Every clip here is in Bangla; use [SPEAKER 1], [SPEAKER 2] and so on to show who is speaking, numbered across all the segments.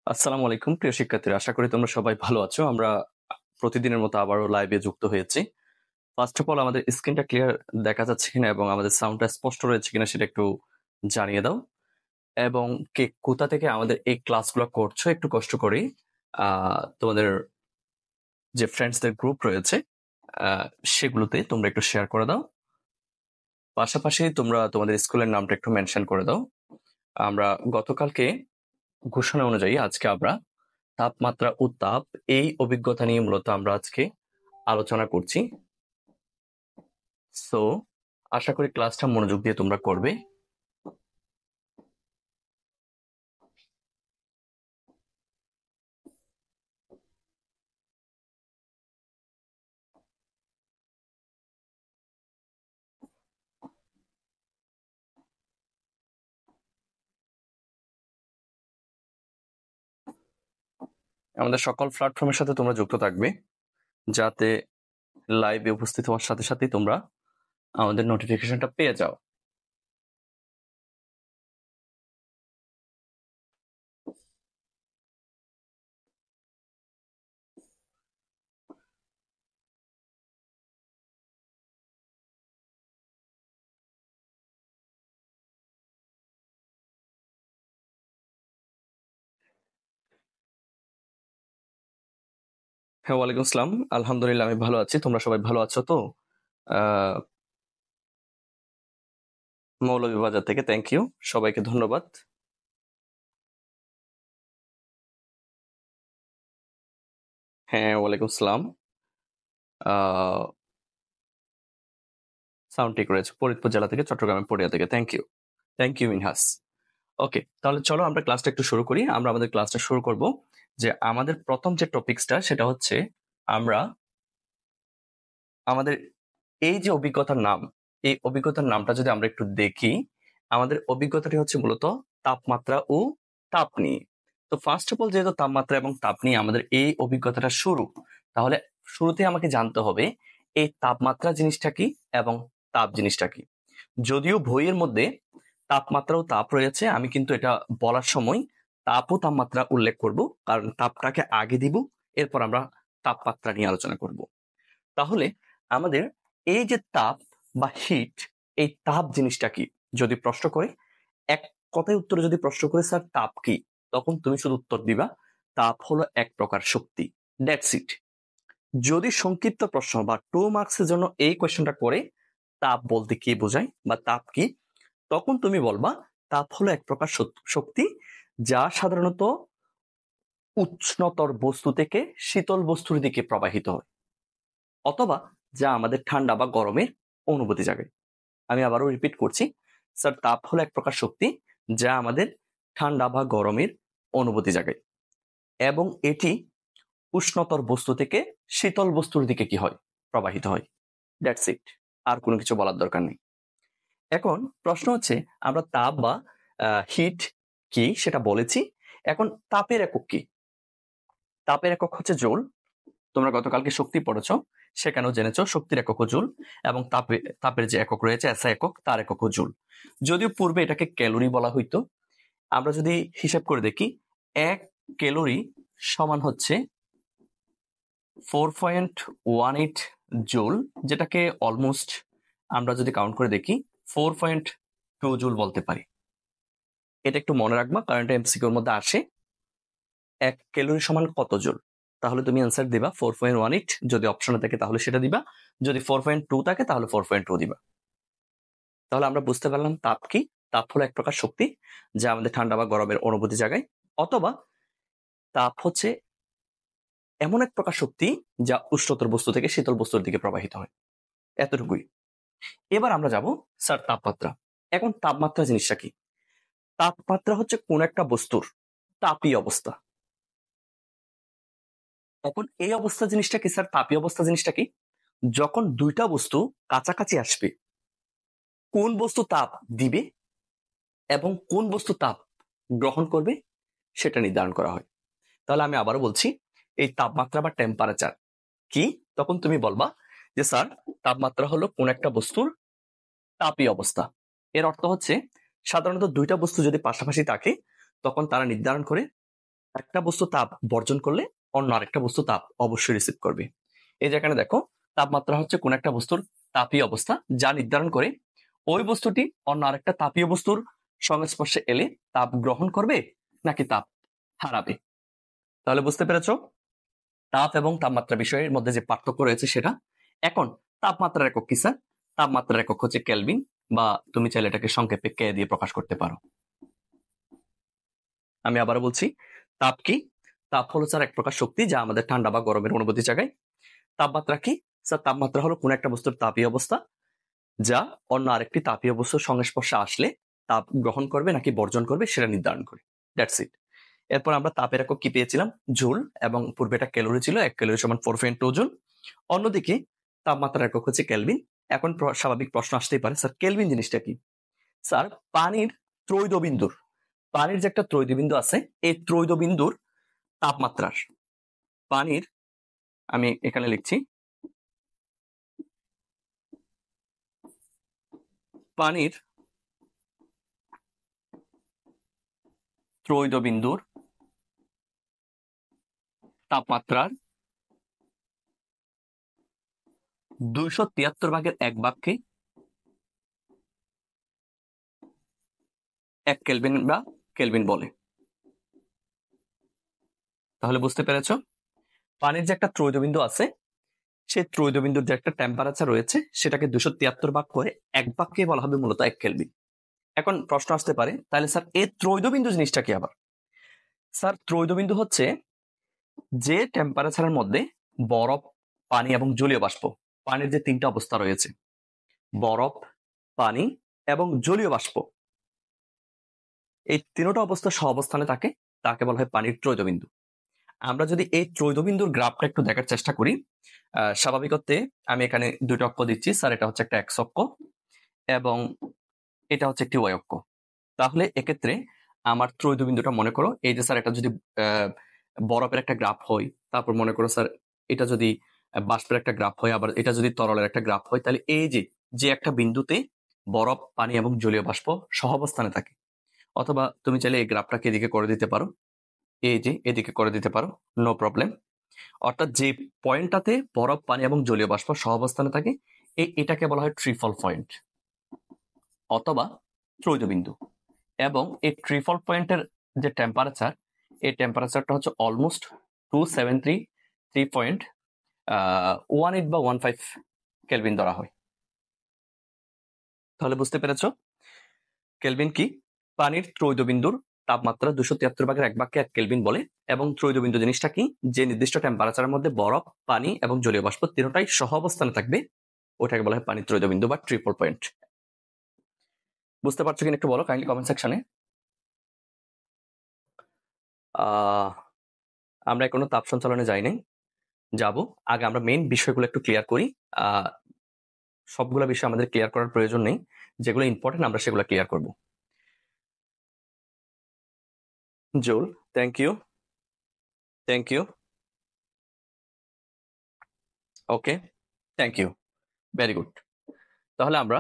[SPEAKER 1] আসসালামু আলাইকুম প্রিয় শিক্ষার্থীরা, আশা করি তোমরা সবাই ভালো আছো। আমরা প্রতিদিনের মতো আবারও লাইভে যুক্ত হয়েছি। ফার্স্ট অফ অল আমাদের স্ক্রিনটা ক্লিয়ার দেখা যাচ্ছে কিনা এবং আমাদের সাউন্ডটা স্পষ্ট রয়েছে কিনা সেটা একটু জানিয়ে দাও। এবং কে কোথা থেকে আমাদের এই ক্লাসগুলো করছো একটু কষ্ট করে তোমাদের যে ফ্রেন্ডসদের গ্রুপ রয়েছে সেগুলোতে তোমরা একটু শেয়ার করে দাও। পাশাপাশি তোমরা তোমাদের স্কুলের নামটা একটু মেনশন করে দাও। আমরা গতকালকে ঘোষণা অনুযায়ী আজকে আমরা তাপমাত্রা ও তাপ এই অভিজ্ঞতা নিয়ে মূলত আমরা আজকে আলোচনা করছি। সো আশা করি ক্লাসটা মনোযোগ দিয়ে তোমরা করবে। আমাদের সকল প্ল্যাটফর্মের সাথে তোমরা যুক্ত থাকবে, যাতে লাইভে উপস্থিত হওয়ার সাথে সাথেই তোমরা আমাদের নোটিফিকেশনটা পেয়ে যাও। হ্যাঁ, ওয়ালাইকুম আসসালাম। আলহামদুলিল্লাহ আমি ভালো আছি। তোমরা সবাই ভালো আছো তো? মৌলভীবাজার থেকে থ্যাংক ইউ, সবাইকে ধন্যবাদ। হ্যাঁ, ওয়ালাইকুম আসসালাম। সাউন্ড ঠিক রয়েছে। ফরিদপুর জেলা থেকে, চট্টগ্রামের পটিয়া থেকে। Thank you Minhas. ওকে, তাহলে চলো আমরা ক্লাসটা একটু শুরু করি। আমরা আমাদের ক্লাসটা শুরু করব যে আমাদের প্রথম যে টপিকসটা সেটা হচ্ছে আমরা আমাদের এই যে অভিজ্ঞতার নাম, এই অভিজ্ঞতার নামটা যদি আমরা একটু দেখি, আমাদের অভিজ্ঞতাটি হচ্ছে মূলত তাপমাত্রা ও তাপ নিয়ে। তো ফার্স্ট অফ অল যেহেতু তাপমাত্রা এবং তাপ নিয়ে আমাদের এই অভিজ্ঞতাটা শুরু, তাহলে শুরুতে আমাকে জানতে হবে এই তাপমাত্রা জিনিসটা কি এবং তাপ জিনিসটা কি। যদিও বইয়ের মধ্যে তাপমাত্রা ও তাপ রয়েছে, আমি কিন্তু এটা বলার সময় তাপ ও তাপমাত্রা উল্লেখ করব, কারণ তাপটাকে আগে দিব, এরপর আমরা তাপমাত্রা নিয়ে আলোচনা করব। তাহলে আমাদের এই যে তাপ বা হিট, এই তাপ জিনিসটা কি যদি প্রশ্ন করে, এক কথায় উত্তরে যদি প্রশ্ন করে স্যার তাপ কি, তখন তুমি শুধু উত্তর দিবা তাপ হলো এক প্রকার শক্তি, দ্যাটস ইট। যদি সংক্ষিপ্ত প্রশ্ন বা 2 মার্কসের জন্য এই কোয়েশ্চনটা করে তাপ বলতে কি বোঝায় বা তাপ কি, তখন তুমি বলবা তাপ হলো এক প্রকার শক্তি যা সাধারণত উষ্ণতর বস্তু থেকে শীতল বস্তুর দিকে প্রবাহিত হয়, অথবা যা আমাদের ঠান্ডা বা গরমের অনুভূতি জাগায়। আমি আবারও রিপিট করছি, স্যার তাপ হলো এক প্রকার শক্তি যা আমাদের ঠান্ডা বা গরমের অনুভূতি জাগায়, এবং এটি উষ্ণতর বস্তু থেকে শীতল বস্তুর দিকে কি হয়, প্রবাহিত হয়। দ্যাটস ইট, আর কোনো কিছু বলার দরকার নেই। এখন প্রশ্ন হচ্ছে আমরা তাপ বা হিট কি সেটা বলেছি, এখন তাপের একক কি? তাপের একক হচ্ছে জুল। তোমরা গতকালকে শক্তি পড়েছ, সেখানেও জেনেছ শক্তির একক জুল, এবং তাপের যে একক রয়েছে এসআই একক, তার একক জুল। যদিও পূর্বে এটাকে ক্যালোরি বলা হইতো। আমরা যদি হিসাব করে দেখি, 1 ক্যালোরি সমান হচ্ছে 4.18 জুল, যেটাকে অলমোস্ট আমরা যদি কাউন্ট করে দেখি 4.2 জুল বলতে পারি। এটা একটু মনে রাখবা, কারণ এটা এমসিকিউর মধ্যে আসে। 1 ক্যালোরি সমান কত জুল? তাহলে তুমি অ্যান্সার দিবা 4.18, যদি অপশনে থাকে তাহলে সেটা দিবা, যদি 4.2 থাকে তাহলে 4.2 দিবা। তাহলে আমরা বুঝতে পারলাম তাপ কি। তাপ হলো এক প্রকার শক্তি যা আমাদের ঠান্ডা বা গরমের অনুভূতি জাগায়, অথবা তাপ হচ্ছে এমন এক প্রকার শক্তি যা উষ্ণতর বস্তু থেকে শীতল বস্তুর দিকে প্রবাহিত হয়। এতটুকুই। এবার আমরা যাব স্যার তাপমাত্রা। এখন তাপমাত্রা জিনিসটা কি? তাপমাত্রা হচ্ছে কোন একটা বস্তুর তাপীয় অবস্থা। এখন এই অবস্থা জিনিসটা কি স্যার? তাপীয় অবস্থা জিনিসটা কি? যখন দুইটা বস্তু কাছাকাছি আসবে, কোন বস্তু তাপ দিবে এবং কোন বস্তু তাপ গ্রহণ করবে সেটা নির্ধারণ করা হয়। তাহলে আমি আবারও বলছি, এই তাপমাত্রা বা টেম্পারেচার কি, তখন তুমি বলবা যে স্যার তাপমাত্রা হলো কোন একটা বস্তুর তাপীয় অবস্থা। এর অর্থ হচ্ছে সাধারণত দুইটা বস্তু যদি পাশাপাশি থাকে, তখন তারা নির্ধারণ করে একটা বস্তু তাপ বর্জন করলে অন্য আরেকটা বস্তু তাপ অবশ্যই রিসিভ করবে। এই যে এখানে দেখো, তাপমাত্রা হচ্ছে কোন একটা বস্তুর তাপীয় অবস্থা, যা নির্ধারণ করে ওই বস্তুটি অন্য আরেকটা তাপীয় বস্তুর সংস্পর্শে এলে তাপ গ্রহণ করবে নাকি তাপ হারাবে। তাহলে বুঝতে পেরেছো তাপ এবং তাপমাত্রা বিষয়ের মধ্যে যে পার্থক্য রয়েছে সেটা। এখন তাপমাত্রার একক কি স্যার? তাপমাত্রার একক হচ্ছে কেলভিন, বা তুমি চাইলে এটাকে সংক্ষেপে কে দিয়ে প্রকাশ করতে পারো। আমি আবারও বলছি, তাপ কি? তাপ হলো স্যার এক প্রকার শক্তি যা আমাদের ঠান্ডা বা গরমের অনুভূতি জাগায়। তাপমাত্রা কি? স্যার তাপমাত্রা হলো কোন একটা বস্তুর তাপীয় অবস্থা যা অন্য আরেকটি তাপীয় বস্তুর সংস্পর্শে আসলে তাপ গ্রহণ করবে নাকি বর্জন করবে সেটা নির্ধারণ করে। That's it. এরপর আমরা তাপের একক কি পেয়েছিলাম? জুল, এবং পূর্বে এটা ক্যালোরি ছিল, 1 ক্যালোরি সমান 4.2 জুল। অন্যদিকে তাপমাত্রার একক হচ্ছে কেলভিন। এখন স্বাভাবিক প্রশ্ন আসতেই পারে, স্যার কেলভিন জিনিসটা কি? স্যার পানির ত্রৈধবিন্দুর, পানির যে একটা ত্রৈধবিন্দু আছে, এই ত্রৈধবিন্দুর তাপমাত্রার, পানির, আমি এখানে লিখছি, পানির ত্রৈধবিন্দুর তাপমাত্রার 273 ভাগের 1 ভাগকে 1 কেলভিন বা কেলভিন বলে। তাহলে বুঝতে পেরেছো, পানির যে একটা ত্রৈধবিন্দু আছে, সেই ত্রৈধবিন্দুর যে একটা টেম্পারেচার রয়েছে সেটাকে 273 ভাগ করে 1 ভাগকে বলা হবে মূলত 1 কেলভিন। এখন প্রশ্ন আসতে পারে, তাহলে স্যার এই ত্রৈধবিন্দু জিনিসটা কি আবার? স্যার ত্রৈধবিন্দু হচ্ছে যে টেম্পারেচারের মধ্যে বরফ, পানি এবং জলীয় বাষ্প, পানির যে 3টা অবস্থা রয়েছে, বরফ, পানি এবং জলীয় বাষ্প, এই 3টা অবস্থা সহাবস্থানে থাকে, তাকে বলা হয় পানির ত্রৈধবিন্দু। আমরা যদি এই ত্রৈধবিন্দুর গ্রাফটা একটু দেখার চেষ্টা করি, স্বাভাবিক অর্থে আমি এখানে 2টা অক্ষ দিচ্ছি স্যার, এটা হচ্ছে একটা এক্স অক্ষ এবং এটা হচ্ছে একটি ওয়াই অক্ষ। তাহলে এক্ষেত্রে আমার ত্রৈধবিন্দুটা মনে করো এই যে স্যার, এটা যদি বরফের একটা গ্রাফ হয়, তারপর মনে করো স্যার এটা যদি বাষ্পের একটা গ্রাফ হয়, আবার এটা যদি তরলের একটা গ্রাফ হয়, তাহলে এই যে যে একটা বিন্দুতে বরফ, পানি এবং জলীয় বাষ্প সহাবস্থানে থাকে, অথবা তুমি চাইলে এই গ্রাফটাকে এদিকে করে দিতে পারো, এই যে এদিকে করে দিতে পারো, নো প্রবলেম। অর্থাৎ যে পয়েন্টটাতে বরফ, পানি এবং জলীয় বাষ্প সহাবস্থানে থাকে, এটাকে বলা হয় ট্রিফল পয়েন্ট অথবা ত্রৈধবিন্দু। এবং এই ট্রিফল পয়েন্টের যে টেম্পারেচার, এই টেম্পারেচারটা হচ্ছে অলমোস্ট 2733.18 বা 15 কেলভিন ধরা হয়। তাহলে বুঝতে পেরেছো কেলভিন কি? পানির ত্রৈধবিন্দুর তাপমাত্রা 273 ভাগের 1 ভাগকে 1 কেলভিন বলে। এবং ত্রৈধবিন্দু জিনিসটা কি? যে নির্দিষ্ট টেম্পারেচারের মধ্যে বরফ, পানি এবং জলীয় বাষ্প তিনটাই সহ অবস্থানে থাকবে, ওটাকে বলা হয় পানির ত্রৈধবিন্দু বা ট্রিপল পয়েন্ট। বুঝতে পারছো কিনা একটু বলো কাইন্ডলি কমেন্ট সেকশনে। আমরা এখনো তাপ সঞ্চালনে যাই নাই, যাব। আগে আমরা মেইন বিষয়গুলো একটু ক্লিয়ার করি। সবগুলো বিষয় আমাদের ক্লিয়ার করার প্রয়োজন নেই, যেগুলো ইম্পর্টেন্ট আমরা সেগুলো ক্লিয়ার করব। জুল, thank you, thank you, okay, thank you, very good. তাহলে আমরা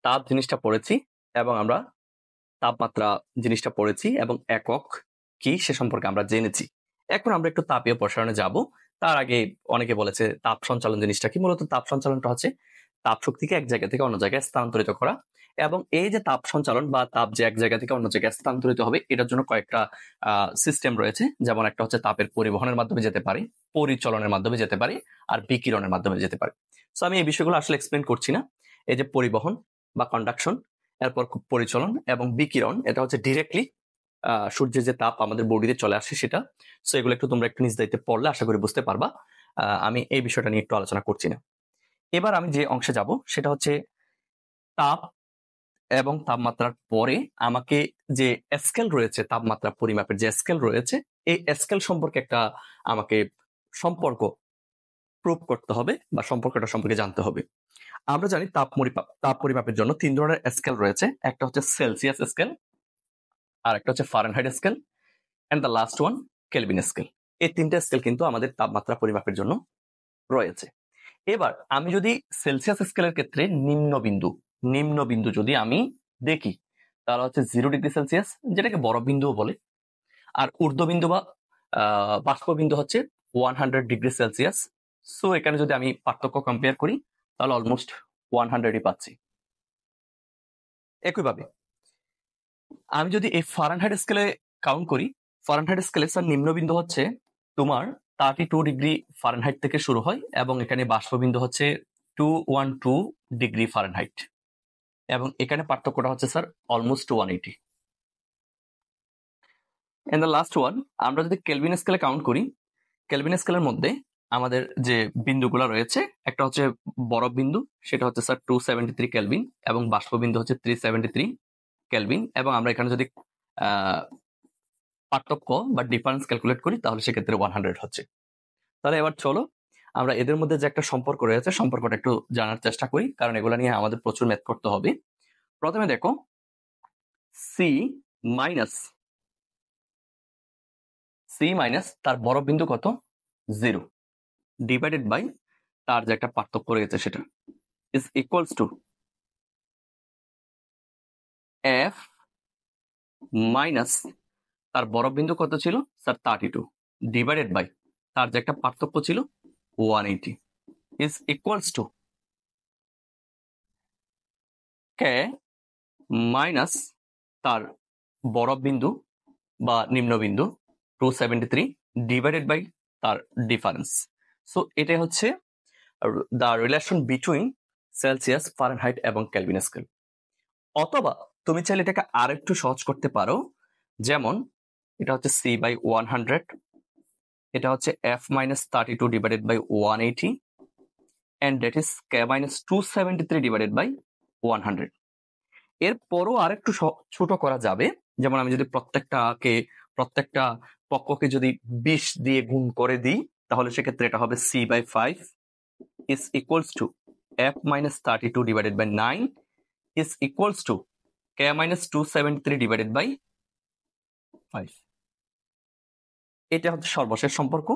[SPEAKER 1] তাপ জিনিসটা পড়েছি এবং আমরা তাপমাত্রা জিনিসটা পড়েছি এবং একক কি সে সম্পর্কে আমরা জেনেছি। এখন আমরা একটু তাপীয় প্রসারণে যাব। তার আগে অনেকে বলেছে তাপ সঞ্চালন জিনিসটা কি। মূলত তাপ সঞ্চালনটা হচ্ছে তাপ শক্তিকে এক জায়গা থেকে অন্য জায়গায় স্থানান্তরিত করা। এবং এই যে তাপ সঞ্চালন বা তাপ যে এক জায়গা থেকে অন্য জায়গায় স্থানান্তরিত হবে, এটার জন্য কয়েকটা সিস্টেম রয়েছে। যেমন একটা হচ্ছে তাপের পরিবহনের মাধ্যমে যেতে পারে, পরিচলনের মাধ্যমে যেতে পারে, আর বিকিরণের মাধ্যমে যেতে পারে। সো আমি এই বিষয়গুলো আসলে এক্সপ্লেন করছি না। এই যে পরিবহন বা কন্ডাকশন, এরপর পরিচলন এবং বিকিরণ, এটা হচ্ছে ডিরেক্টলি সূর্যের যে তাপ আমাদের বডিতে চলে আসে সেটা। সো এগুলো একটু তোমরা একটু নিজ দায়িত্বে পড়লে আশা করি বুঝতে পারবা। আমি এই বিষয়টা নিয়ে একটু আলোচনা করছি না। এবার আমি যে অংশে যাব সেটা হচ্ছে তাপ এবং তাপমাত্রার পরে আমাকে যে স্কেল রয়েছে, তাপমাত্রা পরিমাপের যে স্কেল রয়েছে, এই স্কেল সম্পর্কে একটা আমাকে সম্পর্ক প্রুভ করতে হবে বা সম্পর্কটা সম্পর্কে জানতে হবে। আমরা জানি তাপ পরিমাপের জন্য 3 ধরনের স্কেল রয়েছে। একটা হচ্ছে সেলসিয়াস স্কেল, আর একটা হচ্ছে Fahrenheit scale, and the last one Kelvin scale. এই 3টা স্কেল কিন্তু আমাদের তাপমাত্রা পরিমাপের জন্য রয়েছে। এবার আমি যদি সেলসিয়াস স্কেলের ক্ষেত্রে নিম্ন বিন্দু যদি আমি দেখি, তাহলে হচ্ছে 0 ডিগ্রি সেলসিয়াস, যেটাকে বরফ বিন্দুও বলে। আর ঊর্ধ্ববিন্দু বা বাষ্পবিন্দু হচ্ছে 100°C। সো এখানে যদি আমি পার্থক্য কম্পেয়ার করি তাহলে অলমোস্ট 100ই পাচ্ছি। একইভাবে আমি যদি এই ফারেনহাইট স্কেলে কাউন্ট করি, ফারেনহাইট স্কেলে স্যার নিম্নবিন্দু হচ্ছে তোমার 32°F থেকে শুরু হয় এবং এখানে বাষ্পবিন্দু হচ্ছে 212°F এবং এখানে পার্থক্যটা হচ্ছে sir almost 180। And the last one, আমরা যদি কেলভিন স্কেলে কাউন্ট করি, কেলভিন স্কেলের মধ্যে আমাদের যে বিন্দুগুলো রয়েছে, একটা হচ্ছে বরফ বিন্দু, সেটা হচ্ছে স্যার 273 কেলভিন এবং বাষ্পবিন্দু হচ্ছে 373 কেলভিন। এবং আমরা এখানে যদি পার্থক্য বা ডিফারেন্স ক্যালকুলেট করি তাহলে সেক্ষেত্রে 100 হচ্ছে। তাহলে এবার চলো আমরা এদের মধ্যে যে একটা সম্পর্ক রয়েছে সম্পর্কটা একটু জানার চেষ্টা করি, কারণ এগুলো নিয়ে আমাদের প্রচুর ম্যাথ করতে হবে। প্রথমে দেখো সি মাইনাস তার বরফ বিন্দু কত 0 ডিভাইডেড বাই তার যে একটা পার্থক্য রয়েছে সেটা is equals two F minus তার বরফ বিন্দু কত ছিল স্যার 32 ডিভাইডেড বাই তার যে একটা পার্থক্য ছিল 180 is equals two K minus তার বরফ বিন্দু বা নিম্নবিন্দু 273 ডিভাইডেড বাই তার ডিফারেন্স। সো এটা হচ্ছে the relation between Celsius, Fahrenheit এবং কেলভিন স্কেল। অথবা তুমি চাইলে এটাকে আরেকটু সহজ করতে পারো, যেমন এটা হচ্ছে সি বাই 100, এটা হচ্ছে F minus 32 divided by 180 and that is k minus 273 divided by 100। এরপরও আরেকটু ছোট করা যাবে, যেমন আমি যদি প্রত্যেকটা পক্ষকে যদি 20 দিয়ে গুণ করে দিই তাহলে সেক্ষেত্রে এটা হবে c by 5 is equals to f minus 32 divided by 9 is equals to k minus 273 divided by 5। এটা হচ্ছে সর্বশেষ সম্পর্ক।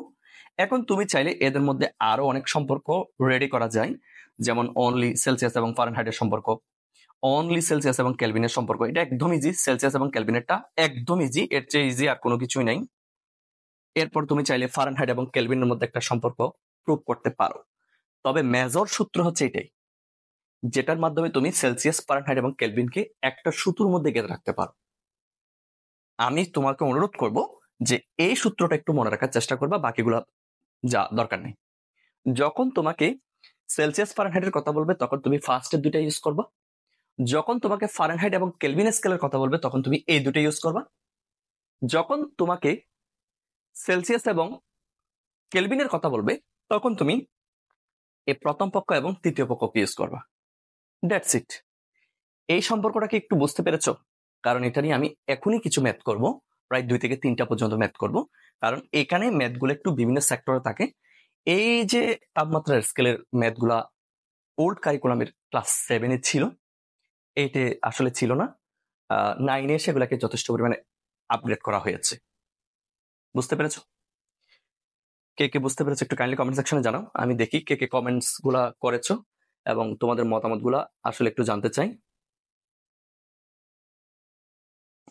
[SPEAKER 1] এখন তুমি চাইলে এদের মধ্যে আরো অনেক সম্পর্ক রেডি করা যায়, যেমন অনলি সেলসিয়াস এবং ফারেনহাইটের সম্পর্ক, অনলি সেলসিয়াস এবং কেলভিনের সম্পর্ক। এটা একদম ইজি, সেলসিয়াস এবং কেলভিনেরটা একদম ইজি, এর চেয়ে ইজি আর কোনো কিছুই নাই। এরপর তুমি চাইলে ফারেনহাইট এবং কেলভিনের মধ্যে একটা সম্পর্ক প্রুভ করতে পারো। তবে মেজর সূত্র হচ্ছে এটাই, যেটার মাধ্যমে তুমি সেলসিয়াস, ফারেনহাইট এবং কেলভিনকে একটা সূত্রের মধ্যে গেঁথে রাখতে পারো। আমি তোমাকে অনুরোধ করব যে এই সূত্রটা একটু মনে রাখার চেষ্টা করবা, বাকিগুলো যা দরকার নেই। যখন তোমাকে সেলসিয়াস ফারেনহাইটের কথা বলবে তখন তুমি ফার্স্টের দুইটা ইউজ করবা, যখন তোমাকে ফারেনহাইট এবং কেলভিন স্কেলের কথা বলবে তখন তুমি এই দুটো ইউজ করবা, যখন তোমাকে সেলসিয়াস এবং কেলভিনের কথা বলবে তখন তুমি এই প্রথম পক্ষ এবং তৃতীয় পক্ষকে ইউজ করবা। That's it. এই সম্পর্কটাকে একটু বুঝতে পেরেছো? কারণ এটা নিয়ে আমি এখনই কিছু ম্যাথ করব, প্রায় 2 থেকে 3টা পর্যন্ত ম্যাথ করব, কারণ এখানে ম্যাথগুলো একটু বিভিন্ন সেক্টরে থাকে। এই যে তাপমাত্রার স্কেলের ম্যাথগুলা ওল্ড কারিকুলামের ক্লাস 7-এ ছিল, এইটে আসলে ছিল না, 9-এ সেগুলাকে যথেষ্ট পরিমাণে আপগ্রেড করা হয়েছে। বুঝতে পেরেছো? কে কে বুঝতে পেরেছো একটু কাইন্ডলি কমেন্ট সেকশনে জানাও, আমি দেখি কে কে কমেন্টস গুলা করেছো এবং তোমাদের মতামত গুলা আসলে একটু জানতে চাই।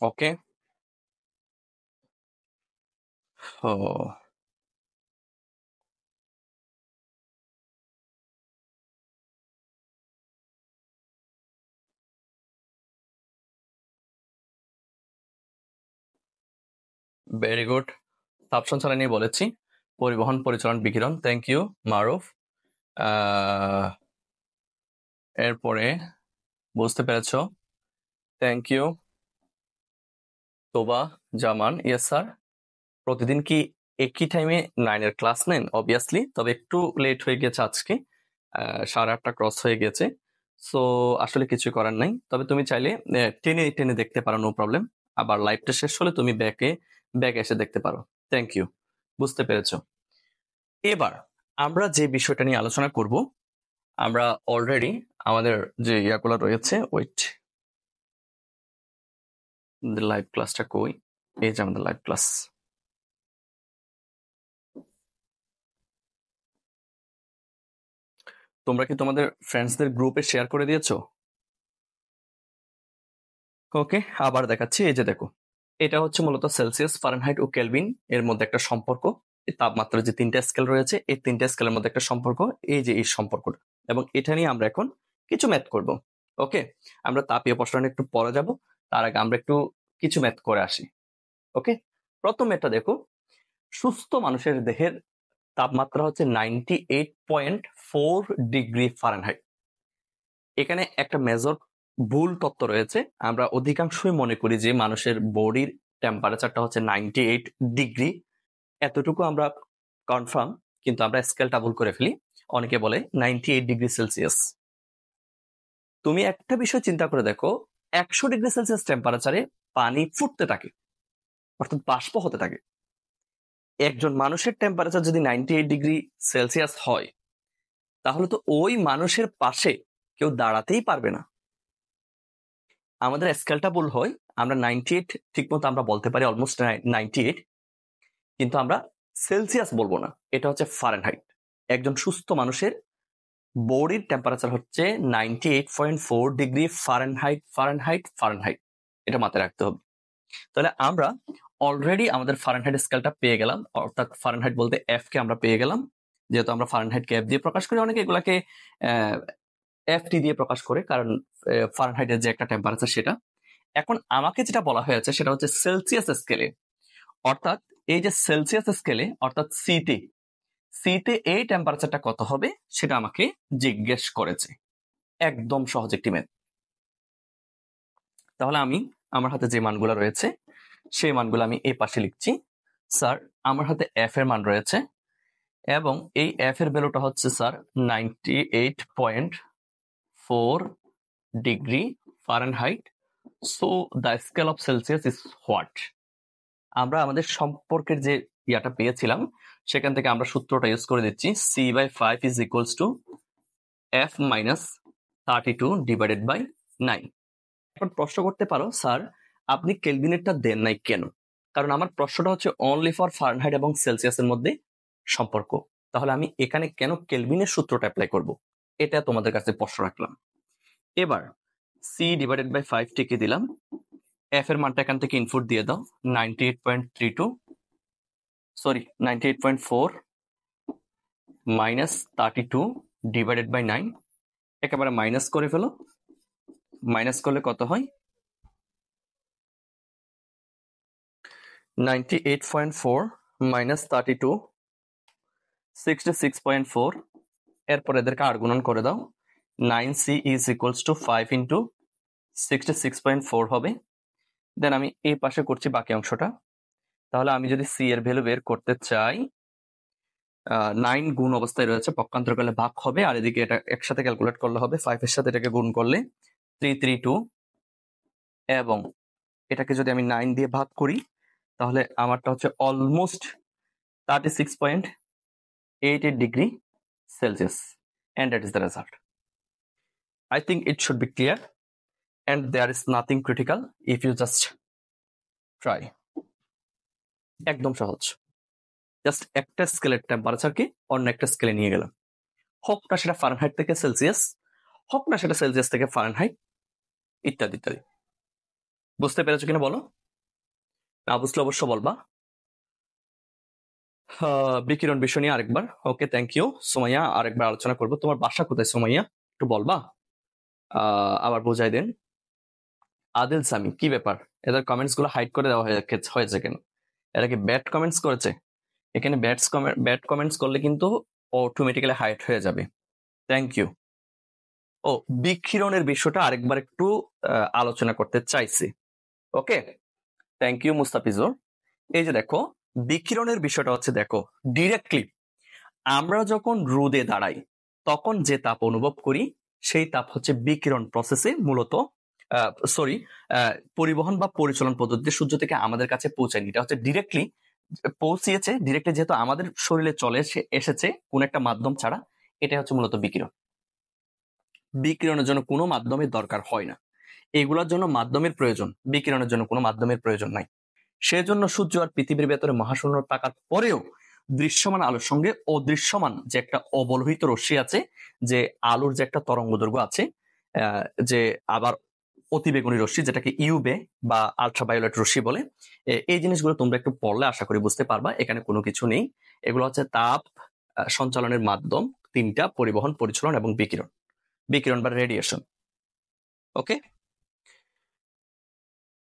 [SPEAKER 1] ওকে, ও ভেরি গুড। তাপ সঞ্চালন নিয়ে বলেছি, পরিবহন, পরিচালন, বিকিরণ। থ্যাংক ইউ মারুফ। এরপরে বুঝতে পেরেছো, থ্যাংক ইউ তোবা জামান। Yes sir. প্রতিদিন কি একই টাইমে 9-এর ক্লাস নেন? অবভিয়াসলি, তবে একটু লেট হয়ে গেছে আজকে, 8:30 ক্রস হয়ে গেছে। সো আসলে কিছু করার নাই, তবে তুমি চাইলে টেনে টেনে দেখতে পারো, নো প্রবলেম। আবার লাইভটা শেষ হলে তুমি ব্যাকে এসে দেখতে পারো। থ্যাংক ইউ, বুঝতে পেরেছো। এবার আমরা যে বিষয়টা নিয়ে আলোচনা করব, আমরা অলরেডি আমাদের যে ইয়াগুলো রয়েছে, ওয়েট, লাইভ ক্লাসটা কই? এই যে আমাদের লাইভ ক্লাস। তোমরা কি তোমাদের ফ্রেন্ডসদের গ্রুপে শেয়ার করে দিয়েছো? ওকে, আবার দেখাচ্ছি। এই যে দেখো, এটা হচ্ছে মূলত সেলসিয়াস, ফারেনহাইট ও কেলভিন এর মধ্যে একটা সম্পর্ক। তাপমাত্রার যে 3টা স্কেল রয়েছে, এই 3টা স্কেলের মধ্যে একটা সম্পর্ক, এই যে এই সম্পর্কটা, এবং এটা নিয়ে আমরা এখন কিছু ম্যাথ করব। ওকে, আমরা তাপীয় প্রসারণে একটু পরে যাব, তার আগে আমরা একটু কিছু ম্যাথ করে আসি। ওকে, প্রথম ম্যাথটা দেখো, সুস্থ মানুষের দেহের তাপমাত্রা হচ্ছে 98.4 ডিগ্রি ফারেনহাইট। এখানে একটা মেজর ভুল তত্ত্ব রয়েছে। আমরা অধিকাংশই মনে করি যে মানুষের বডির টেম্পারেচারটা হচ্ছে 98 ডিগ্রি, এতটুকু আমরা কনফার্ম, কিন্তু আমরা স্কেলটা ভুল করে ফেলি। অনেকে বলে 98 ডিগ্রি সেলসিয়াস। তুমি একটা বিষয় চিন্তা করে দেখো, 100 ডিগ্রি সেলসিয়াস টেম্পারেচারে পানি ফুটতে থাকে, অর্থাৎ বাষ্প হতে থাকে। একজন মানুষের টেম্পারেচার যদি 98 ডিগ্রি সেলসিয়াস হয়, তাহলে তো ওই মানুষের পাশে কেউ দাঁড়াতেই পারবে না। আমাদের স্কেলটা ভুল হয়, আমরা 98 ঠিক মতো আমরা বলতে পারি অলমোস্ট 98, কিন্তু আমরা সেলসিয়াস বলবো না, এটা হচ্ছে ফারেনহাইট। একজন সুস্থ মানুষের বডির টেম্পারেচার হচ্ছে 98.4 ডিগ্রি ফারেনহাইট। ফারেনহাইট ফারেনহাইট এটা মাথায় রাখতে হবে। তাহলে আমরা অলরেডি আমাদের ফারেনহাইট স্কেলটা পেয়ে গেলাম, অর্থাৎ ফারেনহাইট বলতে এফ কে আমরা পেয়ে গেলাম। যেহেতু আমরা ফারেনহাইটকে এফ দিয়ে প্রকাশ করি, অনেকে এগুলাকে এফটি দিয়ে প্রকাশ করে, কারণ ফারেনহাইটের যে একটা টেম্পারেচার সেটা। এখন আমাকে যেটা বলা হয়েছে সেটা হচ্ছে সেলসিয়াস স্কেলে, অর্থাৎ এই যে সেলসিয়াস স্কেলে, অর্থাৎ সিতে এই টেম্পারেচারটা কত হবে সেটা আমাকে জিজ্ঞেস করেছে। একদম সহজ একটি ম্যাথ। তাহলে আমি আমার হাতে যে মানগুলো রয়েছে সেই মানগুলো আমি এই পাশে লিখছি। স্যার, আমার হাতে এফ এর মান রয়েছে, এবং এই এফ এর ভ্যালুটা হচ্ছে sir 98.4 degree Fahrenheit. So the scale of Celsius is what? আমরা আমাদের সম্পর্কের যে ইয়াটা পেয়েছিলাম সেখান থেকে আমরা সূত্রটা ইউজ করে দিচ্ছি, C/5 is equals to F minus 32 divided by 9। এখন প্রশ্ন করতে পারো, স্যার আপনি কেলভিনেরটা দেন নাই কেন? কারণ আমার প্রশ্নটা হচ্ছে অনলি ফর ফারেনহাইট এবং সেলসিয়াসের মধ্যে সম্পর্ক। তাহলে আমি এখানে কেন কেলভিনের সূত্রটা অ্যাপ্লাই করব, এটা তোমাদের কাছে প্রশ্ন রাখলাম। এবার C/5 টিকে দিলাম, এফ এর মানটা এখান থেকে ইনপুট দিয়ে দাও, 98.4 মাইনাস 32 ডিভাইডেড বাই 9। একেবারে মাইনাস করে ফেলো, মাইনাস করলে কত হয়? 98.4 মাইনাস 32 66.4। এরপর এদেরকে আর গুণন করে দাও, 9C is equals two 5 into 66.4 হবে। দেন আমি এই পাশে করছি বাকি অংশটা। তাহলে আমি যদি সি এর ভ্যালু বের করতে চাই, 9 গুণ অবস্থায় রয়েছে, পক্ষান্তর করলে ভাগ হবে, আর এদিকে এটা একসাথে ক্যালকুলেট করলে হবে, 5 এর সাথে এটাকে গুণ করলে 332, এবং এটাকে যদি আমি 9 দিয়ে ভাগ করি তাহলে আমারটা হচ্ছে almost 36.88 degree Celsius, and that is the result. I think it should be clear, and there is nothing critical if you just try. একদম সহজ, জাস্ট একটা স্কেলের টেম্পারেচারকে অন্য একটা স্কেলে নিয়ে গেলাম, হোক না সেটা ফারেনহাইট থেকে সেলসিয়াস, হোক না সেটা সেলসিয়াস থেকে ফারেনহাইট, ইত্যাদি ইত্যাদি। বুঝতে পেরেছো কিনা বলো? না বুঝলে অবশ্য বলবা। বিকিরণ বিষয় নিয়ে আরেকবার। ওকে, থ্যাংক ইউ সোমাইয়া, আরেকবার আলোচনা করবো। তোমার বাসা কোথায় সোমাইয়া, একটু বলবা? আবার বোঝাই দেন। আদিল সামি, কি ব্যাপার? এদের কমেন্টস গুলো হাইড করে দেওয়া হয়েছে কেন? এরা কি ব্যাড কমেন্টস করেছে? এখানে ব্যাড কমেন্টস করলে কিন্তু অটোমেটিক্যালি হাইড হয়ে যাবে। Thank you. ও, বিকিরণের বিষয়টা আরেকবার একটু আলোচনা করতে চাইছি। ওকে, থ্যাংক ইউ মুস্তাফিজুর। এই যে দেখো, বিকিরণের বিষয়টা হচ্ছে, দেখো ডিরেক্টলি আমরা যখন রোদে দাঁড়াই তখন যে তাপ অনুভব করি সেই তাপ হচ্ছে বিকিরণ প্রসেসে মূলত পরিবহন বা পরিচালন পদ্ধতিতে সূর্য থেকে আমাদের কাছে পৌঁছায়নি। এটা হচ্ছে ডিরেক্টলি পৌঁছিয়েছে, ডিরেক্টলি যেহেতু আমাদের শরীরে চলে এসেছে কোন একটা মাধ্যম ছাড়া, এটা হচ্ছে মূলত বিকিরণ। বিকিরণের জন্য কোনো মাধ্যমের দরকার হয় না, এগুলোর জন্য মাধ্যমের প্রয়োজন, বিকিরণের জন্য কোনো মাধ্যমের প্রয়োজন নাই। সেজন্য সূর্য আর পৃথিবীর ভেতরে মহাশূন্য থাকার পরেও দৃশ্যমান আলোর সঙ্গে অদৃশ্যমান যে একটা অবলোহিত রশ্মি আছে, যে আলোর যে একটা তরঙ্গ দৈর্ঘ্য আছে, যে আবার অতিবেগুনি রশ্মি, যেটাকে ইউভে বা আল্ট্রাভায়োলেট রশ্মি বলে। এই জিনিসগুলো তোমরা একটু পড়লে আশা করি বুঝতে পারবা। এখানে কোনো কিছু নেই। এগুলো হচ্ছে তাপ সঞ্চালনের মাধ্যম তিনটা: পরিবহন, পরিচলন এবং বিকিরণ। বিকিরণ বা রেডিয়েশন। ওকে,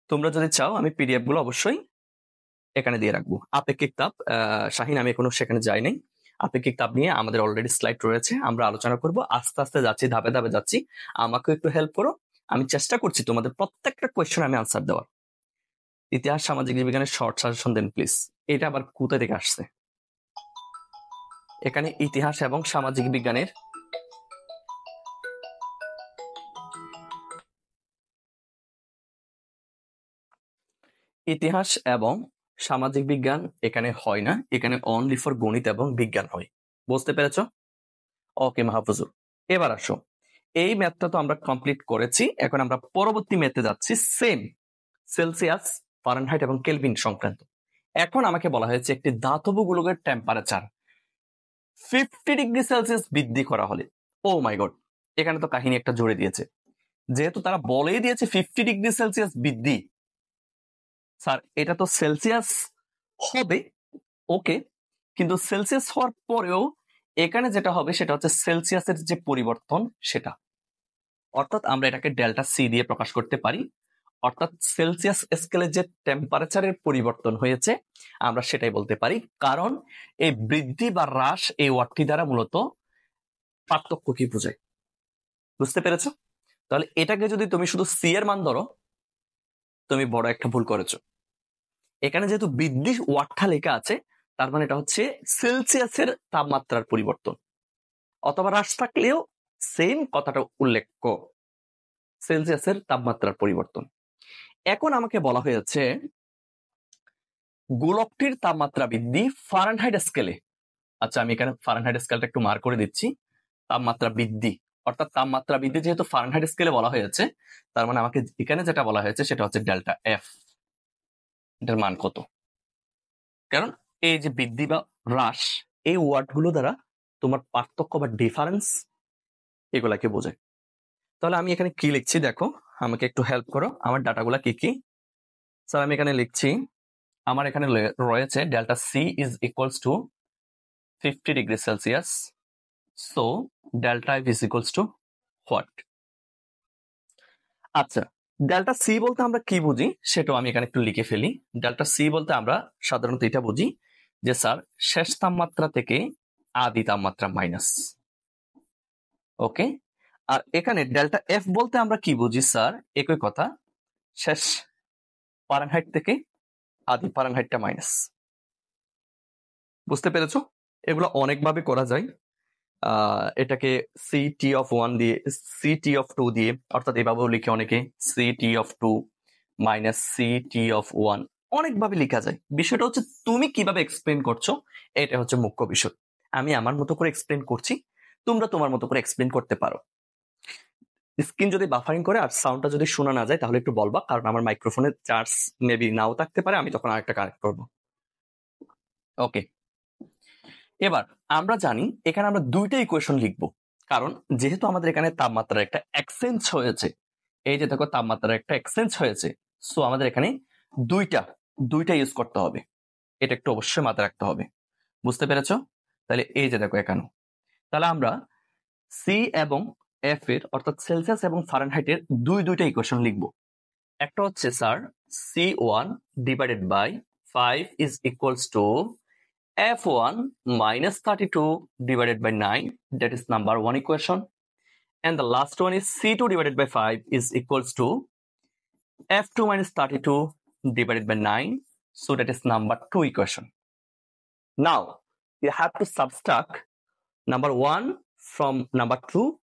[SPEAKER 1] তোমরা যদি চাও আমি পিডিএফ গুলো অবশ্যই এখানে দিয়ে রাখবো। আপেক্ষিক তাপ, শাহিন আমি এখনো সেখানে যাই নাই। আপেক্ষিক তাপ নিয়ে আমাদের অলরেডি স্লাইড রয়েছে, আমরা আলোচনা করব। আস্তে আস্তে যাচ্ছি, ধাপে ধাপে যাচ্ছি। আমাকে একটু হেল্প করো, আমি চেষ্টা করছি তোমাদের প্রত্যেকটা কোয়েশ্চেন আমি আনসার দেওয়ার। ইতিহাস, সামাজিক বিজ্ঞানের শর্ট সাজেশন দেন প্লিজ। এটা আবার কোথা থেকে আসছে? এখানে ইতিহাস এবং সামাজিক বিজ্ঞানের ইতিহাস এবং সামাজিক বিজ্ঞান এখানে হয় না, এখানে অনলি ফর গণিত এবং বিজ্ঞান হয়। বুঝতে পেরেছ? ওকে মাহফুজুর, এবার আসো। এই ম্যাথটা তো আমরা কমপ্লিট করেছি, এখন আমরা পরবর্তী ম্যাথে যাচ্ছি। সেম সেলসিয়াস, ফারেনহাইট এবং কেলভিন সংক্রান্ত। এখন আমাকে বলা হয়েছে একটি ধাতব গোলকের টেম্পারেচার 50 ডিগ্রি সেলসিয়াস বৃদ্ধি করা হলে, ও মাই গড, এখানে তো কাহিনী একটা জুড়ে দিয়েছে। যেহেতু তারা বলেই দিয়েছে 50 ডিগ্রি সেলসিয়াস বৃদ্ধি, স্যার এটা তো সেলসিয়াস হবে, ওকে, কিন্তু সেলসিয়াস হওয়ার পরেও এখানে যেটা হবে সেটা হচ্ছে সেলসিয়াসের যে পরিবর্তন সেটা, অর্থাৎ আমরা এটাকে ডেল্টা সি দিয়ে প্রকাশ করতে পারি। অর্থাৎ সেলসিয়াস স্কেলে যে টেম্পারেচারের পরিবর্তন হয়েছে আমরা সেটাই বলতে পারি, কারণ এই বৃদ্ধি বা হ্রাস এই ওয়ার্ডটি দ্বারা মূলত পার্থক্য কি বোঝায়। বুঝতে পেরেছো? তাহলে এটাকে যদি তুমি শুধু সি এর মান ধরো, তুমি বড় একটা ভুল করেছো। এখানে যেহেতু বৃদ্ধি ওয়ার্ডটা লেখা আছে, তার মানে এটা হচ্ছে সেলসিয়াসের তাপমাত্রার পরিবর্তন, অথবা হ্রাস থাকলেও সেম কথাটা উল্লেখ, সেলসিয়াসের তাপমাত্রার পরিবর্তন। এখন আমাকে বলা হয়েছে গোলকটির তাপমাত্রা বৃদ্ধি ফারেনহাইট স্কেলে। আচ্ছা, আমি এখানে ফারেনহাইট স্কেলটা একটু মার্ক করে দিচ্ছি। তাপমাত্রা বৃদ্ধি, অর্থাৎ তাপমাত্রা বৃদ্ধি যেহেতু ফারেনহাইট স্কেলে বলা হয়েছে, তার মানে আমাকে এখানে যেটা বলা হয়েছে সেটা হচ্ছে ডেল্টা এফ। এটার মান কত? কারণ এই যে বৃদ্ধি বা হ্রাস, এই ওয়ার্ডগুলো দ্বারা তোমার পার্থক্য বা ডিফারেন্স এগুলাকে বোঝায়। তাহলে আমি এখানে কি লিখছি দেখো, আমাকে একটু হেল্প করো। আমার ডাটাগুলা কি কি? স্যার আমি এখানে লিখছি, আমার এখানে রয়েছে delta C is equals to 50 degree Celsius, so delta F is equals to what? আচ্ছা, ডেল্টা সি বলতে আমরা কি বুঝি সেটাও আমি এখানে একটু লিখে ফেলি। ডেল্টা সি বলতে আমরা সাধারণত এটা বুঝি যে স্যার শেষ তাপমাত্রা থেকে আদি তাপমাত্রা মাইনাস, ওকে। আর এখানে ডেল্টা এফ বলতে আমরা কি বুঝি স্যার? একই কথা, শেষ ফারেনহাইট থেকে আদি ফারেনহাইটটা মাইনাস। বুঝতে পেরেছো? এগুলো অনেকভাবে করা যায়। এটাকে সিটি অফ 1 দিয়ে, সিটি অফ 2 দিয়ে, অর্থাৎ এভাবেও লিখে অনেকে city of 2 minus city of 1, অনেকভাবে লেখা যায়। বিষয়টা হচ্ছে তুমি কিভাবে এক্সপ্লেন করছো, এটা হচ্ছে মুখ্য বিষয়। আমি আমার মতো করে এক্সপ্লেন করছি, তোমরা তোমার মতো করে এক্সপ্লেন করতে পারো। স্ক্রিন যদি বাফারিং করে আর সাউন্ডটা যদি শোনা না যায় তাহলে একটু বলবা, কারণ আমার মাইক্রোফোনের চার্জ মেবি নাও থাকতে পারে, আমি তখন আরেকটা কানেক্ট করব। ওকে, এবার আমরা জানি এখানে আমরা দুইটা ইকুয়েশন লিখবো, কারণ যেহেতু আমাদের এখানে তাপমাত্রার একটা এক্সচেঞ্জ হয়েছে, এই যে দেখো তাপমাত্রার একটা এক্সচেঞ্জ হয়েছে, সো আমাদের এখানে দুইটা ইউজ করতে হবে, এটা একটু অবশ্যই মাথায় রাখতে হবে। বুঝতে পেরেছো? তাহলে এই যে দেখো এখানে, তাহলে আমরা সি এবং এফ এর, অর্থাৎ সেলসিয়াস এবং ফারেনহাইটের দুইটা ইকুয়েশন লিখবো। একটা হচ্ছে sir C1 divided by 5 is equals to F1 minus 32 divided by 9, that is number 1 equation. And the last one is C2 divided by 5 is equals to F2 minus 32 divided by 9, so that is number 2 equation. Now you have to subtract number 1 from number 2,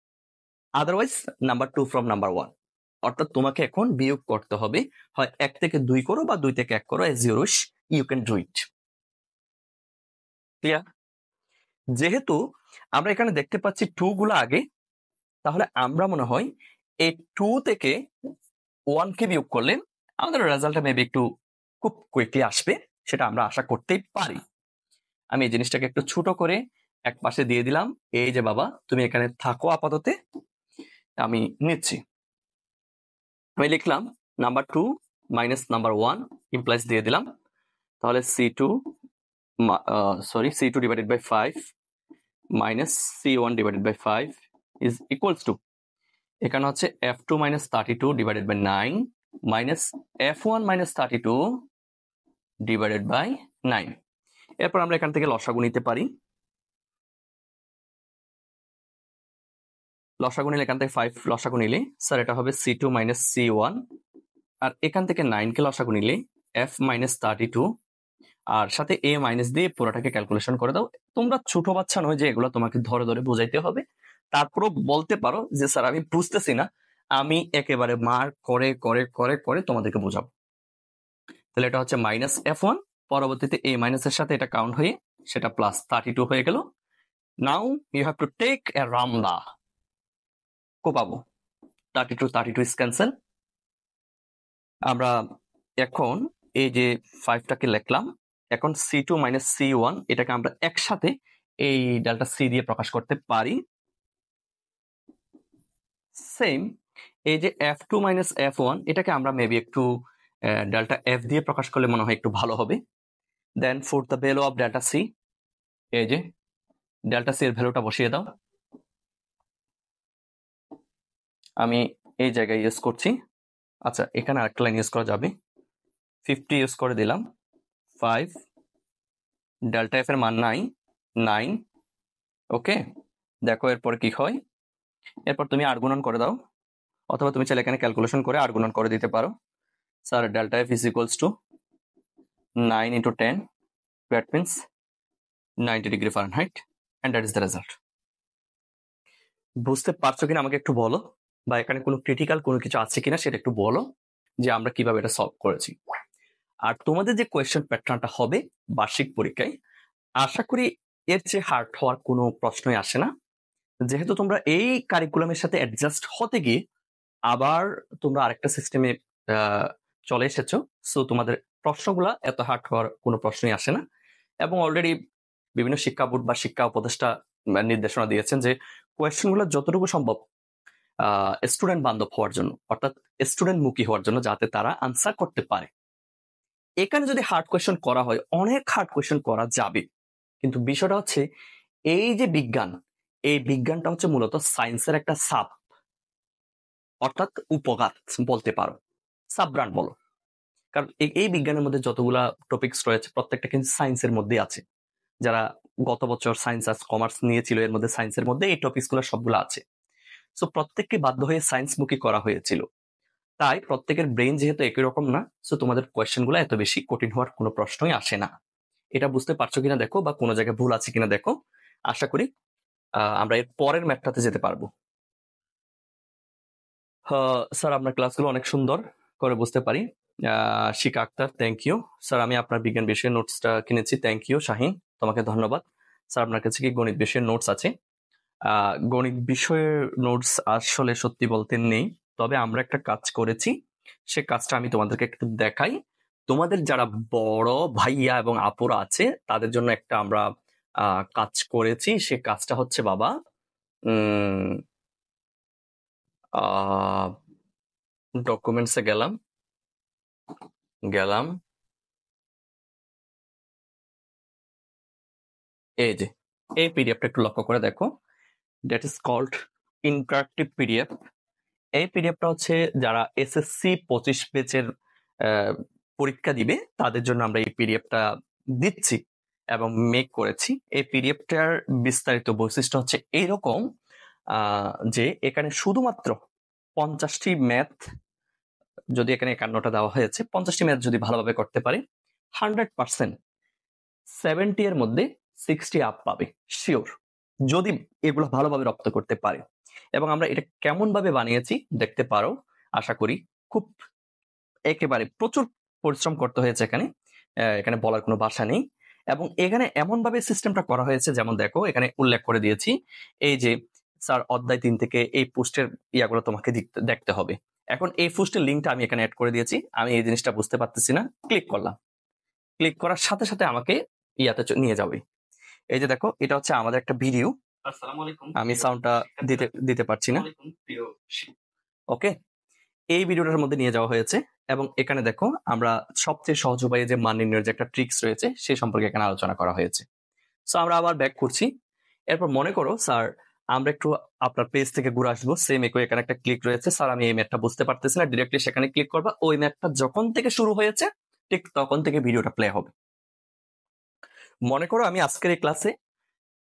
[SPEAKER 1] otherwise number 2 from number 1. অর্থাৎ তোমাকে এখন বিয়োগ করতে হবে, হয় 1 থেকে 2 করো বা 2 থেকে 1 করো, as you wish, you can do it. Clear? যেহেতু আমরা এখানে দেখতে পাচ্ছি 2 গুলো আগে, তাহলে আমরা মনে হয় এই 2 থেকে 1 কে বিয়োগ করলে আমাদের রেজাল্টটা মেবি একটু খুব কুইকলি আসবে, সেটা আমরা আশা করতেই পারি। আমি এই জিনিসটাকে একটু ছোট করে এক পাশে দিয়ে দিলাম। এই যে বাবা, তুমি এখানে থাকো আপাতত, আমি নিচ্ছি। আমি লিখলাম নাম্বার 2 মাইনাস নাম্বার 1 ইমপ্লাইজ দিয়ে দিলাম, তাহলে C2 divided by 5 minus C1 divided by 5 is equals to, এখানে হচ্ছে F2 minus 32 divided by 9 minus F1 minus 32 divided by 9। এরপর আমরা এখান থেকে লসাগু নিতে পারি। লসাগু নিলে এখান থেকে 5 লসাগু নিলে স্যার এটা হবে C2 মাইনাস C1, আর এখান থেকে 9 কে লসাগু নিলে F মাইনাস 32, আর সাথে A মাইনাস দিয়ে পুরোটাকে ক্যালকুলেশন করে দাও। তোমরা ছোট বাচ্চা নয় যে এগুলো তোমাকে ধরে ধরে বোঝাইতে হবে, তারপরও বলতে পারো যে স্যার আমি বুঝতেছি না, আমি একেবারে মার্ক করে করে করে করে তোমাদেরকে বোঝাবো। তাহলে এটা হচ্ছে মাইনাস F1, পরবর্তীতে A মাইনাসের সাথে এটা কাউন্ট হয়ে সেটা প্লাস 32 হয়ে গেল। Now you have to take a lambda, কো পাবো 32 ইজ ক্যান্সেল। আমরা এখন এই যে 5টাকে লিখলাম, এখন C2 মাইনাস C1 এটাকে আমরা একসাথে এই ডেল্টা C দিয়ে প্রকাশ করতে পারি। সেম এই যে F2 মাইনাস F1 এটাকে আমরা মেবি একটু ডেল্টা F দিয়ে প্রকাশ করলে মনে হয় একটু ভালো হবে। Then for the value of delta C, এই যে ডেল্টা C এর ভ্যালুটা বসিয়ে দাও। আমি এই জায়গায় ইউজ করছি, আচ্ছা এখানে আরেকটা লাইন ইউজ করা যাবে, 50 ইউজ করে দিলাম, 5 ডেল্টা F এর মান 9। ওকে, দেখো এরপর কি হয়। এরপর তুমি আর গুণন করে দাও, অথবা তুমি চাইলে এখানে ক্যালকুলেশন করে আর গুণন করে দিতে পারো। Sir delta F is equals two 9 into 10, that means 90 degree Fahrenheit, and that is the result. বুঝতে পারছো কিনা আমাকে একটু বলো, বা এখানে কোনো ক্রিটিক্যাল কোনো কিছু আছে কিনা সেটা একটু বলো, যে আমরা কিভাবে এটা সলভ করেছি। আর তোমাদের যে কোয়েশ্চেন প্যাটার্নটা হবে বার্ষিক পরীক্ষায়, আশা করি এর চেয়ে হার্ড হওয়ার কোনো প্রশ্নই আসে না, যেহেতু তোমরা এই কারিকুলামের সাথে অ্যাডজাস্ট হতে গিয়ে আবার তোমরা আরেকটা সিস্টেমে চলে এসেছো, সো তোমাদের প্রশ্নগুলা এত হার্ড হওয়ার কোনো প্রশ্নই আসে না। এবং অলরেডি বিভিন্ন শিক্ষা বোর্ড বা শিক্ষা উপদেষ্টা নির্দেশনা দিয়েছেন যে কোয়েশ্চেনগুলো যতটুকু সম্ভব স্টুডেন্ট বান্ধব হওয়ার জন্য, অর্থাৎ স্টুডেন্ট মুখী হওয়ার জন্য, যাতে তারা আনসার করতে পারে। এখানে যদি হার্ড কোয়েশ্চেন করা হয়, অনেক হার্ড কোয়েশ্চেন করা যাবে, কিন্তু বিষয়টা হচ্ছে এই যে বিজ্ঞান, এই বিজ্ঞানটা হচ্ছে মূলত সায়েন্সের একটা সাব, অর্থাৎ উপগাত বলতে পারো, সাব ব্রান্ড বলো। কারণ এই বিজ্ঞানের মধ্যে যতগুলা টপিকস রয়েছে প্রত্যেকটা কিন্তু সায়েন্সের মধ্যে আছে। যারা গত বছর সায়েন্স আর কমার্স নিয়েছিল, এর মধ্যে সায়েন্সের মধ্যে এই টপিকসগুলো সবগুলো আছে। সো প্রত্যেককে বাধ্য হয়ে সায়েন্সমুখী করা হয়েছিল, তাই প্রত্যেকের ব্রেন যেহেতু একই রকম না, সো তোমাদের কোয়েশ্চেনগুলো এত বেশি কঠিন হওয়ার কোনো প্রশ্নই আসে না। এটা বুঝতে পারছো কিনা দেখো, বা কোনো জায়গায় ভুল আছে কিনা দেখো। আশা করি আমরা এর পরের ম্যাথটাতে যেতে পারবো। স্যার আপনার ক্লাসগুলো অনেক সুন্দর করে বুঝতে পারি। শিকা আক্তার, থ্যাংক ইউ স্যার। আমি আপনার বিজ্ঞান বিষয়ের নোটসটা কিনেছি, থ্যাংক ইউ শাহিন, তোমাকে ধন্যবাদ। স্যার আপনার কাছে কি গণিত বিষয়ের নোটস আছে? গণিত বিষয়ের নোটস আসলে সত্যি বলতে নেই, তবে আমরা একটা কাজ করেছি, সে কাজটা আমি তোমাদেরকে একটু দেখাই। তোমাদের যারা বড় ভাইয়া এবং আপুরা আছে তাদের জন্য একটা আমরা কাজ করেছি। সে কাজটা হচ্ছে বাবা, ডকুমেন্টসে গেলাম, এই যে এই পিডিএফটা একটু লক্ষ্য করে দেখো, that is called interactive PDF. এই পিডিএফটা হচ্ছে যারা এসএসসি 25 ব্যাচের পরীক্ষা দিবে তাদের জন্য আমরা এই পিডিএফটা দিচ্ছি এবং মেক করেছি। এই পিডিএফটার বিস্তারিত বৈশিষ্ট্য হচ্ছে এইরকম যে এখানে শুধুমাত্র 50টি ম্যাথ, যদি এখানে 51টা দেওয়া হয়েছে, 50টি ম্যাথ যদি ভালোভাবে করতে পারে 100% 70 এর মধ্যে 60 আপ পাবে শিওর, যদি এগুলো ভালোভাবে রপ্ত করতে পারে। এবং আমরা এটা কেমন ভাবে বানিয়েছি দেখতে পারো, আশা করি খুব একেবারে প্রচুর পরিশ্রম করতে হয়েছে এখানে বলার কোনো ভাষা নেই। এবং এখানে এমন ভাবে সিস্টেমটা করা হয়েছে, যেমন দেখো এখানে উল্লেখ করে দিয়েছি, এই যে স্যার অধ্যায় 3 থেকে এই পোস্টের ইয়াগুলো তোমাকে দেখতে হবে। এখন এই পোস্টের লিঙ্কটা আমি এখানে অ্যাড করে দিয়েছি, আমি এই জিনিসটা বুঝতে পারতেছি না, ক্লিক করলাম, ক্লিক করার সাথে সাথে আমাকে ইয়াতে নিয়ে যাবে। এই যে দেখো, এটা হচ্ছে আমাদের একটা ভিডিও, আমি সাউন্ডটা দিতে পারছি না, ওকে। এই ভিডিওটার মধ্যে নিয়ে যাওয়া হয়েছে এবং এখানে দেখো আমরা সবচেয়ে সহজ উপায়ে যে মান নির্ণয়ের যে একটা ট্রিক্স রয়েছে সেই সম্পর্কে এখানে আলোচনা করা হয়েছে। সো আমরা আবার ব্যাক করছি। এরপর মনে করো স্যার আমরা একটু আপনার পেজ থেকে ঘুরে আসবো, সেম একই এখানে একটা ক্লিক রয়েছে, স্যার আমি এই ম্যাপটা বুঝতে পারতেছি না, ডিরেক্টলি সেখানে ক্লিক করবা, ওই ম্যাপটা যখন থেকে শুরু হয়েছে ঠিক তখন থেকে ভিডিওটা প্লে হবে। মনে করো আমি আজকের এই ক্লাসে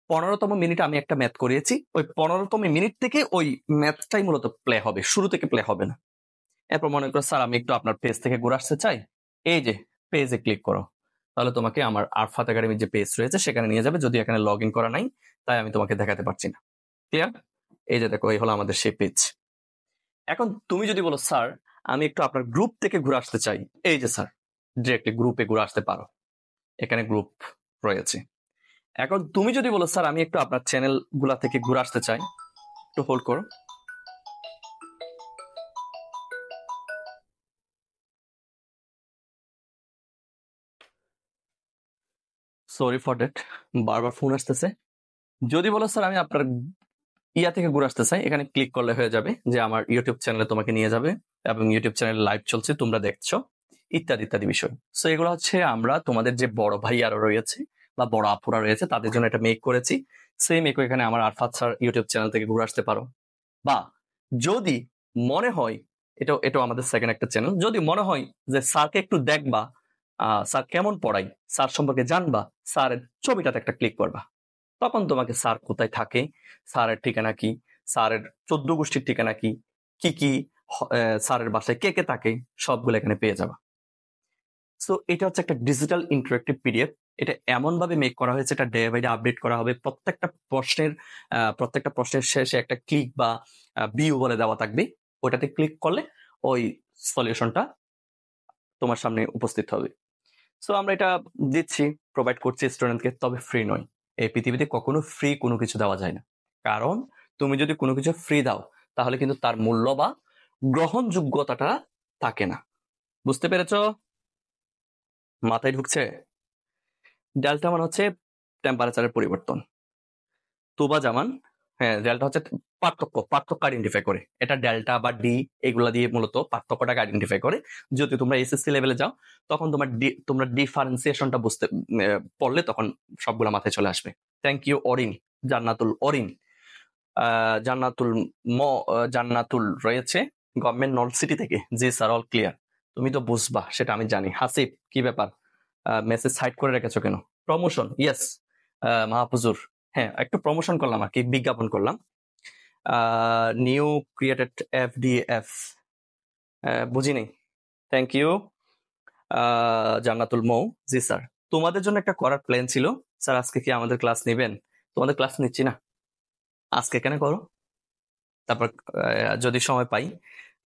[SPEAKER 1] 15তম মিনিটে আমি একটা ম্যাথ করিয়েছি, ওই 15তম মিনিট থেকে ওই ম্যাথটাই মূলত প্লে হবে, শুরু থেকে প্লে হবে না। এরপর মনে করো স্যার আমি একটু আপনার পেজ থেকে ঘুরে আসতে চাই, এই যে পেজে ক্লিক করো, তাহলে তোমাকে আমার আরফাত একাডেমির যে পেজ রয়েছে সেখানে নিয়ে যাবে, যদি এখানে লগ ইন করা নাই তাই আমি তোমাকে দেখাতে পারছি না। ক্লিয়ার? এই যে দেখো এই হলো আমাদের সেই পেজ। এখন তুমি যদি বলো স্যার আমি একটু আপনার গ্রুপ থেকে ঘুরে আসতে চাই, এই যে স্যার ডিরেক্টলি গ্রুপে ঘুরে আসতে পারো, এখানে গ্রুপ রয়েছে। এখন তুমি যদি বলো স্যার আমি একটু আপনার চ্যানেল গুলা থেকে ঘুরে আসতে চাই, একটু হোল্ড করো। সরি ফর দ্যাট, বারবার ফোন আসতেছে। যদি বলো স্যার আমি আপনার ইয়া থেকে ঘুরে আসতে চাই, এখানে ক্লিক করলে হয়ে যাবে যে আমার ইউটিউব চ্যানেলে তোমাকে নিয়ে যাবে এবং ইউটিউব চ্যানেলে লাইভ চলছে, তোমরা দেখছো, ইত্যাদি ইত্যাদি বিষয়। সো এগুলো হচ্ছে আমরা তোমাদের যে বড় ভাই আরো রয়েছে বা বড় আপুরা রয়েছে তাদের জন্য এটা মেক করেছি। সেম একই এখানে আমার আরফাত স্যার ইউটিউব চ্যানেল থেকে ঘুরে আসতে পারো, বা যদি মনে হয় এটাও এটাও আমাদের সেকেন্ড একটা চ্যানেল, যদি মনে হয় যে স্যারকে একটু দেখবা, স্যার কেমন পড়াই, স্যার সম্পর্কে জানবা, স্যারের ছবিটাতে একটা ক্লিক করবা, তখন তোমাকে স্যার কোথায় থাকে, স্যারের ঠিকানা কি, স্যারের 14 গোষ্ঠীর ঠিকানা কি, কি কি স্যারের বাসায় কে কে থাকে, সবগুলো এখানে পেয়ে যাবা। সো এটা হচ্ছে একটা ডিজিটাল ইন্টারেক্টিভ পিডিএফ। এটা এমন ভাবে মেক করা হয়েছে, এটা ডে বাই ডে আপডেট করা হবে। প্রত্যেকটা প্রশ্নের শেষে একটা ক্লিক বা ভিউ বলে দেওয়া থাকবে, ওটাতে ক্লিক করলে ওই সলিউশনটা তোমার সামনে উপস্থিত হবে। সো আমরা এটা দিচ্ছি, প্রোভাইড করছি স্টুডেন্টকে, তবে ফ্রি নয়। এই পৃথিবীতে কখনো ফ্রি কোনো কিছু দেওয়া যায় না, কারণ তুমি যদি কোনো কিছু ফ্রি দাও তাহলে কিন্তু তার মূল্য বা গ্রহণযোগ্যতাটা থাকে না। বুঝতে পেরেছো? মাথায় ঢুকছে? ডেল্টা মান হচ্ছে টেম্পারেচারের পরিবর্তন, তুবা জামান, হ্যাঁ ডেল্টা হচ্ছে পার্থক্য আইডেন্টিফাই করে, এটা ডেল্টা বা ডি এগুলা দিয়ে মূলত পার্থক্যটাকে আইডেন্টিফাই করে। যদি তোমরা এসএসসি লেভেলে যাও তখন তোমরা ডিফারেন্সিয়েশনটা বুঝতে পড়লে তখন সবগুলা মাথায় চলে আসবে। থ্যাংক ইউ অরিন, জান্নাতুল অরিন, জান্নাতুল জান্নাতুল রয়েছে গভর্নমেন্ট নর্থ সিটি থেকে। জি স্যার, অল ক্লিয়ার। তুমি তো বুঝবা সেটা আমি জানি। হাসিব, কি ব্যাপার, মেসেজ সাইড করে রেখেছো কেন? প্রমোশন, ইয়েস মাহফুজুর, হ্যাঁ একটু প্রমোশন করলাম আর কি, বিজ্ঞাপন করলাম। নিউ ক্রিয়েটেড এফডিএফ, বুঝি নেই, থ্যাংক ইউ জান্নাতুল মৌ। জি স্যার, তোমাদের জন্য একটা করার প্ল্যান ছিল স্যার, আজকে কি আমাদের ক্লাস নেবেন? তোমাদের ক্লাস নিচ্ছি না, আজকে এখানে করো, তারপর যদি সময় পাই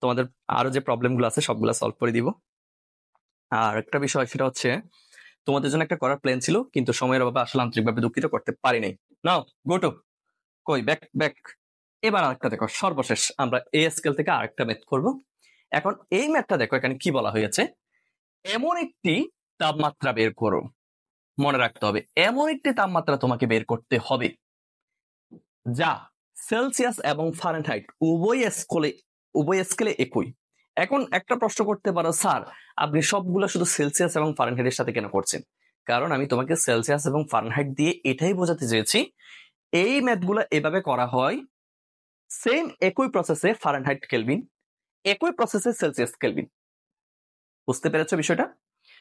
[SPEAKER 1] তোমাদের আরো যে প্রবলেমগুলো আছে সবগুলো সলভ করে দিব। আর একটা বিষয় সেটা হচ্ছে তোমাদের জন্য একটা করার প্ল্যান ছিল, কিন্তু সময়ের অভাবে আসলে আন্তরিকভাবে দুঃখিত করতে পারি নাই। নাও গো টু, কই ব্যাক ব্যাক। এবার আরেকটা দেখো, সর্বশেষ আমরা এই স্কেল থেকে আরেকটা ম্যাথ করব। এখন এই ম্যাথটা দেখো, এখানে কি বলা হয়েছে, এমন একটি তাপমাত্রা বের করো। মনে রাখতে হবে এমন একটি তাপমাত্রা তোমাকে বের করতে হবে যা সেলসিয়াস এবং ফারেনহাইট উভয় স্কেলে একই। এখন একটা প্রশ্ন করতে পারো, স্যার আপনি সবগুলো শুধু সেলসিয়াস এবং ফারেনহাইটের সাথে কেন করছেন? কারণ আমি তোমাকে সেলসিয়াস এবং ফারেনহাইট দিয়ে এটাই বোঝাতে চেয়েছি, এই ম্যাথগুলো এভাবে করা হয়, সেম একই প্রসেসে ফারেনহাইট কেলভিন, একই প্রসেসে সেলসিয়াস কেলভিন। বুঝতে পেরেছো বিষয়টা?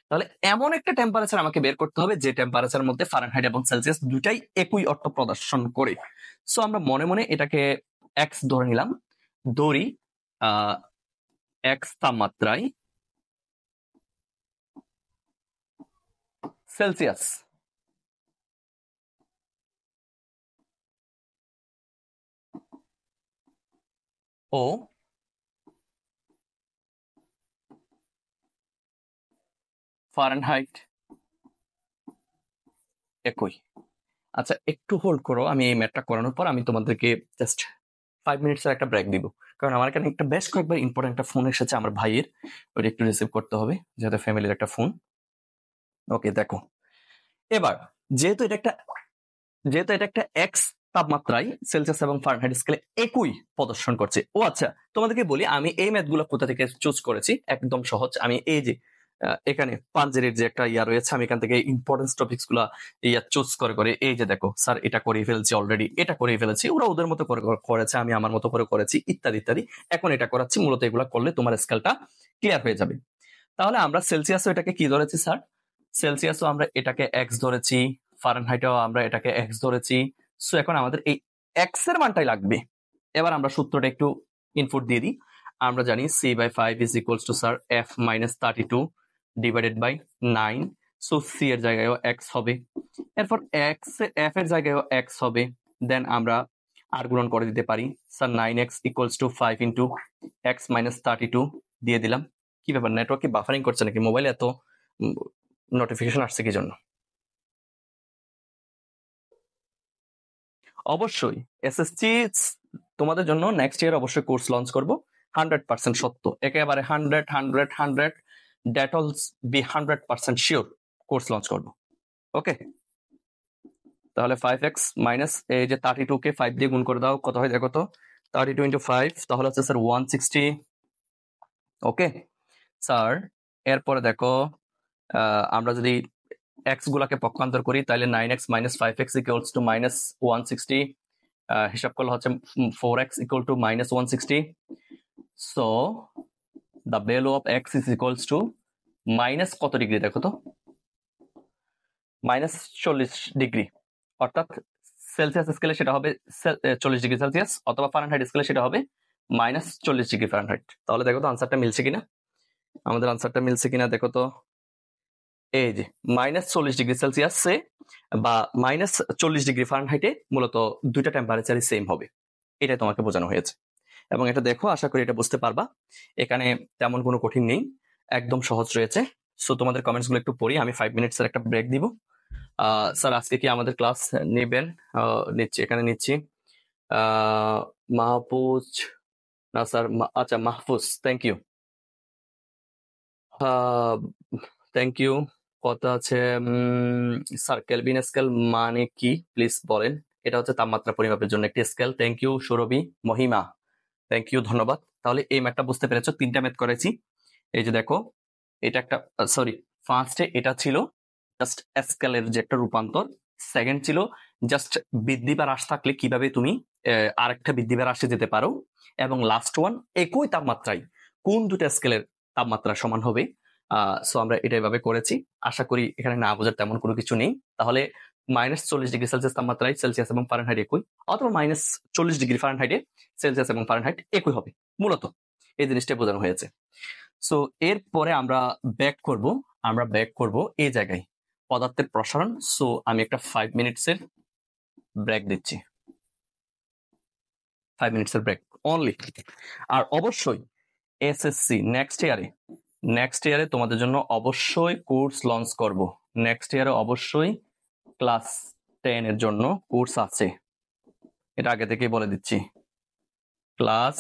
[SPEAKER 1] তাহলে এমন একটা টেম্পারেচার আমাকে বের করতে হবে যে টেম্পারেচারের মধ্যে ফারেনহাইট এবং সেলসিয়াস দুটাই একই অর্থ প্রদর্শন করে। সো আমরা মনে মনে এটাকে এক্স ধরে নিলাম, ধরি এক্স তাপমাত্রায় সেলসিয়াস ও ফারেনহাইট একই। আচ্ছা একটু হোল্ড করো, আমি এই ম্যাথটা করানোর পর আমি তোমাদেরকে জাস্ট 5 মিনিটসের একটা ব্রেক দিব, কারণ আমার এখানে একটা বেশ কয়েকবার ইম্পর্টেন্ট একটা ফোন এসেছে আমার ভাইয়ের, ওটা একটু রিসিভ করতে হবে, যেহেতু ফ্যামিলির একটা ফোন। ওকে দেখো, এবার যেহেতু এটা একটা এক্স তাপমাত্রায় সেলসিয়াস এবং ফারেনহাইট স্কেলে একই প্রদর্শন করছে। ও আচ্ছা, তোমাদেরকে বলি আমি এই ম্যাথগুলো কোথা থেকে চুজ করেছি। একদম সহজ, আমি এই যে এখানে পাঞ্জেরির যে একটা ইয়া রয়েছে, আমি এখান থেকে ইম্পর্টেন্স টপিকস গুলা চুজ করে করে এই যে দেখো স্যার এটা করে ফেলছি, অলরেডি এটা করে ফেলেছি, ওরা ওদের মতো করে করেছে, আমি আমার মতো করে করেছি, ইত্যাদি ইত্যাদি। এখন এটা করাচ্ছি, মূলত এগুলা করলে তোমার স্কেলটা ক্লিয়ার হয়ে যাবে। তাহলে আমরা সেলসিয়াসও এটাকে কি ধরেছি স্যার? সেলসিয়াসও আমরা এটাকে এক্স ধরেছি, ফারেনহাইটও আমরা এটাকে এক্স ধরেছি। সো এখন আমাদের এই এক্স এর মানটাই লাগবে। এবার আমরা সূত্রটা একটু ইনপুট দিয়ে দিই। আমরা জানি c/5 is equals to sir f minus 32 divided by 9। So C এর জায়গায়ও এক্স হবে, এরপর এফ এর জায়গায়ও এক্স হবে। দেন আমরা আর গুণন করে দিতে পারি sir 9x equals to 5 into x minus 32 দিয়ে দিলাম। কি ব্যাপার, নেটওয়ার্ক কি বাফারিং করছে নাকি? মোবাইলে এত নোটিফিকেশন আসছে কি জন্য? অবশ্যই এসএসসি তোমাদের জন্য নেক্সট ইয়ার অবশ্যই কোর্স লঞ্চ করব, 100% সত্য, একেবারে 100 দ্যাট অলস বি 100% শিওর কোর্স লঞ্চ করব। ওকে, তাহলে 5x মাইনাস এই যে 32 কে 5 দিয়ে গুণ করে দাও, কত হয় দেখো তো, 32 ইন্টু 5, তাহলে হচ্ছে স্যার 160। ওকে স্যার, এরপরে দেখো আমরা যদি x গুলাকে পক্ষান্তর করি তাহলে 9x minus 5x equals to minus 160, হিসাব করলে হচ্ছে 4x equal to minus 160। So the value of x is equals two minus কত ডিগ্রি দেখো তো, মাইনাস 40 ডিগ্রি, অর্থাৎ সেলসিয়াস স্কেলে সেটা হবে 40 ডিগ্রি সেলসিয়াস, অথবা ফারেনহাইট স্কেলে সেটা হবে মাইনাস 40 ডিগ্রি ফারেনহাইট। তাহলে দেখো তো আনসারটা মিলছে কিনা, আমাদের আনসারটা মিলছে কিনা দেখো তো। এই যে মাইনাস 40 ডিগ্রি সেলসিয়াসে বা মাইনাস 40 ডিগ্রি ফারেনহাইটে মূলত দুইটা টেম্পারেচারই সেম হবে, এটাই তোমাকে বোঝানো হয়েছে। এবং এটা দেখো, আশা করি এটা বুঝতে পারবা, এখানে তেমন কোনো কঠিন নেই, একদম সহজ রয়েছে। সো তোমাদের কমেন্টস গুলো একটু পড়ি, আমি 5 মিনিটসের একটা ব্রেক দিব। স্যার আজকে কি আমাদের ক্লাস নেবেন? নিচ্ছি, এখানে নিচ্ছি। মাহফুজ না স্যার, আচ্ছা Mahfuz, thank you, thank you. কথা আছে স্যার, কেলভিন স্কেল মানে কি প্লিজ বলেন? এটা হচ্ছে তাপমাত্রা পরিমাপের জন্য একটি scale. Thank you Surabhi Mahima, thank you, ধন্যবাদ। তাহলে এই ম্যাথটা বুঝতে পেরেছো, 3টা ম্যাথ করেছি। এই যে দেখো, এটা একটা সরি, ফার্স্টে এটা ছিল জাস্ট স্কেলের যে একটা রূপান্তর, সেকেন্ড ছিল জাস্ট বৃদ্ধি বা হ্রাস থাকলে কিভাবে তুমি আরেকটা বৃদ্ধি বা হ্রাসে যেতে পারো, এবং লাস্ট ওয়ান একই তাপমাত্রায় কোন দুটা স্কেলের তাপমাত্রা সমান হবে। সো আমরা এটা এভাবে করেছি, আশা করি এখানে না বোঝার তেমন কোনো কিছু নেই। তাহলে মাইনাস 40 ডিগ্রি সেলসিয়াস তাপমাত্রায় সেলসিয়াস এবং ফারেনহাইট একই, অথবা মাইনাস 40 ডিগ্রি ফারেনহাইটে সেলসিয়াস এবং ফারেনহাইট একই হবে, মূলত এই জিনিসটা বোঝানো হয়েছে। সো এরপরে আমরা ব্যাক করব এই জায়গায় পদার্থের প্রসারণ। সো আমি একটা 5 মিনিটসের ব্রেক দিচ্ছি, 5 মিনিটসের ব্রেক অনলি। আর অবশ্যই এসএসসি নেক্সট ইয়ারে তোমাদের জন্য অবশ্যই কোর্স লঞ্চ করব। নেক্সট ইয়ারে অবশ্যই ক্লাস 10 এর জন্য কোর্স আছে, এটা আগে থেকেই বলে দিচ্ছি। ক্লাস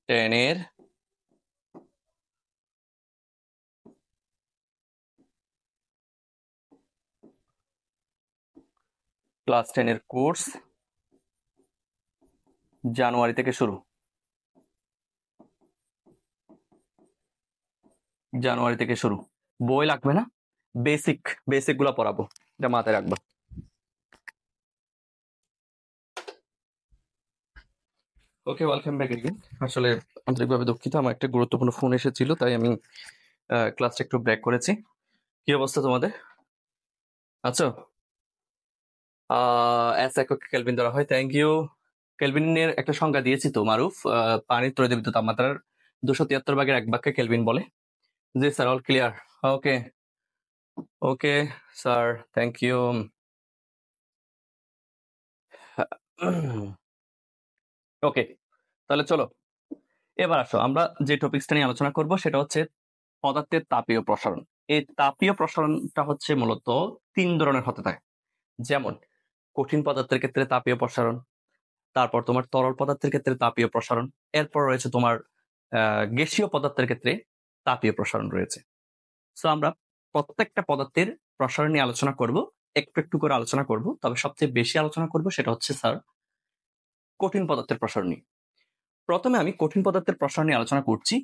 [SPEAKER 1] 10 এর কোর্স জানুয়ারি থেকে শুরু, বই লাগবে না, বেসিক গুলা পড়াবো, এটা মাথায় রাখবা। ওকে, ওয়েলকাম ব্যাক এগেইন। আসলে আন্তরিকভাবে দুঃখিত, আমার একটা গুরুত্বপূর্ণ ফোন এসেছিল, তাই আমি ক্লাসটা একটু ব্রেক করেছি। কি অবস্থা তোমাদের? আচ্ছা, এস একক কেলভিন ধরা হয়, থ্যাংক ইউ। কেলভিনের একটা সংজ্ঞা দিয়েছি তো মারুফ, পানির তড়িৎ তাপমাত্রার 273 ভাগের 1 ভাগকে কেলভিন বলে। জি sir, all clear. Okay okay sir, thank you. Okay, তাহলে চলো এবার আসো, আমরা যে টপিকসটা নিয়ে আলোচনা করব সেটা হচ্ছে পদার্থের তাপীয় প্রসারণ। এই তাপীয় প্রসারণটা হচ্ছে মূলত 3 ধরনের হতে থাকে, যেমন কঠিন পদার্থের ক্ষেত্রে তাপীয় প্রসারণ, তারপর তোমার তরল পদার্থের ক্ষেত্রে তাপীয় প্রসারণ, এরপর রয়েছে তোমার গ্যাসীয় পদার্থের ক্ষেত্রে তাপীয় প্রসারণ রয়েছে। সো আমরা প্রত্যেকটা পদার্থের প্রসারণ নিয়ে আলোচনা করব, একটু একটু করে আলোচনা করব, তবে সবচেয়ে বেশি আলোচনা করব সেটা হচ্ছে স্যার কঠিন পদার্থের প্রসারণ নিয়ে। প্রথমে আমি কঠিন পদার্থের প্রসারণ নিয়ে আলোচনা করছি।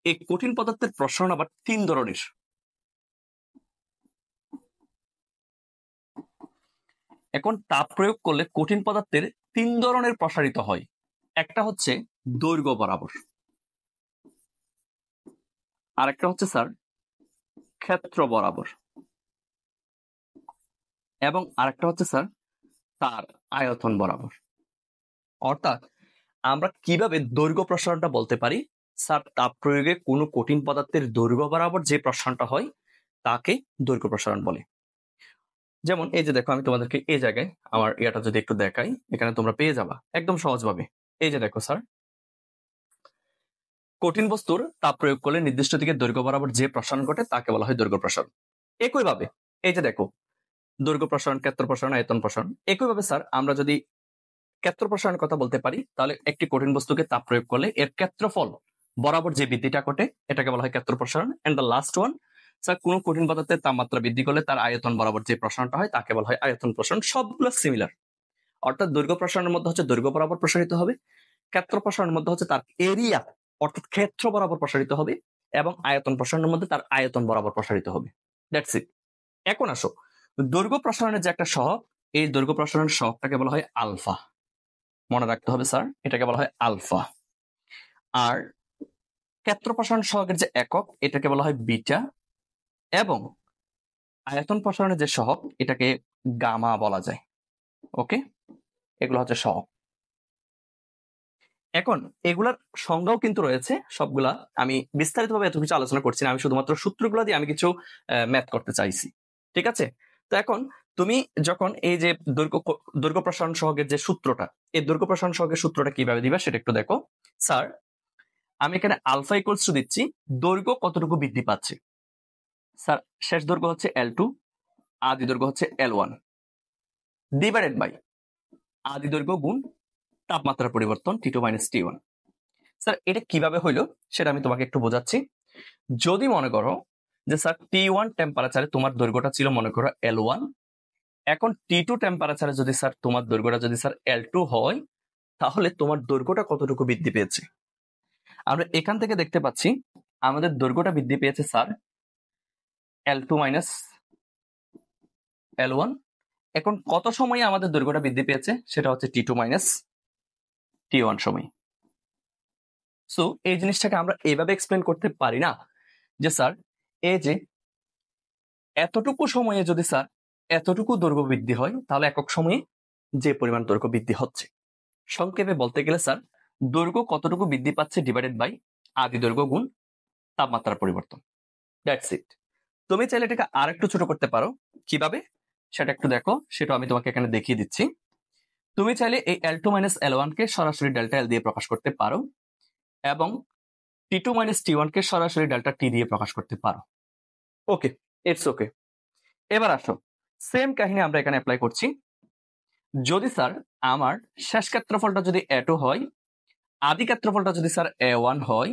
[SPEAKER 1] এই কঠিন পদার্থের প্রসারণ আবার 3 ধরনের। এখন তাপ প্রয়োগ করলে কঠিন পদার্থের 3 ধরনের প্রসারিত হয়। একটা হচ্ছে দৈর্ঘ্য বরাবর, আরেকটা হচ্ছে স্যার ক্ষেত্র বরাবর, এবং আরেকটা হচ্ছে স্যার তার আয়তন বরাবর। অর্থাৎ আমরা কিভাবে দৈর্ঘ্য প্রসারণটা বলতে পারি? স্যার তাপ প্রয়োগে কোনো কঠিন পদার্থের দৈর্ঘ্য বরাবর যে প্রসারণটা হয় তাকে দৈর্ঘ্য প্রসারণ বলে। যেমন এই যে দেখো, আমি তোমাদেরকে এই জায়গায় আমার ইয়াটা যদি একটু দেখাই, এখানে তোমরা পেয়ে যাবা একদম সহজভাবে। এই যে দেখো স্যার, কঠিন বস্তুর তাপ প্রয়োগ করলে নির্দিষ্ট দিকে দৈর্ঘ্য বরাবর যে প্রসারণ ঘটে তাকে বলা হয় দৈর্ঘ্য প্রসারণ। একইভাবে এই যে দেখো, দৈর্ঘ্য প্রসারণ, ক্ষেত্র প্রসারণ, আয়তন প্রসারণ। একইভাবে স্যার আমরা যদি ক্ষেত্র প্রসারণের কথা বলতে পারি, তাহলে একটি কঠিন বস্তুকে তাপ প্রয়োগ করলে এর ক্ষেত্রফল বরাবর যে বৃদ্ধিটা ঘটে এটাকে বলা হয় ক্ষেত্র প্রসারণ। And the last one, sir কোন কঠিন পদার্থের তাপমাত্রা বৃদ্ধি করলে তার আয়তন বরাবর যে প্রসারণটা হয় তাকে বলা হয় আয়তন প্রসারণ। সবগুলো সিমিলার। অর্থাৎ দৈর্ঘ্য প্রসারণের মধ্যে হচ্ছে দৈর্ঘ্য বরাবর প্রসারিত হবে, ক্ষেত্র প্রসারণের মধ্যে হচ্ছে তার এরিয়া অর্থাৎ ক্ষেত্র বরাবর প্রসারিত হবে, এবং আয়তন প্রসারণের মধ্যে তার আয়তন বরাবর প্রসারিত হবে। That's it. এখন আসো, দৈর্ঘ্য প্রসারণের যে একটা সহগ, এই দৈর্ঘ্য প্রসারণের সহগটাকে বলা হয় আলফা। মনে রাখতে হবে স্যার, এটাকে বলা হয় আলফা। আর ক্ষেত্র প্রসারণ সহগের যে একক এটাকে বলা হয় বিটা, এবং আয়তন প্রসারণের যে সহগ এটাকে গামা বলা যায়। ওকে, এগুলো হচ্ছে সহগ। এখন এগুলার সংজ্ঞাও কিন্তু রয়েছে সবগুলা। আমি বিস্তারিতভাবে এত কিছু আলোচনা করছি না, আমি শুধুমাত্র সূত্রগুলো দিয়ে আমি কিছু ম্যাথ করতে চাইছি। ঠিক আছে? তো এখন তুমি যখন এই যে দৈর্ঘ্য প্রসারণ সহগের যে সূত্রটা, এই দৈর্ঘ্য প্রসারণ সহগের সূত্রটা কিভাবে দিবা সেটা একটু দেখো। স্যার আমি এখানে আলফা ইকুয়ালস টু দিচ্ছি দৈর্ঘ্য কতটুকু বৃদ্ধি পাচ্ছে। স্যার শেষ দৈর্ঘ্য হচ্ছে L2, আদি দৈর্ঘ্য হচ্ছে L1, ডিভাইডেড বাই আদি দৈর্ঘ্য গুণ তাপমাত্রার পরিবর্তন T2 - T1। স্যার এটা কিভাবে হইলো সেটা আমি তোমাকে একটু বোঝাচ্ছি। যদি মনে করো যে স্যার T1 টেম্পারেচারে তোমার দৈর্ঘ্যটা ছিল মনে করো L1, এখন T2 টেম্পারেচারে যদি স্যার তোমার দৈর্ঘ্যটা যদি স্যার L2 হয়, তাহলে তোমার দৈর্ঘ্যটা কতটুকু বৃদ্ধি পেয়েছে? আমরা এখান থেকে দেখতে পাচ্ছি আমাদের দৈর্ঘ্যটা বৃদ্ধি পেয়েছে স্যার L2 - L1। এখন কত সময়ে আমাদের দৈর্ঘ্যটা বৃদ্ধি পেয়েছে সেটা হচ্ছে T2 - T1 সময়। সো এই জিনিসটাকে আমরা এইভাবে এক্সপ্লেন করতে পারি না যে স্যার এই যে এতটুকু সময়ে যদি স্যার এতটুকু দৈর্ঘ্য বৃদ্ধি হয়, তাহলে একক সময়ে যে পরিমাণ দৈর্ঘ্য বৃদ্ধি হচ্ছে। সংক্ষেপে বলতে গেলে স্যার দৈর্ঘ্য কতটুকু বৃদ্ধি পাচ্ছে ডিভাইডেড বাই আদি দৈর্ঘ্য গুণ তাপমাত্রার পরিবর্তন। That's it. তুমি চাইলে এটাকে আর একটু ছোট করতে পারো। কিভাবে সেটা একটু দেখো, সেটা আমি তোমাকে এখানে দেখিয়ে দিচ্ছি। তুমি চাইলে এই L2 - L1 কে সরাসরি ডেল্টা L দিয়ে প্রকাশ করতে পারো, এবং T2 - T1 কে সরাসরি ডেল্টা T দিয়ে প্রকাশ করতে পারো। ওকে, ইটস ওকে। এবার আসো, সেম কাহিনী আমরা এখানে অ্যাপ্লাই করছি। যদি স্যার আমার শেষ ক্ষেত্রফলটা যদি A2 হয়, আদি ক্ষেত্রফলটা যদি স্যার A1 হয়,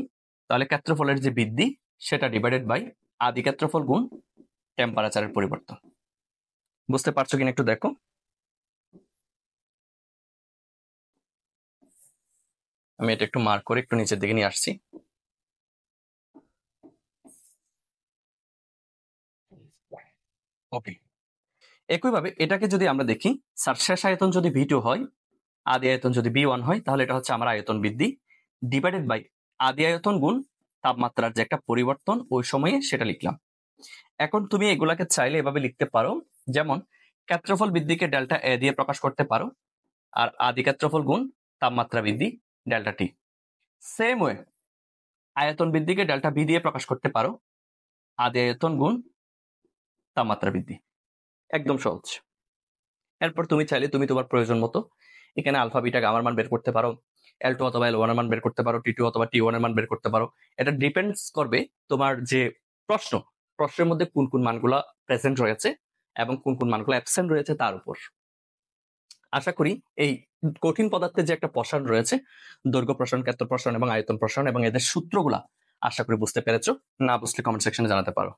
[SPEAKER 1] তাহলে ক্ষেত্রফলের যে বৃদ্ধি সেটা ডিভাইডেড বাই আদি ক্ষেত্রফল গুণ টেম্পারেচারের পরিবর্তন। বুঝতে পারছো কিনা একটু দেখো। আমি এটা একটু মার্ক করে একটু নিচের দিকে নিয়ে আসছি। ওকে, একইভাবে এটাকে যদি আমরা দেখি, স্যার শেষ আয়তন যদি V2 হয়, আদি আয়তন যদি B1 হয়, তাহলে এটা হচ্ছে আমার আয়তন বৃদ্ধি ডিভাইডেড বাই আদি আয়তন গুণ তাপমাত্রার যে একটা পরিবর্তন ওই সময়ে সেটা লিখলাম। এখন তুমি এগুলাকে চাইলে এভাবে লিখতে পারো, যেমন ক্ষেত্রফল বৃদ্ধিকে ডেল্টা A দিয়ে প্রকাশ করতে পারো, আর আদি ক্ষেত্রফল গুণ তাপমাত্রা বৃদ্ধি ডেল্টা T। সেম ওয়ে আয়তন বৃদ্ধিকে ডেল্টা B দিয়ে প্রকাশ করতে পারো, আদি আয়তন গুণ তাপমাত্রা বৃদ্ধি। একদম সহজ। এরপর তুমি চাইলে তুমি তোমার প্রয়োজন মতো এখানে আলফা বিটা গামার মান বের করতে পারো, L2 অথবা L1 এর মান বের করতে পারো, T2 অথবা T1 এর মান বের করতে পারো। এটা ডিপেন্ডস করবে তোমার যে প্রশ্নের মধ্যে কোন কোন মানগুলো প্রেজেন্ট রয়েছে এবং কোন কোন মানগুলো অ্যাবসেন্ট রয়েছে তার উপর। আশা করি এই কঠিন পদার্থের যে একটা প্রসারণ রয়েছে, দৈর্ঘ্য প্রসারণ, ক্ষেত্র প্রসারণ এবং আয়তন প্রসারণ, এবং এদের সূত্রগুলা আশা করি বুঝতে পেরেছো। না বুঝলে কমেন্ট সেকশনে জানাতে পারো।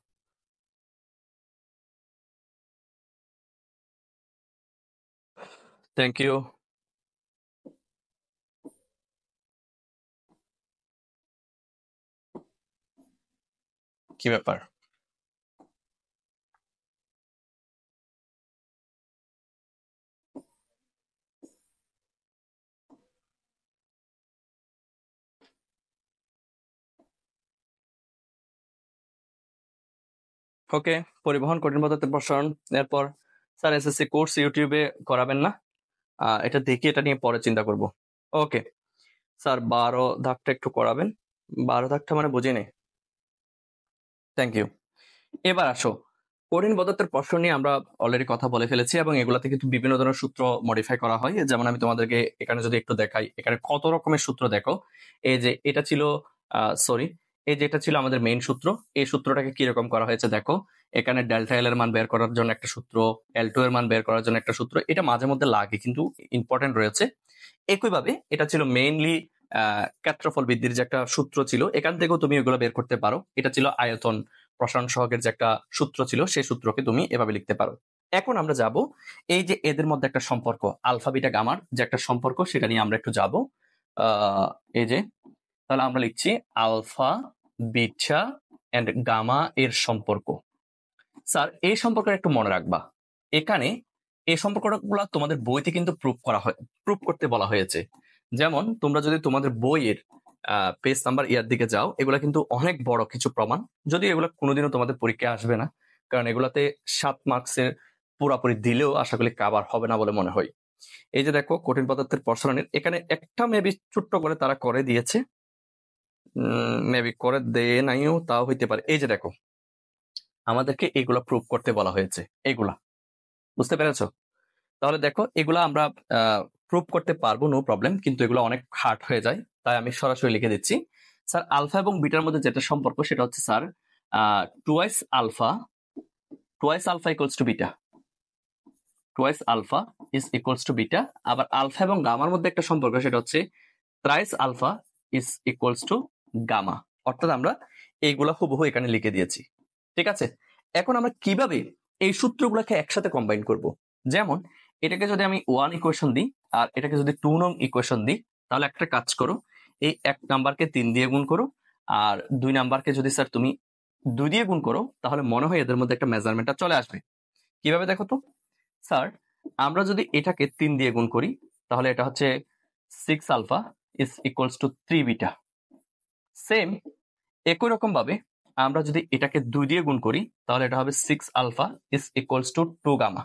[SPEAKER 1] Thank you. কি ব্যাপার? ওকে, পরিবহন কঠিন পদার্থের প্রসারণ। এরপর স্যার এসএসসি কোর্স ইউটিউবে করাবেন না? এটা দেখি, এটা নিয়ে পরে চিন্তা করব। ওকে স্যার, 12 ধাপটা একটু করাবেন। 12 ধাপটা মানে বুঝিনি। Thank you. এবার আসো, কঠিন পদার্থের প্রশ্ন নিয়ে আমরা অলরেডি কথা বলে ফেলেছি এবং এগুলাতে কিন্তু বিভিন্ন ধরনের সূত্র মডিফাই করা হয়। যেমন আমি তোমাদেরকে এখানে যদি একটু দেখাই, এখানে কত রকমের সূত্র দেখো। এই যে এটা ছিল এই যে এটা ছিল আমাদের মেইন সূত্র। এই সূত্রটাকে কিরকম করা হয়েছে দেখো। এখানে ডেল্টা এল এর মান বের করার জন্য একটা সূত্র, L2 এর মান বের করার জন্য একটা সূত্র। এটা মাঝে মধ্যে লাগে, কিন্তু ইম্পর্টেন্ট রয়েছে। একইভাবে এটা ছিল মেইনলি ক্ষেত্রফল বৃদ্ধির যে একটা সূত্র ছিল, এখান থেকেও তুমি এগুলো বের করতে পারো। এটা ছিল আয়তন প্রসারণ সহগের যে একটা সূত্র ছিল, সেই সূত্রকে তুমি এভাবে লিখতে পারো। এখন আমরা যাব এই যে এদের মধ্যে একটা সম্পর্ক, আলফা বিটা গামার যে একটা সম্পর্ক, সেটা নিয়ে আমরা একটু যাব। এই যে তাহলে আমরা লিখছি আলফা বিটা এন্ড গামা এর সম্পর্ক। স্যার এই সম্পর্কটা একটু মনে রাখবা। এখানে এই সম্পর্কগুলো তোমাদের বইতে কিন্তু প্রুফ করতে বলা হয়েছে। যেমন তোমরা যদি তোমাদের বইয়ের পেজ নাম্বার ইয়ার দিকে যাও, এগুলা কিন্তু অনেক বড় কিছু প্রমাণ, যদি এগুলো কোনোদিনও তোমাদের পরীক্ষায় আসবে না, কারণ এগুলাতে 7 মার্কসের পুরাপুরি দিলেও আশা করি কাভার হবে না বলে মনে হয়। এই যে দেখো, কঠিন পদার্থের প্রসারণের এখানে একটা মেবি ছোট্ট করে তারা করে দিয়েছে, মেবি করে দেয় নাইও, তাও হইতে পারে। এই যে দেখো, আমাদেরকে এগুলা প্রুফ করতে বলা হয়েছে। এগুলা বুঝতে পেরেছো? তাহলে দেখো, এগুলা আমরা প্রুভ করতে পারবো, নো প্রবলেম, কিন্তু এগুলো অনেক হার্ড হয়ে যায়, তাই আমি সরাসরি লিখে দিচ্ছি। স্যার আলফা এবং বিটার মধ্যে যেটা সম্পর্ক, সেটা হচ্ছে sir twice alpha equals to beta. Twice alpha is equals to beta. আবার আলফা এবং গামার মধ্যে একটা সম্পর্ক, সেটা হচ্ছে thrice alpha is equals to gamma. অর্থাৎ আমরা এইগুলা হুবহু এখানে লিখে দিয়েছি। ঠিক আছে, এখন আমরা কিভাবে এই সূত্রগুলোকে একসাথে কম্বাইন করব। যেমন এটাকে যদি আমি 1 ইকুয়েশন দিই আর এটাকে যদি 2 নং ইকুয়েশন দিই, তাহলে একটা কাজ করো, এই 1 নাম্বারকে 3 দিয়ে গুণ করো, আর 2 নাম্বারকে যদি স্যার তুমি 2 দিয়ে গুণ করো, তাহলে মনে হয় এদের মধ্যে একটা মেজারমেন্টটা চলে আসবে। কিভাবে দেখো তো। স্যার আমরা যদি এটাকে 3 দিয়ে গুণ করি, তাহলে এটা হচ্ছে 6 alpha is equals to 3 beta. Same একই রকম ভাবে আমরা যদি এটাকে 2 দিয়ে গুণ করি, তাহলে এটা হবে 6 alpha is equals to 2 gamma.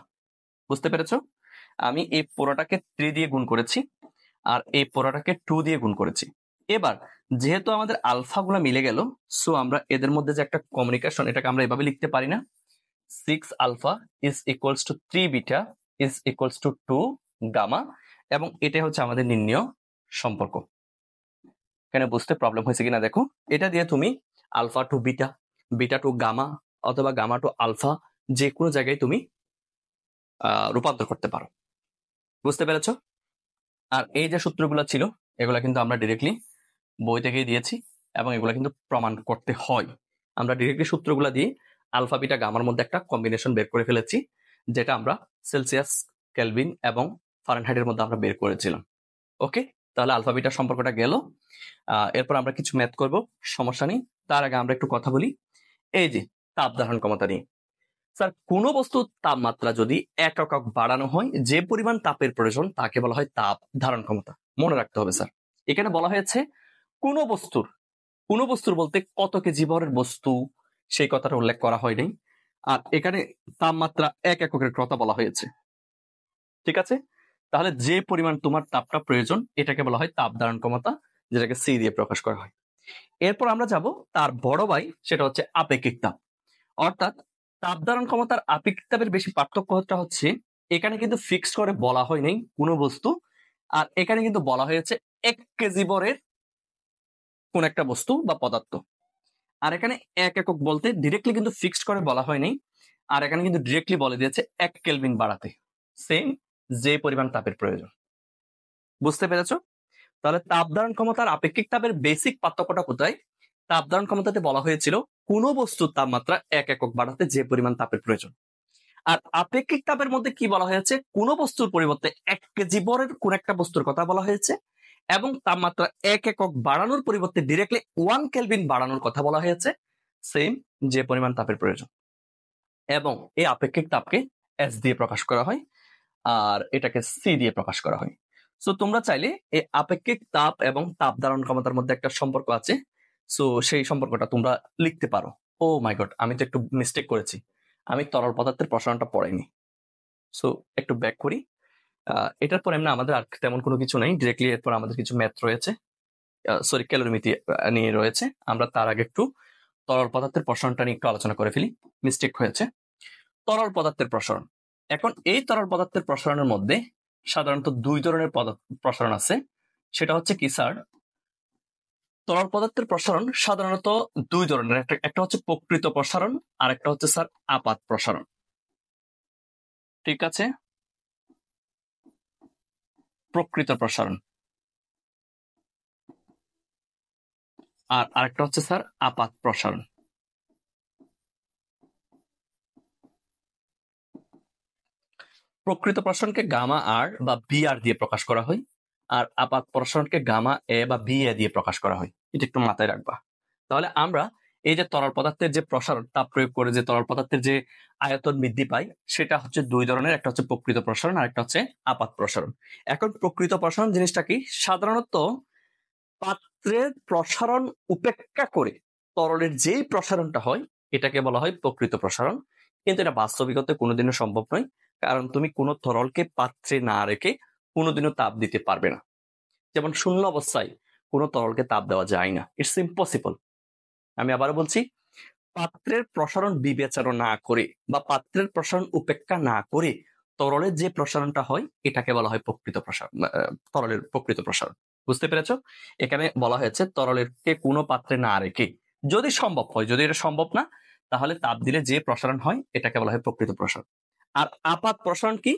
[SPEAKER 1] বুঝতে পেরেছো? আমি এই পুরোটাকে 3 দিয়ে গুণ করেছি আর এই পুরোটাকে 2 দিয়ে গুণ করেছি। এবার যেহেতু আমাদের আলফা গুলা মিলে গেল, সো আমরা এদের মধ্যে যে একটা কমিউনিকেশন, এটাকে আমরা এভাবে লিখতে পারি না, 6 alpha is equals to 3 beta is equals to 2 gamma, এবং এটা হচ্ছে আমাদের নির্ণয় সম্পর্ক। এখানে বুঝতে প্রবলেম হয়েছে কিনা দেখো। এটা দিয়ে তুমি alpha to beta, beta to gamma, অথবা গামা টু আলফা, যে কোনো জায়গায় তুমি রূপান্তর করতে পারো। বুঝতে পেরেছো? আর এই যে সূত্রগুলো ছিল, এগুলা কিন্তু আমরা ডিরেক্টলি বই থেকেই দিয়েছি, এবং এগুলা কিন্তু প্রমাণ করতে হয়। আমরা ডিরেক্টলি সূত্রগুলা দিয়ে আলফা বিটা গামার মধ্যে একটা কম্বিনেশন বের করে ফেলেছি, যেটা আমরা সেলসিয়াস, কেলভিন এবং ফারেনহাইটের মধ্যে আমরা বের করেছিলাম। ওকে, তাহলে আলফা বিটার সম্পর্কটা গেল। এরপর আমরা কিছু ম্যাথ করব, সমস্যা নেই। তার আগে আমরা একটু কথা বলি এই যে তাপ ধারণ ক্ষমতা নিয়ে। স্যার কোন বস্তুর তাপমাত্রা যদি 1 একক বাড়ানো হয়, যে পরিমাণ তাপের প্রয়োজন তাকে বলা হয় তাপ ধারণ ক্ষমতা। মনে রাখতে হবে স্যার, এখানে বলা হয়েছে কোন বস্তুর বলতে কত কেজি ভরের বস্তু, সেই কথাটা উল্লেখ করা হয়নি। আর এখানে তাপমাত্রা 1 এককের কথা বলা হয়েছে। ঠিক আছে, তাহলে যে পরিমাণ তোমার তাপটা প্রয়োজন, এটাকে বলা হয় তাপ ধারণ ক্ষমতা, যেটাকে সি দিয়ে প্রকাশ করা হয়। এরপর আমরা যাব তার বড় ভাই, সেটা হচ্ছে আপেক্ষিক তাপ। অর্থাৎ তাপ ধারণ ক্ষমতার আপেক্ষিক তাপের বেশি পার্থক্যটা হচ্ছে, এখানে কিন্তু ফিক্স করে বলা হয় নাই কোনো বস্তু, আর এখানে কিন্তু বলা হয়েছে 1 কেজি ভরের কোন একটা বস্তু বা পদার্থ। আর এখানে 1 একক বলতে ডিরেক্টলি কিন্তু ফিক্সড করে বলা হয়নি, আর এখানে কিন্তু ডিরেক্টলি বলে দিয়েছে 1 কেলভিন বাড়াতে, সেম যে পরিমাণ তাপের প্রয়োজন। বুঝতে পেরেছো? তাহলে তাপ ধারণ ক্ষমতার আপেক্ষিক তাপের বেসিক পার্থক্যটা কোথায়? তাপ ধারণ ক্ষমতাতে বলা হয়েছিল কোন বস্তুর তাপমাত্রা 1 একক বাড়াতে যে পরিমাণ তাপের প্রয়োজন। আর আপেক্ষিক তাপের মধ্যে কি বলা হয়েছে, কোন বস্তুর পরিবর্তে 1 কেজি ভরের কোন একটা বস্তুর কথা বলা হয়েছে এবং তাপমাত্রা 1 একক বাড়ানোর পরিবর্তে ডিরেক্টলি 1 কেলভিন বাড়ানোর কথা বলা হয়েছে, সেম যে পরিমাণ তাপের প্রয়োজন। এবং এই আপেক্ষিক তাপকে এস দিয়ে প্রকাশ করা হয় আর এটাকে সি দিয়ে প্রকাশ করা হয়। সো তোমরা চাইলে এই আপেক্ষিক তাপ এবং তাপ ধারণ ক্ষমতার মধ্যে একটা সম্পর্ক আছে, সো সেই সম্পর্কটা তোমরা লিখতে পারো। ও মাই গড, আমি তো একটু মিস্টেক করেছি, আমি তরল পদার্থের প্রসারণটা পড়াইনি। সো একটু ব্যাক করি। এটার পর এমনি আমাদের আর তেমন কোনো কিছু নেই, ডিরেক্টলি এরপর আমাদের কিছু ম্যাথ রয়েছে, সরি ক্যালোরিমিতি নিয়ে রয়েছে। আমরা তার আগে একটু তরল পদার্থের প্রসারণটা নিয়ে একটু আলোচনা করে ফেলি, মিস্টেক হয়েছে। তরল পদার্থের প্রসারণ, এখন এই তরল পদার্থের প্রসারণের মধ্যে সাধারণত 2 ধরনের প্রসারণ আছে। সেটা হচ্ছে কি স্যার, তরল পদার্থের প্রসারণ সাধারণত 2 ধরনের, একটা হচ্ছে প্রকৃত প্রসারণ আর একটা হচ্ছে স্যার আপাত প্রসারণ। ঠিক আছে, প্রকৃত প্রসারণ আর আরেকটা হচ্ছে স্যার আপাত প্রসারণ। প্রকৃত প্রসারণকে গামা আর বা বি আর দিয়ে প্রকাশ করা হয়, আর আপাত প্রসারণকে গামা এ বা বি এ দিয়ে প্রকাশ করা হয়। এটা একটু মাথায় রাখবা। তাহলে আমরা এই যে তরল পদার্থের যে প্রসারণ, তাপ প্রয়োগ করে যে তরল পদার্থের যে আয়তন বৃদ্ধি পায়, সেটা হচ্ছে 2 ধরনের, একটা হচ্ছে প্রকৃত প্রসারণ আর একটা হচ্ছে আপাত প্রসারণ। এখন প্রকৃত প্রসারণ জিনিসটা কি, সাধারণত পাত্রের প্রসারণ উপেক্ষা করে তরলের যেই প্রসারণটা হয় এটাকে বলা হয় প্রকৃত প্রসারণ। কিন্তু এটা বাস্তবিকতে কোনোদিনও সম্ভব নয়, কারণ তুমি কোনো তরলকে পাত্রে না রেখে কোনোদিনও তাপ দিতে পারবে না। যেমন শূন্য অবস্থায় কোনো তরলকে তাপ দেওয়া যায় না, ইটস ইম্পসিবল। আমি আবারও বলছি, পাত্রের প্রসারণ বিবেচনা না করে বা পাত্রের প্রসারণ উপেক্ষা না করে তরলের যে প্রসারণটা হয় এটাকে বলা হয় প্রকৃত প্রসারণ, তরলের প্রকৃত প্রসারণ। বুঝতে পেরেছ? এখানে বলা হয়েছে তরলেরকে কোনো পাত্রে না রেখে, যদি সম্ভব হয়, যদি এটা সম্ভব না তাহলে তাপ দিলে যে প্রসারণ হয় এটাকে বলা হয় প্রকৃত প্রসারণ। আর আপাত প্রসারণ কি,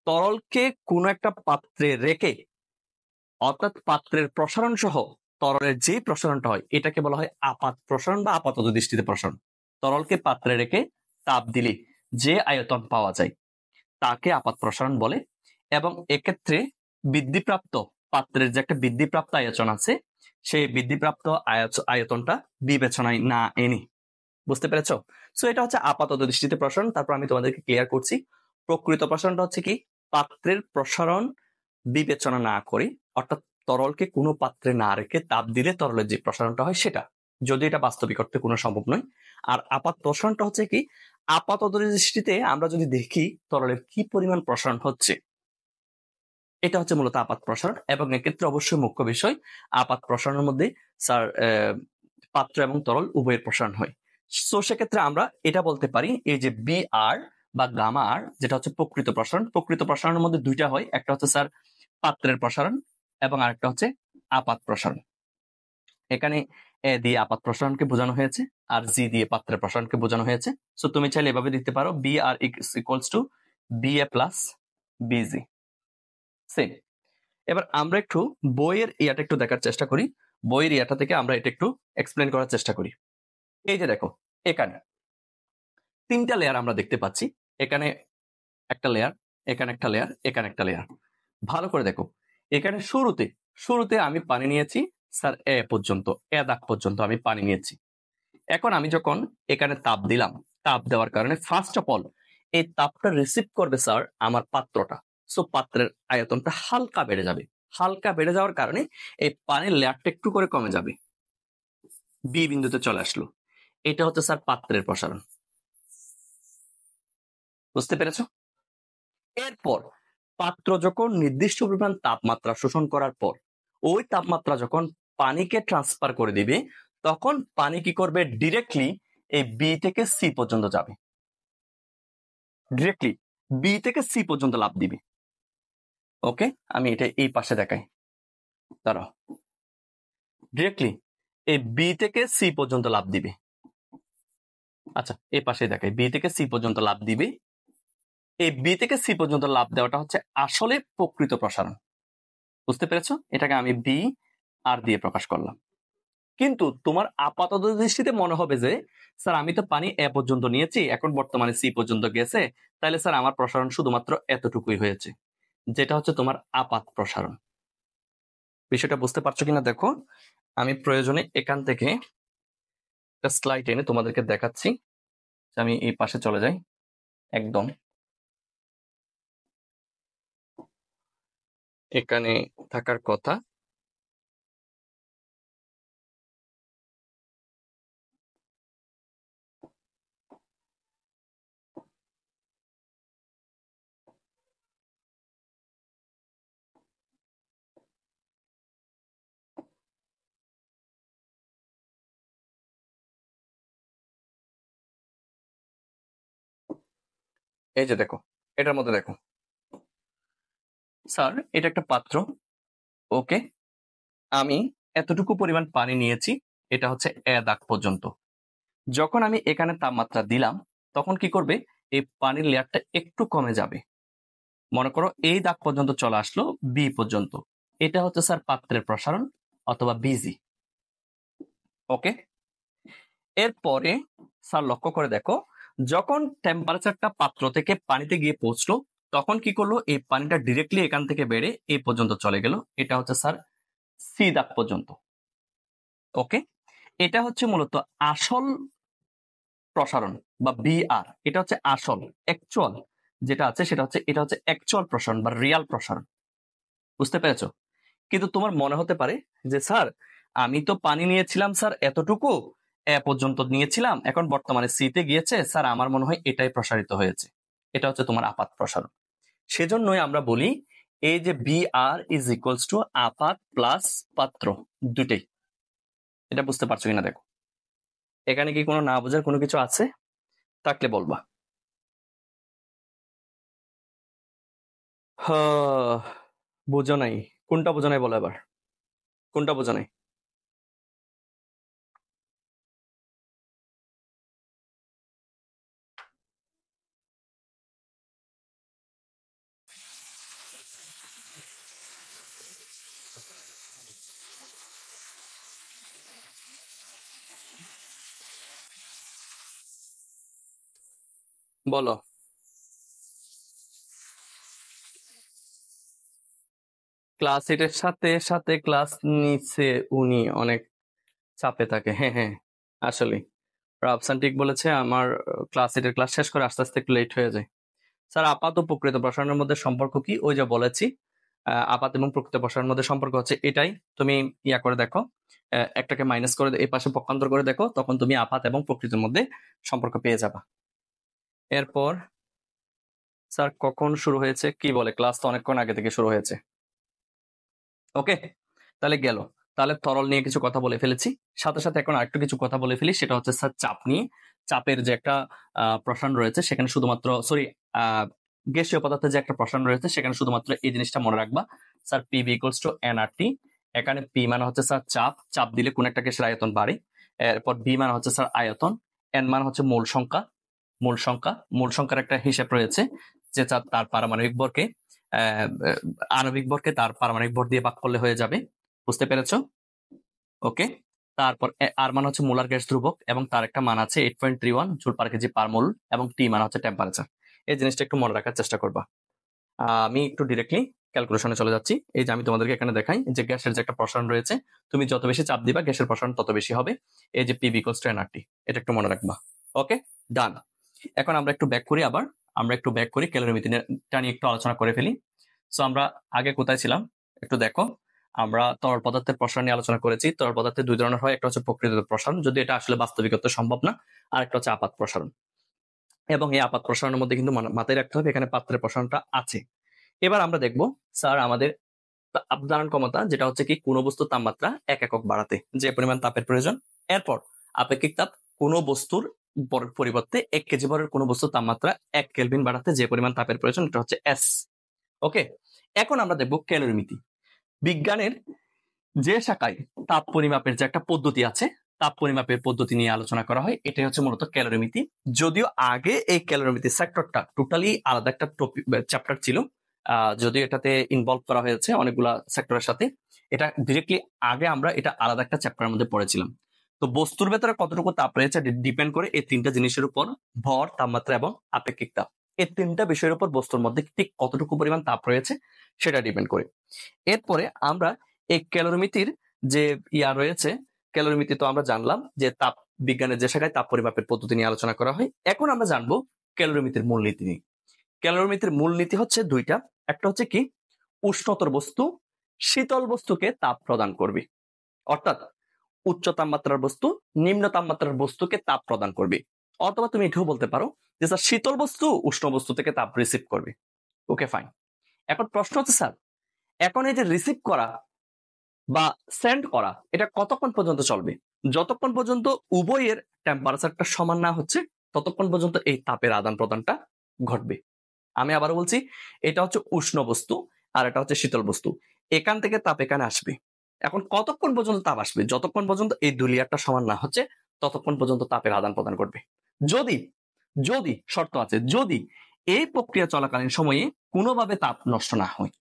[SPEAKER 1] তরলকে কোনো একটা পাত্রে রেখে, অর্থাৎ পাত্রের প্রসারণ সহ তরলের যে প্রসারণটা হয় এটাকে বলা হয় আপাত প্রসারণ বা আপাতত দৃষ্টিতে প্রসারণ। তরলকে পাত্রে রেখে তাপ দিলে যে আয়তন পাওয়া যায় তাকে আপাত প্রসারণ বলে। এবং এক্ষেত্রে বৃদ্ধিপ্রাপ্ত পাত্রের যে একটা বৃদ্ধিপ্রাপ্ত আয়তন আছে, সেই বৃদ্ধিপ্রাপ্ত আয়তনটা বিবেচনায় না এনে। বুঝতে পেরেছ? সো এটা হচ্ছে আপাতত দৃষ্টিতে প্রসারণ। তারপর আমি তোমাদেরকে ক্লিয়ার করছি, প্রকৃত প্রসারণটা হচ্ছে কি, পাত্রের প্রসারণ বিবেচনা না করে, অর্থাৎ তরলকে কোনো পাত্রে না রেখে তাপ দিলে তরলের যে প্রসারণটা হয় সেটা, যদি এটা বাস্তবিক অর্থে কোনো সম্ভব নয়। আর আপাত প্রসারণটা হচ্ছে কি, আপাতত দৃষ্টিতে আমরা যদি দেখি তরলের কি পরিমাণ প্রসারণ হচ্ছে, এটা হচ্ছে মূলত আপাত প্রসারণ। এবং এক্ষেত্রে অবশ্যই মুখ্য বিষয়, আপাত প্রসারণের মধ্যে স্যার পাত্র এবং তরল উভয়ের প্রসারণ হয়। সো সেক্ষেত্রে আমরা এটা বলতে পারি, এই যে বি আর বা গামা আর যেটা হচ্ছে প্রকৃত প্রসারণ, প্রকৃত প্রসারণের মধ্যে 2টা হয়, একটা হচ্ছে স্যার পাত্রের প্রসারণ এবং আরেকটা হচ্ছে আপাত প্রসারণ। এখানে এ দিয়ে আপাত প্রসারণকে বোঝানো হয়েছে আর জি দিয়ে পাত্রের প্রসারণকে বোঝানো হয়েছে। সো তুমি চাইলে এভাবে দিতে পারো, B R equals to B A plus BG. Same. এবার আমরা একটু বইয়ের ইয়াটা একটু দেখার চেষ্টা করি, বইয়ের ইয়াটা থেকে আমরা এটা একটু এক্সপ্লেন করার চেষ্টা করি। এই যে দেখো, এখানে 3টা লেয়ার আমরা দেখতে পাচ্ছি, এখানে একটা লেয়ার, এখানে একটা লেয়ার, এখানে একটা লেয়ার। ভালো করে দেখো, এখানে শুরুতে আমি পানি নিয়েছি স্যার এ পর্যন্ত, এ দাগ পর্যন্ত আমি পানি নিয়েছি। এখন আমি যখন এখানে তাপ দিলাম, তাপ দেওয়ার কারণে ফার্স্ট অফ অল এই তাপটা রিসিভ করবে স্যার আমার পাত্রটা। সো পাত্রের আয়তনটা হালকা বেড়ে যাবে, হালকা বেড়ে যাওয়ার কারণে এই পানির লেয়ারটা একটু করে কমে যাবে, বি বিন্দুতে চলে আসলো। এটা হচ্ছে স্যার পাত্রের প্রসারণ। বুঝতে পেরেছ? এরপর পাত্র যখন নির্দিষ্ট পরিমাণ তাপমাত্রা শোষণ করার পর ওই তাপমাত্রা যখন পানিকে ট্রান্সফার করে দিবে, তখন পানি কি করবে, ডিরেক্টলি এই বি থেকে সি পর্যন্ত যাবে, ডিরেক্টলি বি থেকে সি পর্যন্ত লাফ দিবে। ওকে, আমি এটা এই পাশে দেখাই, দাঁড়াও, ডিরেক্টলি এই বি থেকে সি পর্যন্ত লাফ দিবে। আচ্ছা, এই পাশে দেখাই, বি থেকে সি পর্যন্ত লাফ দিবে। এই বি থেকে সি পর্যন্ত লাফ দেওয়াটা হচ্ছে আসলে প্রকৃত প্রসারণ। বুঝতে পেরেছো? এটাকে আমি বি আর দিয়ে প্রকাশ করলাম। কিন্তু তোমার আপাতত দৃষ্টিতে মনে হবে যে স্যার আমি তো পানি এ পর্যন্ত নিয়েছি, এখন বর্তমানে সি পর্যন্ত গেছে, তাহলে স্যার আমার প্রসারণ শুধুমাত্র এতটুকুই হয়েছে, যেটা হচ্ছে তোমার আপাত প্রসারণ। বিষয়টা বুঝতে পারছো কিনা দেখো, আমি প্রয়োজনে এখান থেকে একটা স্লাইড এনে তোমাদেরকে দেখাচ্ছি। আমি এই পাশে চলে যাই, একদম এখানে থাকার কথা। এই যে দেখো, এটার মধ্যে দেখো স্যার, এটা একটা পাত্র, ওকে, আমি এতটুকু পরিমাণ পানি নিয়েছি, এটা হচ্ছে এ দাগ পর্যন্ত। যখন আমি এখানে তাপমাত্রা দিলাম, তখন কি করবে, এই পানির লেয়ারটা একটু কমে যাবে। মনে করো এই দাগ পর্যন্ত চলে আসলো বি পর্যন্ত, এটা হচ্ছে স্যার পাত্রের প্রসারণ অথবা বিজি। ওকে, এরপরে স্যার লক্ষ্য করে দেখো, যখন টেম্পারেচারটা পাত্র থেকে পানিতে গিয়ে পৌঁছলো, তখন কি করলো, এই পানিটা ডিরেক্টলি এখান থেকে বেড়ে এই পর্যন্ত চলে গেল, এটা হচ্ছে স্যার সি দাগ পর্যন্ত। ওকে, এটা হচ্ছে মূলত আসল প্রসারণ বা বিআর, এটা হচ্ছে আসল অ্যাকচুয়াল যেটা আছে, সেটা হচ্ছে এটা হচ্ছে অ্যাকচুয়াল প্রসারণ বা রিয়াল প্রসারণ। বুঝতে পেরেছো? কিন্তু তোমার মনে হতে পারে যে স্যার আমি তো পানি নিয়েছিলাম স্যার এতটুকু, এ পর্যন্ত নিয়েছিলাম, এখন বর্তমানে সিতে গিয়েছে স্যার, আমার মনে হয় এটাই প্রসারিত হয়েছে, এটা হচ্ছে তোমার আপাত প্রসারণ। সেজন্যই আমরা বলি এই যে B R is equals to আপাত প্লাস পাত্র, দুটেই। এটা বুঝতে পারছো কিনা দেখো, এখানে কি কোনো না বোঝার কোনো কিছু আছে, থাকলে বলবা। হ্যাঁ, বোঝো নাই? কোনটা বোঝো নাই বলো এবার, কোনটা বোঝো নাই? বলো। ক্লাস এইটের সাথে সাথে ক্লাস নিচ্ছে, উনি অনেক চাপে থাকে। হ্যাঁ হ্যাঁ, আসলে রাফসান ঠিক বলেছে, আমার ক্লাস এইটের ক্লাস শেষ করে আস্তে আস্তে একটু লেট হয়ে যায়। স্যার আপাত ও প্রকৃত প্রসারণের মধ্যে সম্পর্ক কি, ওই যে বলেছি, আপাত এবং প্রকৃত প্রসারণের মধ্যে সম্পর্ক হচ্ছে এটাই। তুমি ইয়া করে দেখো, একটাকে মাইনাস করে এই পাশে পক্ষান্তর করে দেখো, তখন তুমি আপাত এবং প্রকৃতির মধ্যে সম্পর্ক পেয়ে যাবা। এরপর স্যার কখন শুরু হয়েছে, কি বলে, ক্লাস তো অনেকক্ষণ আগে থেকে শুরু হয়েছে। ওকে, তাহলে গেল, তাহলে তরল নিয়ে কিছু কথা বলে ফেলেছি, সাথে সাথে এখন আরেকটু কিছু কথা বলে ফেলি, সেটা হচ্ছে স্যার চাপ নিয়ে। চাপের যে একটা প্রসারণ রয়েছে, সেখানে শুধুমাত্র সরি গ্যাসীয় পদার্থের যে একটা প্রসারণ রয়েছে, সেখানে শুধুমাত্র এই জিনিসটা মনে রাখবা, sir P V equals to NRT. এখানে পি মানে হচ্ছে স্যার চাপ, চাপ দিলে কোন একটা গ্যাসের আয়তন বাড়ে। এরপর বি মানে হচ্ছে স্যার আয়তন, এন মানে হচ্ছে মূল সংখ্যা। মূল সংখ্যার একটা হিসাব রয়েছে, যে তার পারমাণবিক ভরকে আণবিক ভরকে তার পারমাণবিক ভর দিয়ে ভাগ করলে হয়ে যাবে। বুঝতে পেরেছো? ওকে, তারপর আর মান হচ্ছে মোলার গ্যাস ধ্রুবক, এবং তার একটা মান আছে 8.31 জুল পার কেজি পার মোল, এবং টি মান হচ্ছে টেম্পারেচার। এই জিনিসটা একটু মনে রাখার চেষ্টা করবা। আমি একটু ডিরেক্টলি ক্যালকুলেশনে চলে যাচ্ছি। এই যে আমি তোমাদেরকে এখানে দেখাই যে গ্যাসের যে একটা প্রসারণ রয়েছে, তুমি যত বেশি চাপ দিবা গ্যাসের প্রসারণ তত বেশি হবে। এই যে পিভি ইকুয়ালস টু এনআরটি, এটা একটু মনে রাখবা। ওকে, ডান। এখন আমরা একটু ব্যাক করি, আবার আমরা একটু ব্যাক করি, ক্যালোরিমিটারটা নিয়ে একটু আলোচনা করে ফেলি। সো আমরা আগে কোথায় ছিলাম একটু দেখো, আমরা তরল পদার্থের প্রসারণ নিয়ে আলোচনা করেছি। তরল পদার্থের দুই ধরনের হয়, একটা হচ্ছে প্রকৃত প্রসারণ, যদি এটা আসলে বাস্তবিকত সম্ভব না, আর একটা হচ্ছে আপাত প্রসারণ। এবং এই আপাত প্রসারণের মধ্যে কিন্তু মাথায় রাখতে হবে এখানে পাত্রের প্রসারণটা আছে। এবার আমরা দেখব স্যার আমাদের ধারণ ক্ষমতা, যেটা হচ্ছে কি কোনো বস্তুর তাপমাত্রা 1 একক বাড়াতে যে পরিমাণ তাপের প্রয়োজন। এরপর আপেক্ষিক তাপ কোনো বস্তুর পরিবর্তে 1 কেজি ভরের কোনো বস্তুর তাপমাত্রা 1 কেলভিন বাড়াতে যে পরিমাণ তাপের প্রয়োজন, এটা হচ্ছে এস। ওকে, এখন আমরা দেখব ক্যালোরিমিতি। বিজ্ঞানের যে শাখায় তাপ পরিমাপের যে একটা পদ্ধতি আছে, তাপ পরিমাপের পদ্ধতি নিয়ে আলোচনা করা হয়, এটাই হচ্ছে মূলত ক্যালোরিমিতি। যদিও আগে এই ক্যালোরিমিতি সেক্টরটা টোটালি আলাদা একটা চ্যাপ্টার ছিল, যদিও এটাতে ইনভলভ করা হয়েছে অনেকগুলা সেক্টরের সাথে। এটা ডিরেক্টলি আগে আমরা এটা আলাদা একটা চ্যাপ্টারের মধ্যে পড়েছিলাম। তো বস্তুর ভেতরে কতটুকু তাপ রয়েছে ডিপেন্ড করে এই তিনটা জিনিসের উপর, ভর, তাপমাত্রা এবং আপেক্ষিক তাপ। এই তিনটা বিষয়ের উপর বস্তুর মধ্যে ঠিক কতটুকু পরিমাণ তাপ রয়েছে সেটা ডিপেন্ড করে। এরপরে আমরা এই ক্যালোরিমিতির যে রয়েছে, ক্যালোরিমিতি তো আমরা জানলাম যে তাপ বিজ্ঞানের যে শাখায় তাপ পরিমাপের পদ্ধতি নিয়ে আলোচনা করা হয়। এখন আমরা জানবো ক্যালোরিমিতির মূলনীতি নিয়ে। ক্যালোরিমিতির মূলনীতি হচ্ছে দুইটা। একটা হচ্ছে কি, উষ্ণতর বস্তু শীতল বস্তুকে তাপ প্রদান করবে, অর্থাৎ উচ্চ তাপমাত্রার বস্তু নিম্ন তাপমাত্রার বস্তুকে তাপ প্রদান করবে। অথবা তুমি এটাও বলতে পারো যে স্যার শীতল বস্তু উষ্ণ বস্তু থেকে তাপ রিসিভ করবে। ওকে, ফাইন। এখন প্রশ্ন হচ্ছে স্যার, এখন এই যে রিসিভ করা বা সেন্ড করা, এটা কতক্ষণ পর্যন্ত চলবে? যতক্ষণ পর্যন্ত উভয়ের টেম্পারেচারটা সমান না হচ্ছে ততক্ষণ পর্যন্ত এই তাপের আদান প্রদানটা ঘটবে। আমি আবারও বলছি, এটা হচ্ছে উষ্ণ বস্তু আর এটা হচ্ছে শীতল বস্তু। এখান থেকে তাপ এখানে আসবে। এখন কতক্ষণ পর্যন্ত তাপ আসবে? যতক্ষণ পর্যন্ত এই দুই লেয়ারটা সমান না হচ্ছে ততক্ষণ পর্যন্ত তাপের আদান প্রদান করবে। যদি যদি শর্ত আছে, যদি এই প্রক্রিয়া চলাকালীন সময়ে কোনোভাবে তাপ নষ্ট না হয়,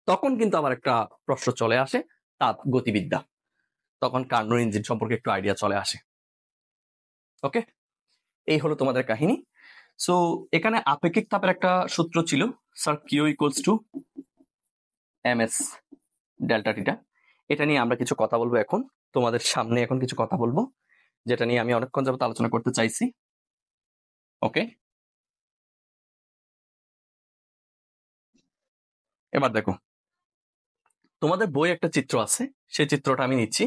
[SPEAKER 1] তখন কিন্তু আবার একটা প্রশ্ন চলে আসে, তাপ গতিবিদ্যা। তখন কার্নোট ইঞ্জিন সম্পর্কে একটু আইডিয়া চলে আসে। ওকে, এই হলো তোমাদের কাহিনী। সো এখানে আপেক্ষিক তাপের একটা সূত্র ছিল, sir Q equals to MS delta theta. এটা নিয়ে আমরা কিছু কথা বলবো এখন, তোমাদের সামনে এখন কিছু কথা বলবো যেটা নিয়ে আমি অনেকক্ষণ যাবত আলোচনা করতে চাইছি। ওকে, এবার দেখো, তোমাদের বই একটা চিত্র আছে, সেই চিত্রটা আমি নিচ্ছি।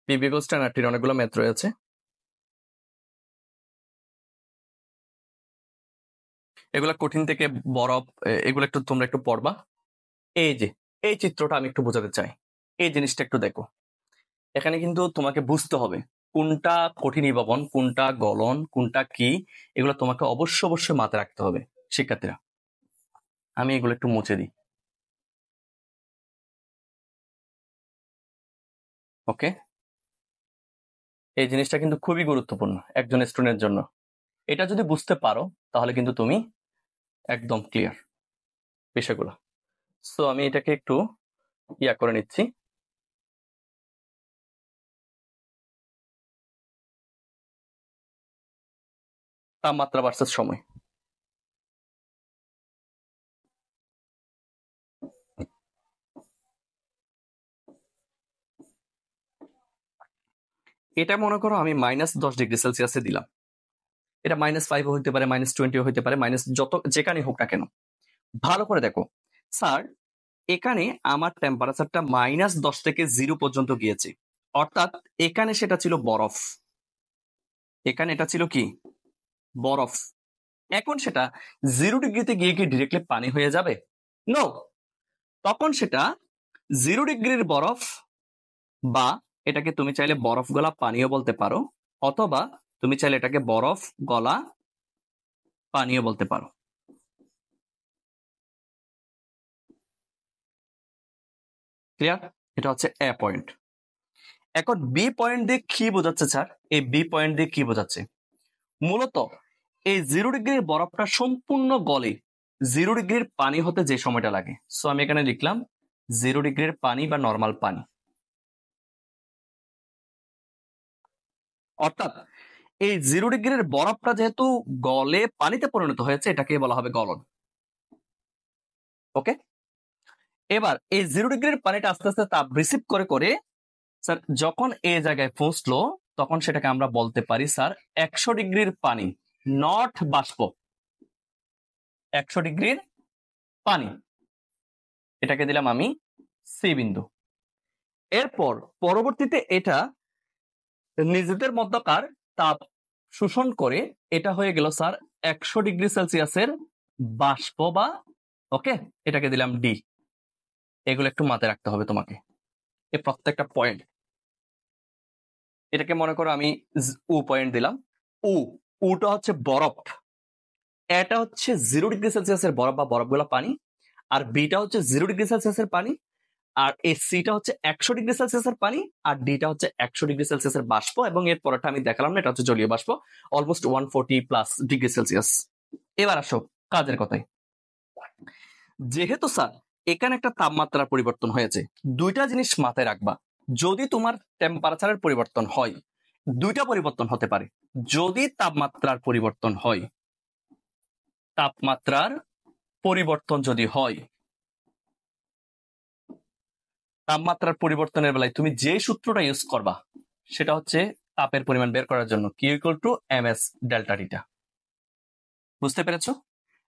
[SPEAKER 1] পিভি ইকুয়ালস টু এনআরটির অনেকগুলো ম্যাথ রয়েছে। এগুলা কঠিন থেকে বরফ, এগুলো একটু তোমরা একটু পড়বা। এই যে এই চিত্রটা আমি একটু বোঝাতে চাই, এই জিনিসটা একটু দেখো। এখানে কিন্তু তোমাকে বুঝতে হবে কোনটা কঠিন নির্বাপন, কোনটা গলন, কোনটা কি, এগুলো তোমাকে অবশ্যই মাথায় রাখতে হবে শিক্ষার্থীরা। আমি এগুলো একটু মুছে দিই। ওকে, এই জিনিসটা কিন্তু খুবই গুরুত্বপূর্ণ একজন স্টুডেন্টের জন্য। এটা যদি বুঝতে পারো তাহলে কিন্তু তুমি একদম ক্লিয়ার বিষয়গুলো। সো আমি এটাকে একটু করে নিচ্ছি। তাপমাত্রা ভার্সেস সময়। এটা মনে করো আমি -10°C দিলাম। এটা -5 হইতে পারে, -20 হইতে পারে, মাইনাস যত যেখানে হোক না কেন। ভালো করে দেখো স্যার, এখানে আমার টেম্পারেচারটা -10 থেকে 0 পর্যন্ত গিয়েছে, অর্থাৎ এখানে সেটা ছিল বরফ, এখানে এটা ছিল কি বরফ। এখন সেটা 0°তে গিয়ে কি ডিরেক্টলি পানি হয়ে যাবে? নো, তখন সেটা 0°র বরফ, বা এটাকে তুমি চাইলে বরফ গলা পানীয় বলতে পারো, অথবা তুমি চাইলে এটাকে বরফ গলা পানীয় বলতে পারো। ক্লিয়ার? এটা হচ্ছে এ পয়েন্ট। এখন বি পয়েন্ট দিয়ে কি বোঝাচ্ছে স্যার? এই বি পয়েন্ট দিয়ে কি বোঝাচ্ছে? মূলত এই 0°র বরফটা সম্পূর্ণ গলে 0°র পানি হতে যে সময়টা লাগে, সো আমি এখানে লিখলাম 0°র পানি বা নর্মাল পানি। অর্থাৎ এই 0°র বরফটা যেহেতু গলে পানিতে পরিণত হয়েছে, এটাকে বলা হবে গলন। ওকে, এবার এই 0°র পানিটা আস্তে আস্তে তাপ রিসিভ করে করে স্যার যখন এই জায়গায় পৌঁছলো, তখন সেটাকে আমরা বলতে পারি স্যার 100°র পানি, নট বাষ্প, 100°র পানি। এটাকে দিলাম আমি সি বিন্দু। এরপর পরবর্তীতে এটা নিজেদের মধ্যকার তাপ শোষণ করে এটা হয়ে গেল স্যার 100°C বাষ্প বা, ওকে, এটাকে দিলাম ডি। এগুলো একটু মাথায় রাখতে হবে তোমাকে, এই প্রত্যেকটা পয়েন্ট। এটাকে মনে করো আমি উ পয়েন্ট দিলাম। উটা হচ্ছে বরফ, এটা হচ্ছে 0°C বরফ বা বরফগুলো পানি, আর বিটা হচ্ছে 0°C পানি, আর এই সিটা হচ্ছে 100 ডিগ্রি সেলসিয়াসের পানি, আর ডিটা হচ্ছে 100 ডিগ্রি সেলসিয়াসের বাষ্প, এবং এর পরেরটা আমি দেখালাম না, এটা হচ্ছে জলীয় বাষ্প, অলমোস্ট 140+ ডিগ্রি সেলসিয়াস। এবার আসো কাজের কথায়। যেহেতু স্যার এখানে একটা তাপমাত্রার পরিবর্তন হয়েছে, দুইটা জিনিস মাথায় রাখবা। যদি তোমার টেম্পারেচারের পরিবর্তন হয়, দুইটা পরিবর্তন হতে পারে। যদি তাপমাত্রার পরিবর্তন হয়, তাপমাত্রার পরিবর্তন যদি হয়, তাপমাত্রার পরিবর্তনের বেলায় তুমি যে সূত্রটা ইউজ করবা সেটা হচ্ছে তাপের পরিমাণ বের করার জন্য Q = ms ডেল্টা টিটা। বুঝতে পেরেছো?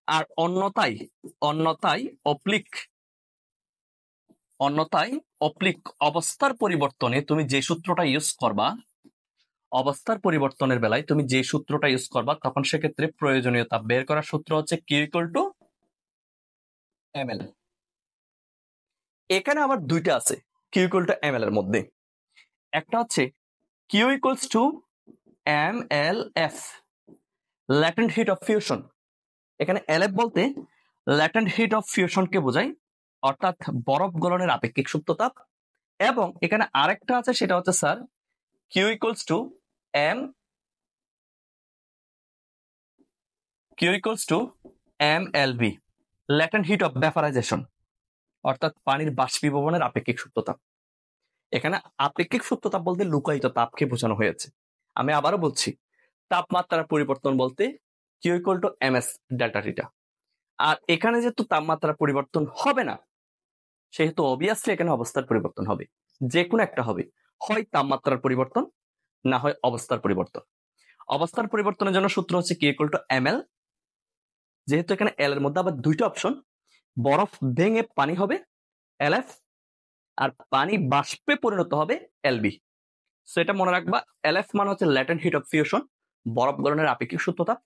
[SPEAKER 1] আর অন্যথায় অপ্লিক অবস্থার পরিবর্তনে তুমি যে সূত্রটা ইউজ করবা, অবস্থার পরিবর্তনের বেলায় তুমি যে সূত্রটা ইউজ করবা, তখন সেক্ষেত্রে প্রয়োজনীয় তাপ বের করার সূত্র হচ্ছে Q = ml। এখানে আবার দুইটা আছে Q = ml এর মধ্যে। একটা হচ্ছে Q = mLF, latent heat of fusion. এখানে LF বলতে ল্যাটেন্ট হিট অফ ফিউশনকে বোঝায়, অর্থাৎ বরফ গলনের আপেক্ষিক সুপ্ত তাপ। এবং এখানে আরেকটা আছে, সেটা হচ্ছে sir Q = mLB, latent heat of vaporization, অর্থাৎ পানির বাষ্পীভবনের আপেক্ষিক সুপ্ত তাপ। এখানে আপেক্ষিক সুপ্ত তাপ বলতে লুকায়িত তাপকে বোঝানো হয়েছে। আমি আবারও বলছি, তাপমাত্রার পরিবর্তন বলতে Q = ms ডেল্টা টিটা। আর এখানে যেহেতু তাপমাত্রার পরিবর্তন হবে না, সেহেতু অবভিয়াসলি এখানে অবস্থার পরিবর্তন হবে। যে কোনো একটা হবে, হয় তাপমাত্রার পরিবর্তন, না হয় অবস্থার পরিবর্তন। অবস্থার পরিবর্তনের জন্য সূত্র হচ্ছে Q = ml। যেহেতু এখানে এল এর মধ্যে আবার দুইটা অপশন, বরফ ভেঙে পানি হবে LF, আর পানি বাষ্পে পরিণত হবে LB। সো এটা মনে রাখবা, LF মানে হচ্ছে ল্যাটেন্ট হিট অফ ফিউশন, বরফ গলনের আপেক্ষিক সূত্র তাপ।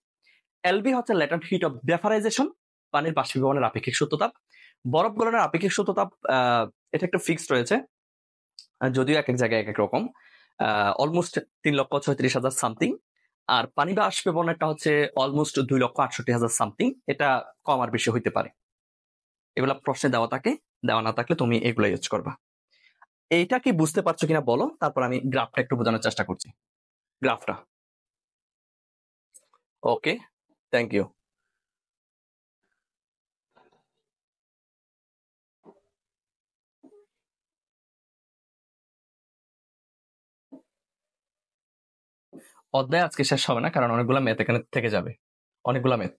[SPEAKER 1] LB হচ্ছে ল্যাটেন্ট হিট অফ ভ্যাপারাইজেশন, পানির বাষ্পীভবনের আপেক্ষিক সূত্র তাপ। বরফ গলনের আপেক্ষিক সূত্র তাপ এটা একটা ফিক্সড রয়েছে, যদিও এক এক জায়গায় এক এক রকম, অলমোস্ট 3,36,000 সামথিং। আর পানি বাষ্পীভবনেরটা হচ্ছে অলমোস্ট 2,68,000 সামথিং। এটা কম আর বেশি হইতে পারে, এগুলা প্রশ্নে দেওয়া থাকে, দেওয়া না থাকলে তুমি এগুলো ইউজ করবা। এইটা কি বুঝতে পারছো কিনা বলো, তারপর আমি গ্রাফটা একটু বোঝানোর চেষ্টা করছি। গ্রাফটা ওকে, থ্যাংক ইউ। অধ্যায় আজকে শেষ হবে না, কারণ অনেকগুলো ম্যাথ এখানে থেকে যাবে, অনেকগুলো ম্যাথ।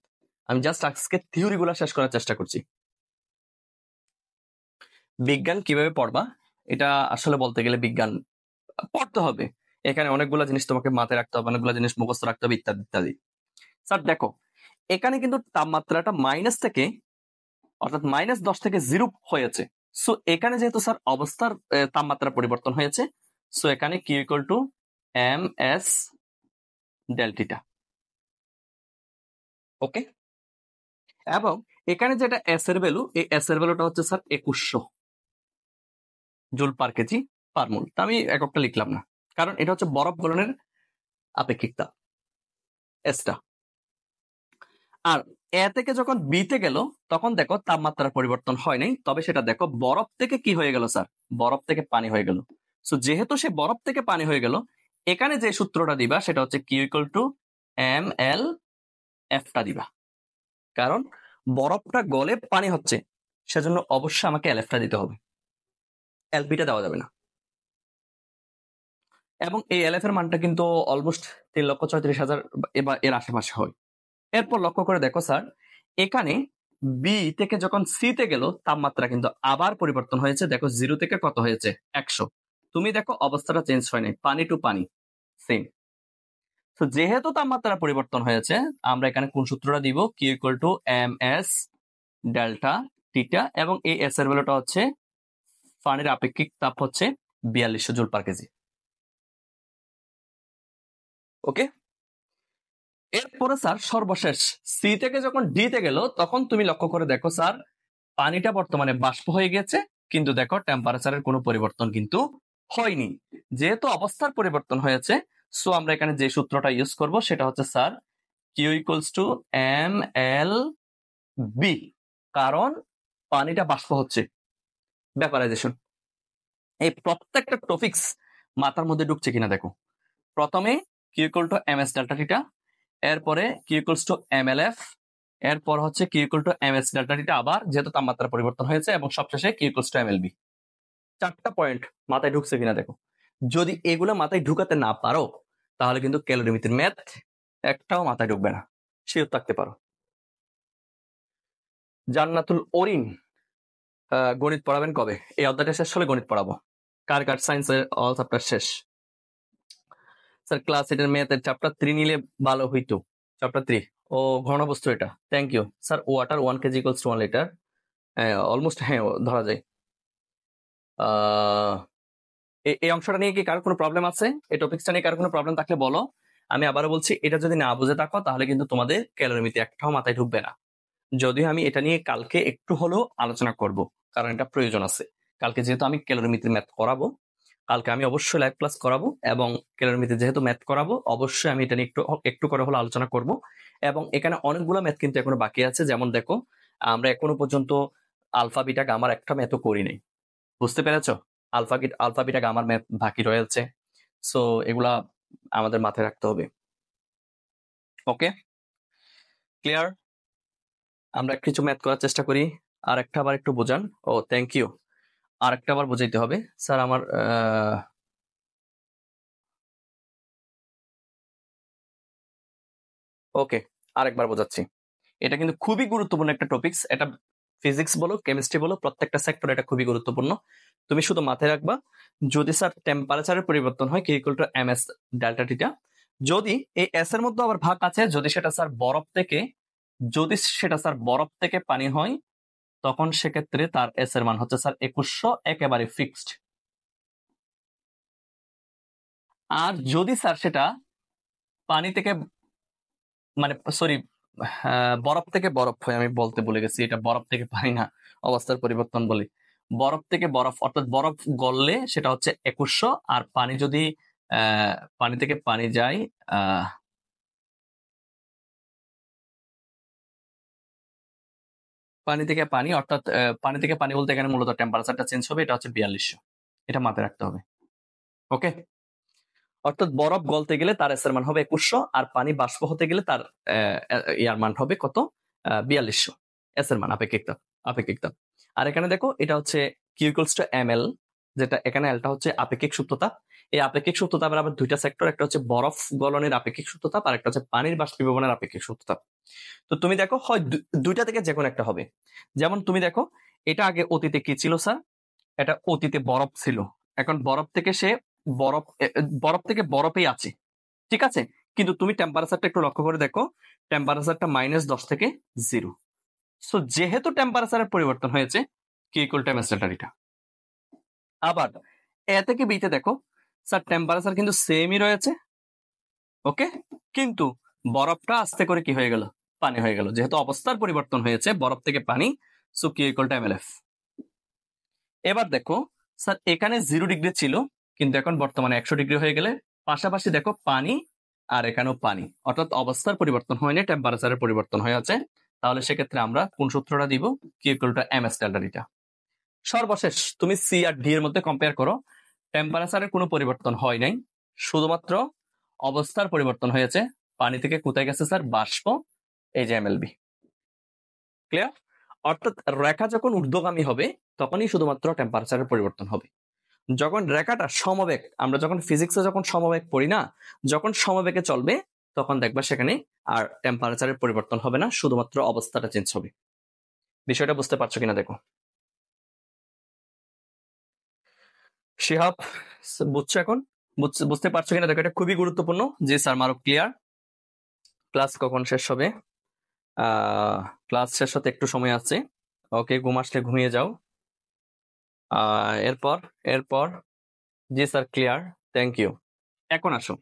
[SPEAKER 1] আমি জাস্ট আজকে থিওরি গুলা শেষ করার চেষ্টা করছি। বিজ্ঞান কিভাবে পড়বা, এটা আসলে বলতে গেলে বিজ্ঞান পড়তে হবে। এখানে অনেকগুলো জিনিস তোমাকে মাথায় রাখতে হবে, অনেকগুলো জিনিস মুখস্থ রাখতে হবে, ইত্যাদি ইত্যাদি। স্যার দেখো, এখানে কিন্তু তাপমাত্রাটা মাইনাস থেকে, অর্থাৎ -10 থেকে 0 হয়েছে। সো এখানে যেহেতু স্যার অবস্থার তাপমাত্রা পরিবর্তন হয়েছে, সো এখানে Q = ms ডেল্টা। ওকে, এবং এখানে যেটা এস এর ভ্যালু, এই এস এর ভ্যালুটা হচ্ছে স্যার 2100 জুল পার কেজি পার মোল। আমি এককটা লিখলাম না, কারণ এটা হচ্ছে বরফ গলনের আপেক্ষিক তাপ, এসটা। আর এ থেকে যখন বি তে গেল, তখন দেখো তাপমাত্রার পরিবর্তন হয় নাই, তবে সেটা দেখো বরফ থেকে কি হয়ে গেল স্যার, বরফ থেকে পানি হয়ে গেল। সো যেহেতু সে বরফ থেকে পানি হয়ে গেল, এখানে যে সূত্রটা দিবা সেটা হচ্ছে Q = mLF টা দিবা, কারণ বরফটা গলে পানি হচ্ছে, সেজন্য অবশ্যই আমাকে LF টা দিতে হবে, LB টা দেওয়া যাবে না। এবং এই LF এর মানটা কিন্তু অলমোস্ট 3,34,000 এবার এর আশেপাশে হয়। এরপর লক্ষ্য করে দেখো স্যার, এখানে বি থেকে যখন সি তে গেল, তাপমাত্রা কিন্তু আবার পরিবর্তন হয়েছে। দেখো 0 থেকে কত হয়েছে, 100। তুমি দেখো অবস্থাটা চেঞ্জ হয় নাই, পানি টু পানি সেম। তো যেহেতু তাপমাত্রা পরিবর্তন হয়েছে, আমরা এখানে কোন সূত্রটা দিব, Q = ms ডেল্টা টিটা, এবং এই এস এর ভ্যালুটা হচ্ছে, পানির আপেক্ষিক তাপ হচ্ছে 4200 জুল পার কেজি। ওকে, এরপরে স্যার সর্বশেষ সি থেকে যখন ডি তে গেল, তখন তুমি লক্ষ্য করে দেখো স্যার, পানিটা বর্তমানে বাষ্প হয়ে গেছে, কিন্তু দেখো টেম্পারেচারের কোনো পরিবর্তন কিন্তু হয়নি। যেহেতু অবস্থার পরিবর্তন হয়েছে, সো আমরা এখানে যে সূত্রটা ইউজ করব সেটা হচ্ছে স্যার Q = mLB, কারণ পানিটা বাষ্প হচ্ছে, ভ্যাপারাইজেশন। এই প্রত্যেকটা টপিকস মাথার মধ্যে ঢুকছে কিনা দেখো। প্রথমে Q equal to M S delta theta, এরপরে Q equals to M L F, এরপর হচ্ছে Q equal to M S delta theta আবার যেহেতু তাপমাত্রা পরিবর্তন হয়েছে, এবং সবশেষে Q equals to M L B. 4টা পয়েন্ট মাথায় ঢুকছে কিনা দেখো। যদি এগুলো মাথায় ঢুকাতে না পারো তাহলে কিন্তু ক্যালোরিমিতির ম্যাথ একটাও মাথায় ঢুকবে না, শিওর থাকতে পারো। জান্নাতুল ওরিন, গণিত পড়াবেন কবে? এই অধ্যায়টা শেষ হলে গণিত পড়াবো। কার কার সায়েন্সের অল চ্যাপ্টার শেষ? স্যার ক্লাস 8 এর ম্যাথের চ্যাপ্টার 3 নিলে ভালো হইতো। চ্যাপ্টার 3 ও ঘনবস্তু, এটা thank you sir. Water 1 KG equals to 1 litre, almost হ্যাঁ ধরা যায়। এই অংশটা নিয়ে কি কারো কোনো প্রবলেম আছে? এই টপিকসটা নিয়ে কারো কোনো প্রবলেম থাকলে বলো। আমি আবারও বলছি, এটা যদি না বুঝে থাকো তাহলে কিন্তু তোমাদের ক্যালোরিমিতি একটাও মাথায় ঢুকবে না। যদিও আমি এটা নিয়ে কালকে একটু হলেও আলোচনা করব, কারণ এটা প্রয়োজন আছে। কালকে যেহেতু আমি ক্যালোরিমিতির ম্যাথ করাবো, কালকে আমি অবশ্যই লাইভ ক্লাস করাবো, এবং ক্যালোরিমিতি যেহেতু ম্যাথ করাবো অবশ্যই আমি এটা নিয়ে একটু করে হলে আলোচনা করব। এবং এখানে অনেকগুলো ম্যাথ কিন্তু এখনো বাকি আছে। যেমন দেখো, আমরা এখনো পর্যন্ত আলফা বিটা গামার একটা ম্যাথও করি নাই, বুঝতে পেরেছো? আলফা বিটা গামার ম্যাথ বাকি রয়েছে। সো এগুলা আমাদের মাথায় রাখতে হবে। ওকে, ক্লিয়ার? আমরা কিছু ম্যাথ করার চেষ্টা করি। আর একটা আবার একটু বোঝান। ও থ্যাংক ইউ। আর একটা আবার বোঝাইতে হবে স্যার আমার। ওকে, আরেকবার বোঝাচ্ছি। এটা কিন্তু খুবই গুরুত্বপূর্ণ একটা টপিকস। এটা ফিজিক্স বলো, কেমিস্ট্রি বলো, প্রত্যেকটা সেক্টর এটা খুবই গুরুত্বপূর্ণ। তুমি শুধু মাথায় রাখবা, যদি স্যার টেম্পারেচারের পরিবর্তন হয় Q equal to M S delta theta, যদি এই এস এর মধ্যে আবার ভাগ আছে, যদি সেটা স্যার বরফ থেকে পানি হয়, তখন সেক্ষেত্রে তার এস এর মান হচ্ছে স্যার 2100, একেবারে ফিক্সড। আর যদি স্যার সেটা পানি থেকে, মানে সরি, বরফ থেকে বরফ হয়, আমি বলতে ভুলে গেছি, এটা বরফ থেকে পানি না, অবস্থার পরিবর্তন বলি। বরফ থেকে বরফ, অর্থাৎ বরফ গললে সেটা হচ্ছে 2100, আর পানি যদি পানি থেকে পানি যায়, পানি থেকে পানি, অর্থাৎ পানি থেকে পানি বলতে এখানে মূলত টেম্পারেচারটা চেঞ্জ হবে, এটা হচ্ছে 4200। এটা মাথায় রাখতে হবে। ওকে, অর্থাৎ বরফ গলতে গেলে তার এস এর মান হবে 2100, আর পানি বাষ্প হতে গেলে তার ইয়ার মান হবে কত? 4200। এস এর মান আপেক্ষিক তাপ। আর এখানে দেখো, এটা হচ্ছে Q equals to M L, যেটা এখানে এলটা হচ্ছে আপেক্ষিক সুপ্ততাপ। এই আপেক্ষিক সুপ্ততাপের আবার দুইটা সেক্টর, একটা হচ্ছে বরফ গলনের আপেক্ষিক সুপ্ততাপ, আর একটা হচ্ছে পানির বাষ্পীভবনের আপেক্ষিক সুপ্ততাপ। তো তুমি দেখো, হয় দুইটা থেকে যে কোনো একটা হবে। যেমন তুমি দেখো, এটা আগে অতীতে কি ছিল স্যার? এটা অতীতে বরফ ছিল, এখন বরফ থেকে বরফেই আছে, ঠিক আছে? কিন্তু তুমি টেম্পারেচারটা একটু লক্ষ্য করে দেখো, টেম্পারেচারটা -10 থেকে 0। সো যেহেতু টেম্পারেচারের পরিবর্তন হয়েছে, Q equal to M S delta theta. আবার এ থেকে বিতে দেখো স্যার, টেম্পারেচার কিন্তু সেমই রয়েছে, ওকে, কিন্তু বরফটা আস্তে করে কি হয়ে গেল? পানি হয়ে গেল। যেহেতু অবস্থার পরিবর্তন হয়েছে, বরফ থেকে পানি, সো কি ইকুয়াল টু এমএলএফ। এবার দেখো স্যার, এখানে 0 ডিগ্রি ছিল, কিন্তু এখন বর্তমানে 100 ডিগ্রি হয়ে গেলে পাশাপাশি দেখো পানি, আর এখানেও পানি, অর্থাৎ অবস্থার পরিবর্তন হয়নি, টেম্পারেচারের পরিবর্তন হয়ে আছে। তাহলে সেক্ষেত্রে আমরা কোন সূত্রটা দিব? Q equal to M S delta theta. সর্বশেষ তুমি সি আর ডি এর মধ্যে কম্পেয়ার করো, টেম্পারেচারের কোনো পরিবর্তন হয় নাই, শুধুমাত্র অবস্থার পরিবর্তন হয়েছে। পানি থেকে কোথায় গেছে স্যার? বাষ্প, এই যে এমএলবি। ক্লিয়ার? অর্থাৎ রেখা যখন ঊর্ধ্বগামী হবে তখনই শুধুমাত্র টেম্পারেচারের পরিবর্তন হবে। যখন রেখাটা সমবেগ, আমরা যখন ফিজিক্সে যখন সমবেগ পড়ি না, যখন সমবেগে চলবে তখন দেখবা সেখানে আর টেম্পারেচারের পরিবর্তন হবে না, শুধুমাত্র অবস্থাটা চেঞ্জ হবে। বিষয়টা বুঝতে পারছো কিনা দেখো। শিহাব, বুঝছো এখন? বুঝতে পারছো কিনা দেখো, এটা খুবই গুরুত্বপূর্ণ। জি স্যার, মারুফ ক্লিয়ার। ক্লাস কখন শেষ হবে? ক্লাস শেষ হতে একটু সময় আছে। ওকে, ঘুম আসলে ঘুমিয়ে যাও। এরপর এরপর জি স্যার, ক্লিয়ার, থ্যাংক ইউ। এখন আসো,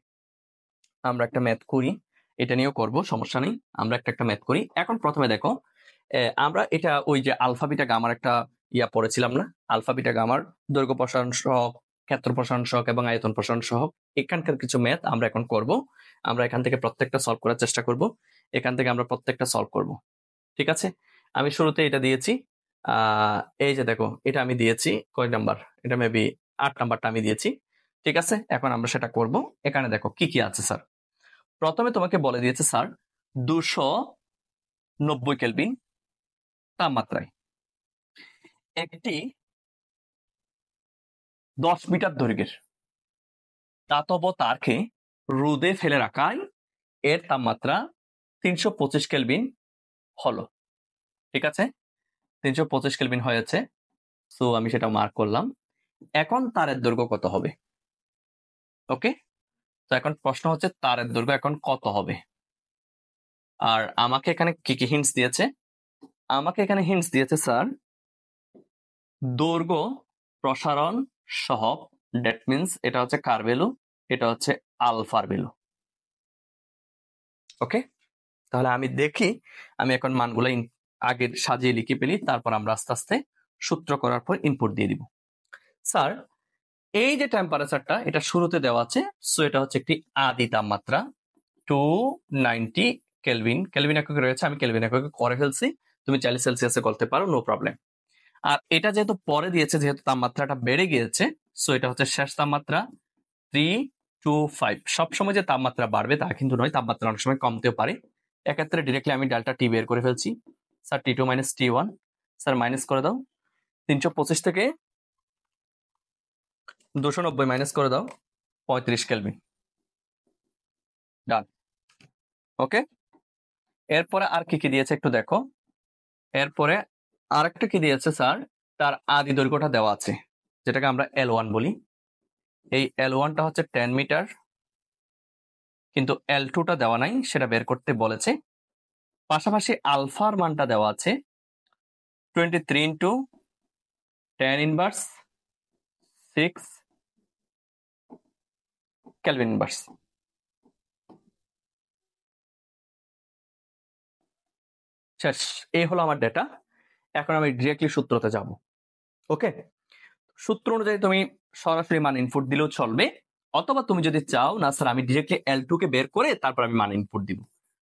[SPEAKER 1] আমরা একটা ম্যাথ করি, এটা নিয়েও করব, সমস্যা নেই। আমরা একটা ম্যাথ করি। এখন প্রথমে দেখো, আমরা এটা ওই যে আলফা বিটা গামার একটা পড়েছিলাম না? আলফা বিটা গামার দৈর্ঘ্য প্রসারণ সহগ, ক্ষেত্র প্রসারণ সহগ এবং আয়তন প্রসারণ সহগ, এখানকার কিছু ম্যাথ আমরা এখন করব। আমরা এখান থেকে প্রত্যেকটা সলভ করার চেষ্টা করব। এখান থেকে আমরা প্রত্যেকটা সলভ করব, ঠিক আছে? আমি শুরুতে এটা দিয়েছি, এই যে দেখো, এটা আমি দিয়েছি কয় নাম্বার? এটা মেবি 8 নাম্বারটা আমি দিয়েছি। ঠিক আছে, এখন আমরা সেটা করব। এখানে দেখো কি কি আছে স্যার। প্রথমে তোমাকে বলে দিয়েছে স্যার 290 কেলভিন তাপমাত্রায় একটি 10 মিটার দৈর্ঘ্যের দাতব তারকে রোদে ফেলে রাখায় এর তাপমাত্রা 325 কেলভিন হলো। ঠিক আছে, 325 কেলভিন হয়েছে। সো আমি সেটা মার্ক করলাম। এখন তারের দৈর্ঘ্য কত হবে? ওকে, তো এখন প্রশ্ন হচ্ছে তারের দৈর্ঘ্য এখন কত হবে। আর আমাকে এখানে কি কি হিন্টস দিয়েছে? আমাকে এখানে হিন্টস দিয়েছে স্যার দৈর্ঘ্য প্রসারণ সহগ, দ্যাট মিনস এটা হচ্ছে কার ভ্যালু, এটা হচ্ছে আলফার ভ্যালু। ওকে, তাহলে আমি দেখি আমি এখন মানগুলো আগে সাজিয়ে লিখে ফেলি, তারপর আমরা আস্তে আস্তে সূত্র করার পর ইনপুট দিয়ে দিব। স্যার এই যে টেম্পারেচারটা এটা শুরুতে দেওয়া আছে, সো এটা হচ্ছে একটি আদি তাপমাত্রা 290 কেলভিন। কেলভিন এককে রয়েছে, আমি কেলভিন এককে করে ফেলছি, তুমি চাইলে সেলসিয়াসে করতে পারো, নো প্রবলেম। আর এটা যেহেতু পরে দিয়েছে, যেহেতু তাপমাত্রাটা বেড়ে গিয়েছে, সো এটা হচ্ছে শেষ তাপমাত্রা 325। সবসময় যে তাপমাত্রা বাড়বে তা কিন্তু নয়, তাপমাত্রা অনেক সময় কমতেও পারে। এক্ষেত্রে ডিরেক্টলি আমি ডেল্টা টি বের করে ফেলছি। Sir T2 minus T1, sir minus করে দাও। 325 থেকে 290 মাইনাস করে দাও, 35 কেলভিন। ডান। ওকে, এরপরে আর কি কি দিয়েছে একটু দেখো। এরপরে আরেকটা কি দিয়েছে স্যার, তার আদি দৈর্ঘ্যটা দেওয়া আছে, যেটাকে আমরা L1 বলি। এই L1টা হচ্ছে 10 মিটার, কিন্তু L2টা দেওয়া নাই, সেটা বের করতে বলেছে। পাশাপাশি আলফার মানটা দেওয়া আছে 23 ইন্টু 10 ইনভার্স 6 কেলভিন ইনভার্স। শেষ, এই হলো আমার ডেটা। এখন আমি ডিরেক্টলি সূত্রতে যাব। ওকে, সূত্র অনুযায়ী তুমি সরাসরি মান ইনপুট দিলেও চলবে, অথবা তুমি যদি চাও না স্যার আমি ডিরেক্টলি L2 কে বের করে তারপর আমি মান ইনপুট দিব।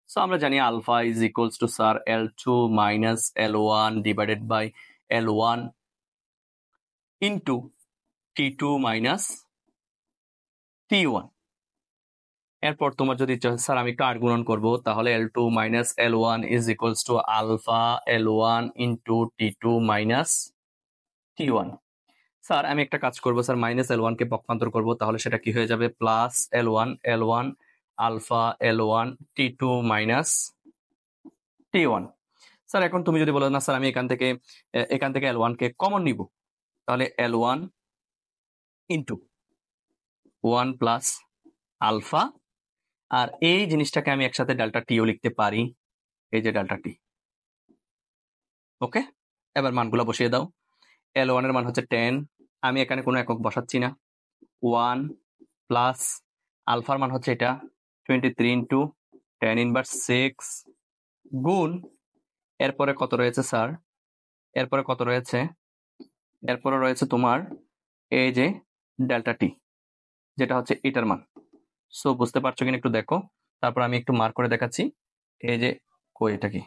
[SPEAKER 1] সো আমরা জানি alpha is equals to sir L2 minus L1 divided by L1 into T2 minus T1। এরপর তোমার যদি স্যার আমি কার গুণন করব, তাহলে L2 minus L1 is equals to alpha L1 into T2 minus T1। Sir আমি একটা কাজ করব স্যার, মাইনাস L1 কে পক্ষান্তর করব, তাহলে সেটা কি হয়ে যাবে plus L1 alpha L1 T2 minus T1। Sir এখন তুমি যদি বলো না স্যার আমি এখান থেকে L1 কে কমন নিব, তাহলে L1 ইন্টু 1 প্লাস আলফা, আর এই জিনিসটাকে আমি একসাথে ডেল্টা টিও লিখতে পারি, এই যে ডেল্টা টি। ওকে, এবার মানগুলো বসিয়ে দাও। L1 এর মান হচ্ছে 10, আমি এখানে কোনো একক বসাচ্ছি না। 1 প্লাস আলফার মান হচ্ছে এটা 23 ইন্টু 10 ইনভার্স 6 গুণ, এরপরে কত রয়েছে স্যার, এরপরে কত রয়েছে, এরপরে রয়েছে তোমার এই যে ডেল্টা টি, যেটা হচ্ছে এটার মান। সো বুঝতে পারছো কিনা একটু দেখো, তারপর আমি একটু মার্ক করে দেখাচ্ছি। এই যে কই এটা কি,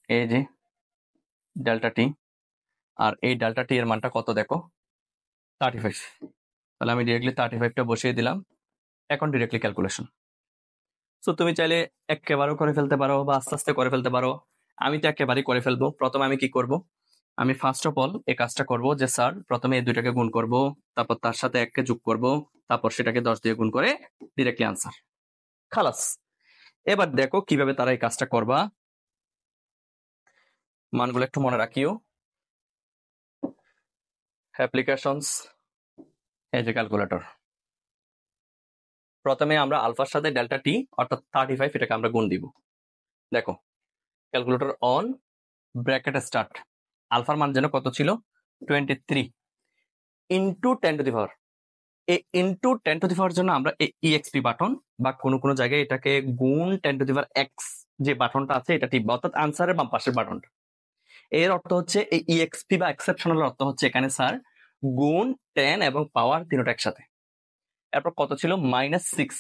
[SPEAKER 1] এই যে ডেল্টা টি, আর এই ডেল্টা টি এর মানটা কত দেখো 35। তাহলে আমি ডিরেক্টলি 35টা বসিয়ে দিলাম। এখন ডিরেক্টলি ক্যালকুলেশন। সো তুমি চাইলে একেবারেও করে ফেলতে পারো বা আস্তে আস্তে করে ফেলতে পারো। আমি তো একেবারেই করে ফেলবো। প্রথমে আমি কি করব, আমি ফার্স্ট অফ অল এই কাজটা করব যে স্যার প্রথমে এই দুইটাকে গুণ করব, তারপর তার সাথে 1কে যোগ করব, তারপর সেটাকে 10 দিয়ে গুণ করে ডিরেক্টলি আনসার খালাস। এবার দেখো কিভাবে তারা এই কাজটা করবা। মানগুলো একটু মনে রাখিও। অ্যাপ্লিকেশনস, এই যে ক্যালকুলেটর। প্রথমে আমরা আলফার সাথে ডেল্টা টি অর্থাৎ 35 এটাকে আমরা গুণ দিব। দেখো ক্যালকুলেটর অন, ব্র্যাকেট স্টার্ট। আলফার মান যেন কত ছিল 23 ইন্টু 10 টু দি পাওয়ার। এই ইন্টু 10 টু দি পাওয়ার জন্য আমরা এই EXP বাটন বা কোনো জায়গায় এটাকে গুণ 10 টু দি পাওয়ার x যে বাটনটা আছে এটা টিপবা, অর্থাৎ আনসারের বাম পাশের বাটনটা। এর অর্থ হচ্ছে এই EXP বা এক্সেপশনাল অর্থ হচ্ছে এখানে স্যার গুণ 10 এবং পাওয়ার তিনটা একসাথে। এরপর কত ছিল -6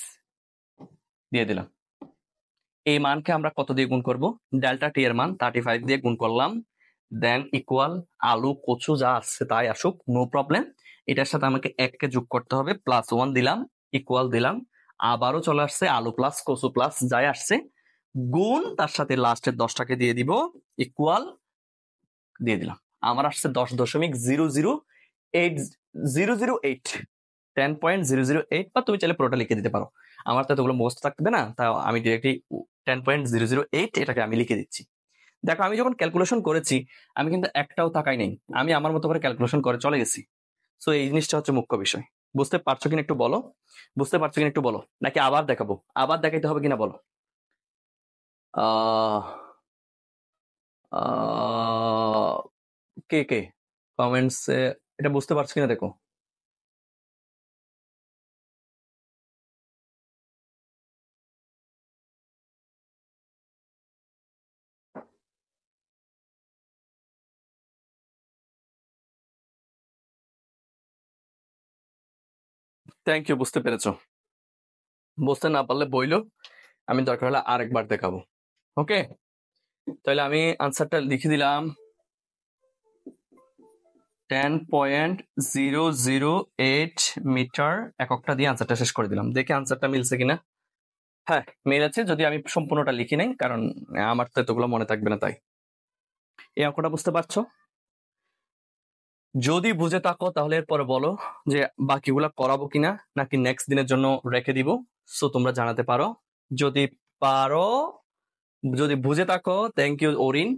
[SPEAKER 1] দিয়ে দিলাম। এই মানকে আমরা কত দিয়ে গুণ করব, ডেল্টা টি এর মান 35 দিয়ে গুণ করলাম, দেন ইকুয়াল আলু কচু যা আসছে তাই আসুক, নো প্রবলেম। এটার সাথে আমাকে 1 কে যোগ করতে হবে, +1 দিলাম, ইকুয়াল দিলাম, আবারও চলে আসছে আলু প্লাস কচু প্লাস যাই আসছে, গুণ তার সাথে লাস্টের 10টাকে দিয়ে দিব, ইকুয়াল দিয়ে দিলাম। আমার আসছে 10.008 10.008, বা তুমি চাইলে পুরোটা লিখে দিতে পারো। আমার তো এতগুলো মুখস্থ থাকবে না, তাই আমি ডিরেক্টলি 10.008 এটাকে আমি লিখে দিচ্ছি। দেখো আমি যখন ক্যালকুলেশন করেছি আমি কিন্তু একটাও তাকাই নাই, আমি আমার মতো করে ক্যালকুলেশন করে চলে গেছি। সো এই জিনিসটা হচ্ছে মুখ্য বিষয়। বুঝতে পারছো কিনা একটু বলো, বুঝতে পারছো কিনা একটু বলো, নাকি আবার দেখাবো, আবার দেখাইতে হবে কিনা বলো। আহ আহ কে কে কমেন্টস এটা বুঝতে পারছো কিনা দেখো। থ্যাংক ইউ, বুঝতে পেরেছো। বুঝতে না পারলে বইলো, আমি দরকার হলে আরেকবার দেখাবো। ওকে, তাহলে আমি আনসারটা লিখে দিলাম 10.008 মিটার এককটা দিয়ে আনসারটা শেষ করে দিলাম। দেখে আনসারটা মিলছে কিনা। হ্যাঁ মিলেছে, যদি আমি সম্পূর্ণটা লিখি নাই, কারণ আমার তো এতগুলো মনে থাকবে না, তাই। এই অঙ্কটা বুঝতে পারছো? যদি বুঝে থাকো তাহলে এরপরে বলো যে বাকিগুলা করাবো কিনা, নাকি নেক্সট দিনের জন্য রেখে দিব। সো তোমরা জানাতে পারো যদি পারো। যদি বুঝে থাকো, থ্যাংক ইউ ওরিন,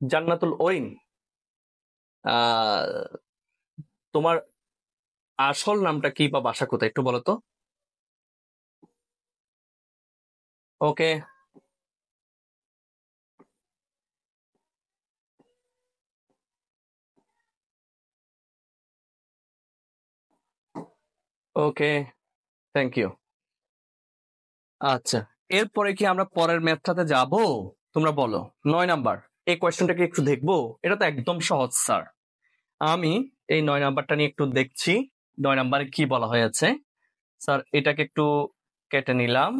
[SPEAKER 1] জান্নাতুল ওরিন, তোমার আসল নামটা কি বা বাসা কোথায় একটু বলো তো। ওকে, ওকে, থ্যাংক ইউ। আচ্ছা, এরপরে কি আমরা পরের ম্যাথটাতে যাব? তোমরা বলো। 9 নাম্বার, এই কোয়েশ্চেনটাকে একটু দেখবো। এটা তো একদম সহজ স্যার। আমি এই 9 নাম্বারটা নিয়ে একটু দেখছি, 9 নাম্বারে কি বলা হয়েছে। স্যার এটাকে একটু কেটে নিলাম।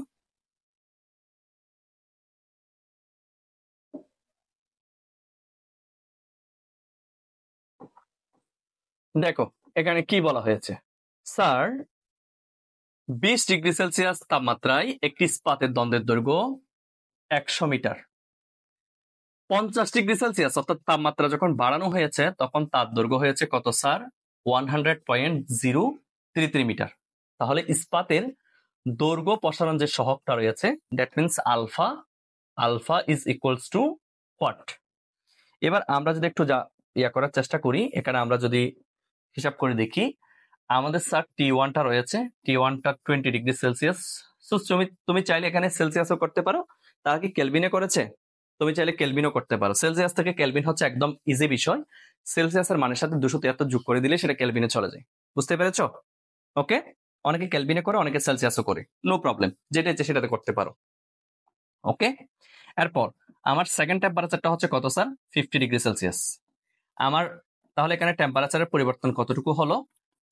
[SPEAKER 1] দেখো এখানে কি বলা হয়েছে। স্যার 20 ডিগ্রি সেলসিয়াস তাপমাত্রায় একটি ইস্পাতের দন্ডের দৈর্ঘ্য 100 মিটার। 50 ডিগ্রি সেলসিয়াস অর্থাৎ তাপমাত্রা যখন বাড়ানো হয়েছে তখন তার দৈর্ঘ্য হয়েছে কত স্যার? 100.033 মিটার। তাহলে ইস্পাতের দৈর্ঘ্য প্রসারণ যে সহগটা রয়েছে, that means alpha, alpha is equals to what. এবার আমরা যদি একটু ইয়া করার চেষ্টা করি, এখানে আমরা যদি হিসাব করে দেখি, আমাদের স্যার T1টা রয়েছে, T1টা 20 ডিগ্রি সেলসিয়াস। সো তুমি চাইলে এখানে সেলসিয়াসও করতে পারো, তারা কি কেলভিনে করেছে, তুমি চাইলে কেলভিনও করতে পারো। সেলসিয়াস থেকে কেলভিন হচ্ছে একদম ইজি বিষয়। সেলসিয়াসের মানের সাথে 273 যোগ করে দিলে সেটা কেলভিনে চলে যায়। বুঝতে পেরেছো? ওকে, অনেকে কেলভিনে করে, অনেকে সেলসিয়াসও করে, নো প্রবলেম, যেটা ইচ্ছে সেটাতে করতে পারো। ওকে, এরপর আমার সেকেন্ড টেম্পারেচারটা হচ্ছে কত স্যার? 50 degree Celsius. আমার তাহলে এখানে টেম্পারেচারের পরিবর্তন কতটুকু হলো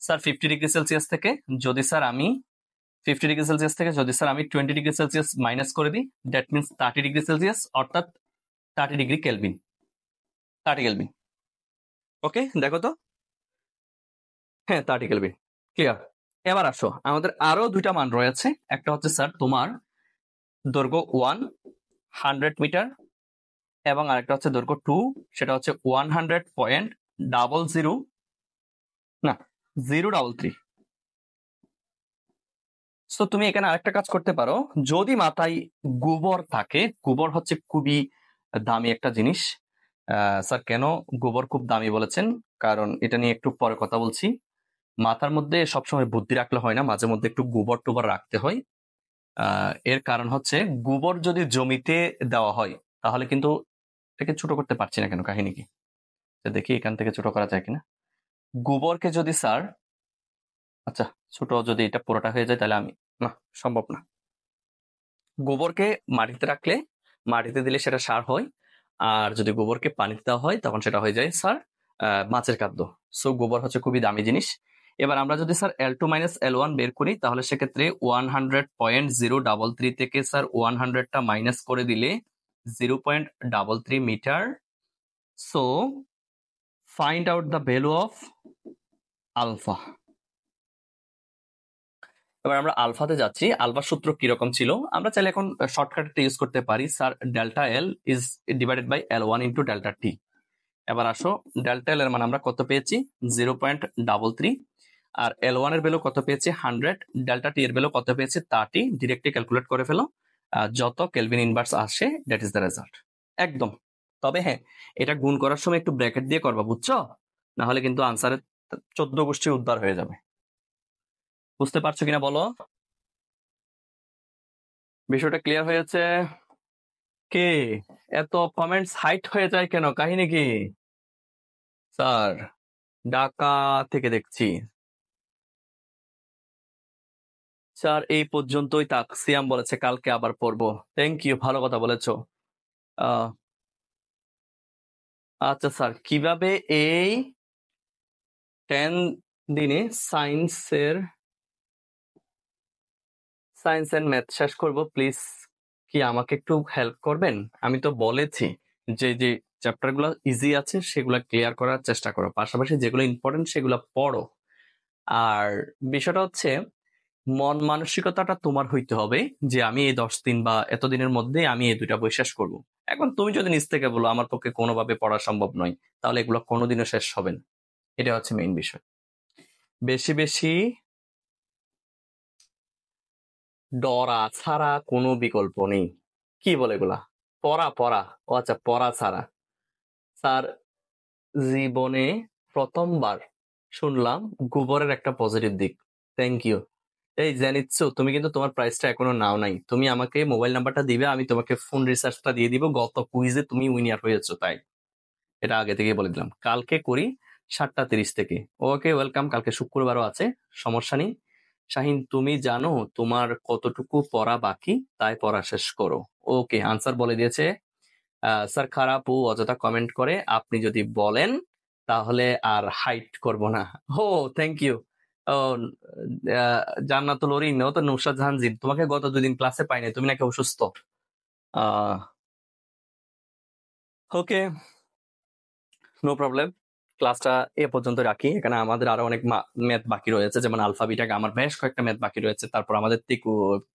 [SPEAKER 1] স্যার? 50 ডিগ্রি সেলসিয়াস থেকে যদি স্যার আমি 50 ডিগ্রি সেলসিয়াস থেকে যদি স্যার আমি 20 ডিগ্রি সেলসিয়াস মাইনাস করে দিই, দ্যাট মিনস 30 ডিগ্রি সেলসিয়াস, অর্থাৎ 30 ডিগ্রি কেলভিন, 30 কেলভিন। ওকে দেখো তো, হ্যাঁ 30 কেলভিন, ক্লিয়ার। এবার আসো, আমাদের আরো দুইটা মান রয়েছে। একটা হচ্ছে স্যার তোমার দৈর্ঘ্য 100 মিটার, এবং আরেকটা হচ্ছে দৈর্ঘ্য 2, সেটা হচ্ছে 100.00 না 033। সো তুমি এখানে আরেকটা কাজ করতে পারো, যদি মাথায় গোবর থাকে, গোবর হচ্ছে খুবই দামি একটা জিনিস। স্যার কেন গোবর খুব দামি বলেছেন, কারণ এটা নিয়ে একটু পরে কথা বলছি। মাথার মধ্যে সবসময় বুদ্ধি রাখলে হয় না, মাঝে মধ্যে একটু গোবর টোবর রাখতে হয়। এর কারণ হচ্ছে গোবর যদি জমিতে দেওয়া হয় তাহলে কিন্তু, এটাকে ছোট করতে পারছি না কেন, কাহিনী কি দেখি এখান থেকে ছোট করা যায় কিনা। গোবরকে যদি স্যার, আচ্ছা ছোট যদি এটা পুরোটা হয়ে যায় তাহলে আমি, না সম্ভব না। গোবরকে মাটিতে রাখলে, মাটিতে দিলে সেটা সার হয়, আর যদি গোবরকে পানিতে দেওয়া হয় তখন সেটা হয়ে যায় স্যার মাছের খাদ্য। সো গোবর হচ্ছে খুবই দামি জিনিস। এবার আমরা যদি স্যার L2 মাইনাস L1 বের করি, তাহলে সেক্ষেত্রে 100.033 থেকে স্যার 100টা মাইনাস করে দিলে 0.33 metre. So find out the value of alpha. এবার আমরা আলফাতে যাচ্ছি। আলফার সূত্র কিরকম ছিল, আমরা চাইলে এখন শর্টকাটটা ইউজ করতে পারি, sir delta L is divided by L1 into delta T. এবার আসো, ডেল্টা এল এর মান আমরা কত পেয়েছি 0.33, আর L1 এর ভ্যালু কত পেয়েছি 100, ডেল্টা টি এর ভ্যালু কত পেয়েছি 30। ডিরেক্টলি ক্যালকুলেট করে ফেলো, যত কেলভিন ইনভার্স আসে দ্যাট ইজ দ্য রেজাল্ট। একদম। তবে হ্যাঁ, এটা গুণ করার সময় একটু ব্র্যাকেট দিয়ে করবা, বুঝছো? না হলে কিন্তু আনসারের 14 গোষ্ঠী উদ্ধার হয়ে যাবে। বুঝতে পারছো কিনা বলো? বিষয়টা ক্লিয়ার হয়েছে? কে এত কমেন্টস হাইট হয়ে যায় কেন, কাহিনী কি? স্যার ঢাকা থেকে দেখছি। স্যার এই পর্যন্তই থাক, সিয়াম বলেছে কালকে আবার পড়বো। থ্যাংক ইউ, ভালো কথা বলেছো। আচ্ছা স্যার, কিভাবে এই 10 দিনে সায়েন্স এন্ড ম্যাথ শেষ করব, প্লিজ কি আমাকে একটু হেল্প করবেন? আমি তো বলেছি যে যে চ্যাপ্টার গুলো ইজি আছে সেগুলো ক্লিয়ার করার চেষ্টা করো, পাশাপাশি যেগুলো ইম্পর্টেন্ট সেগুলো পড়ো। আর বিষয়টা হচ্ছে মন মানসিকতাটা তোমার হইতে হবে যে আমি এই 10 দিন বা এতদিনের মধ্যে আমি এই 2টা বই শেষ করব। এখন তুমি যদি নিজ থেকে বলো আমার পক্ষে কোনোভাবে পড়া সম্ভব নয়, তাহলে এগুলো কোনোদিনও শেষ হবে না। এটা হচ্ছে মেইন বিষয়। বেশি বেশি ডরা ছাড়া কোনো বিকল্প নেই। কি বলে এগুলা? পড়া পড়া, ও আচ্ছা, পড়া ছাড়া। স্যার জীবনে প্রথমবার শুনলাম গোবরের একটা পজিটিভ দিক। Thank you. এই জানিচ্ছ, তুমি কিন্তু তোমার প্রাইসটা এখনো নাও নাই। তুমি আমাকে মোবাইল নাম্বারটা দিবে, আমি তোমাকে ফোন রিচার্জটা দিয়ে দিব। গত কুইজে তুমি উইনার হয়েছো, তাই এটা আগে থেকে বলে দিলাম। কালকে করি 7:30 থেকে। ওকে, ওয়েলকাম। কালকে শুক্রবারও আছে, সমস্যা নেই। শাহিন, তুমি জানো তোমার কতটুকু পড়া বাকি, তাই পড়া শেষ করো। ওকে, আনসার বলে দিয়েছে। স্যার খারাপ ও অযথা কমেন্ট করে, আপনি যদি বলেন তাহলে আর হাইট করব না। ও থ্যাংক ইউ। ও জান্নাতুল ওরিন, ও তো নুসরাত জাহানজিন, তোমাকে গত 2 দিন ক্লাসে পাইনি, তুমি নাকি অসুস্থ। ওকে, নো প্রবলেম। ক্লাসটা এ পর্যন্ত রাখি। এখানে আমাদের আরো অনেক ম্যাথ বাকি রয়েছে, যেমন আলফা বিটা আমার বেশ কয়েকটা ম্যাথ বাকি রয়েছে। তারপর আমাদের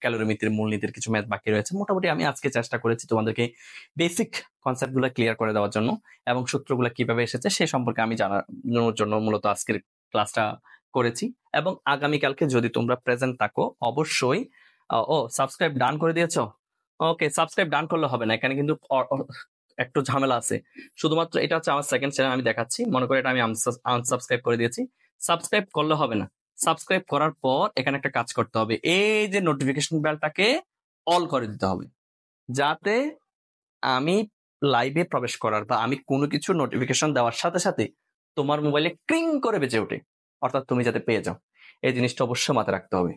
[SPEAKER 1] ক্যালোরিমিতির মূলনীতির কিছু ম্যাথ বাকি রয়েছে। মোটামুটি আমি আজকে চেষ্টা করেছি তোমাদেরকে বেসিক কনসেপ্ট গুলো ক্লিয়ার করে দেওয়ার জন্য, এবং সূত্রগুলো কিভাবে এসেছে সে সম্পর্কে আমি জানানোর জন্য মূলত আজকের ক্লাসটা করেছি। এবং আগামীকালকে যদি তোমরা প্রেজেন্ট থাকো অবশ্যই। ও সাবস্ক্রাইব ডান করে দিয়েছো? ওকে, সাবস্ক্রাইব ডান করলে হবে না, এখানে কিন্তু একটু ঝামেলা আছে। শুধুমাত্র এটা হচ্ছে আমার সেকেন্ড চ্যানেল, আমি দেখাচ্ছি। মনে করে এটা আমি আনসাবস্ক্রাইব করে দিয়েছি। সাবস্ক্রাইব করলে হবে না, সাবস্ক্রাইব করার পর এখানে একটা কাজ করতে হবে, এই যে নোটিফিকেশন বেলটাকে অল করে দিতে হবে, যাতে আমি লাইভে প্রবেশ করার বা আমি কোনো কিছু নোটিফিকেশন দেওয়ার সাথে সাথে তোমার মোবাইলে ক্রিং করে বেজে ওঠে, অর্থাৎ তুমি যাতে পেয়ে যাও। এই জিনিসটা অবশ্যই মাথায় রাখতে হবে।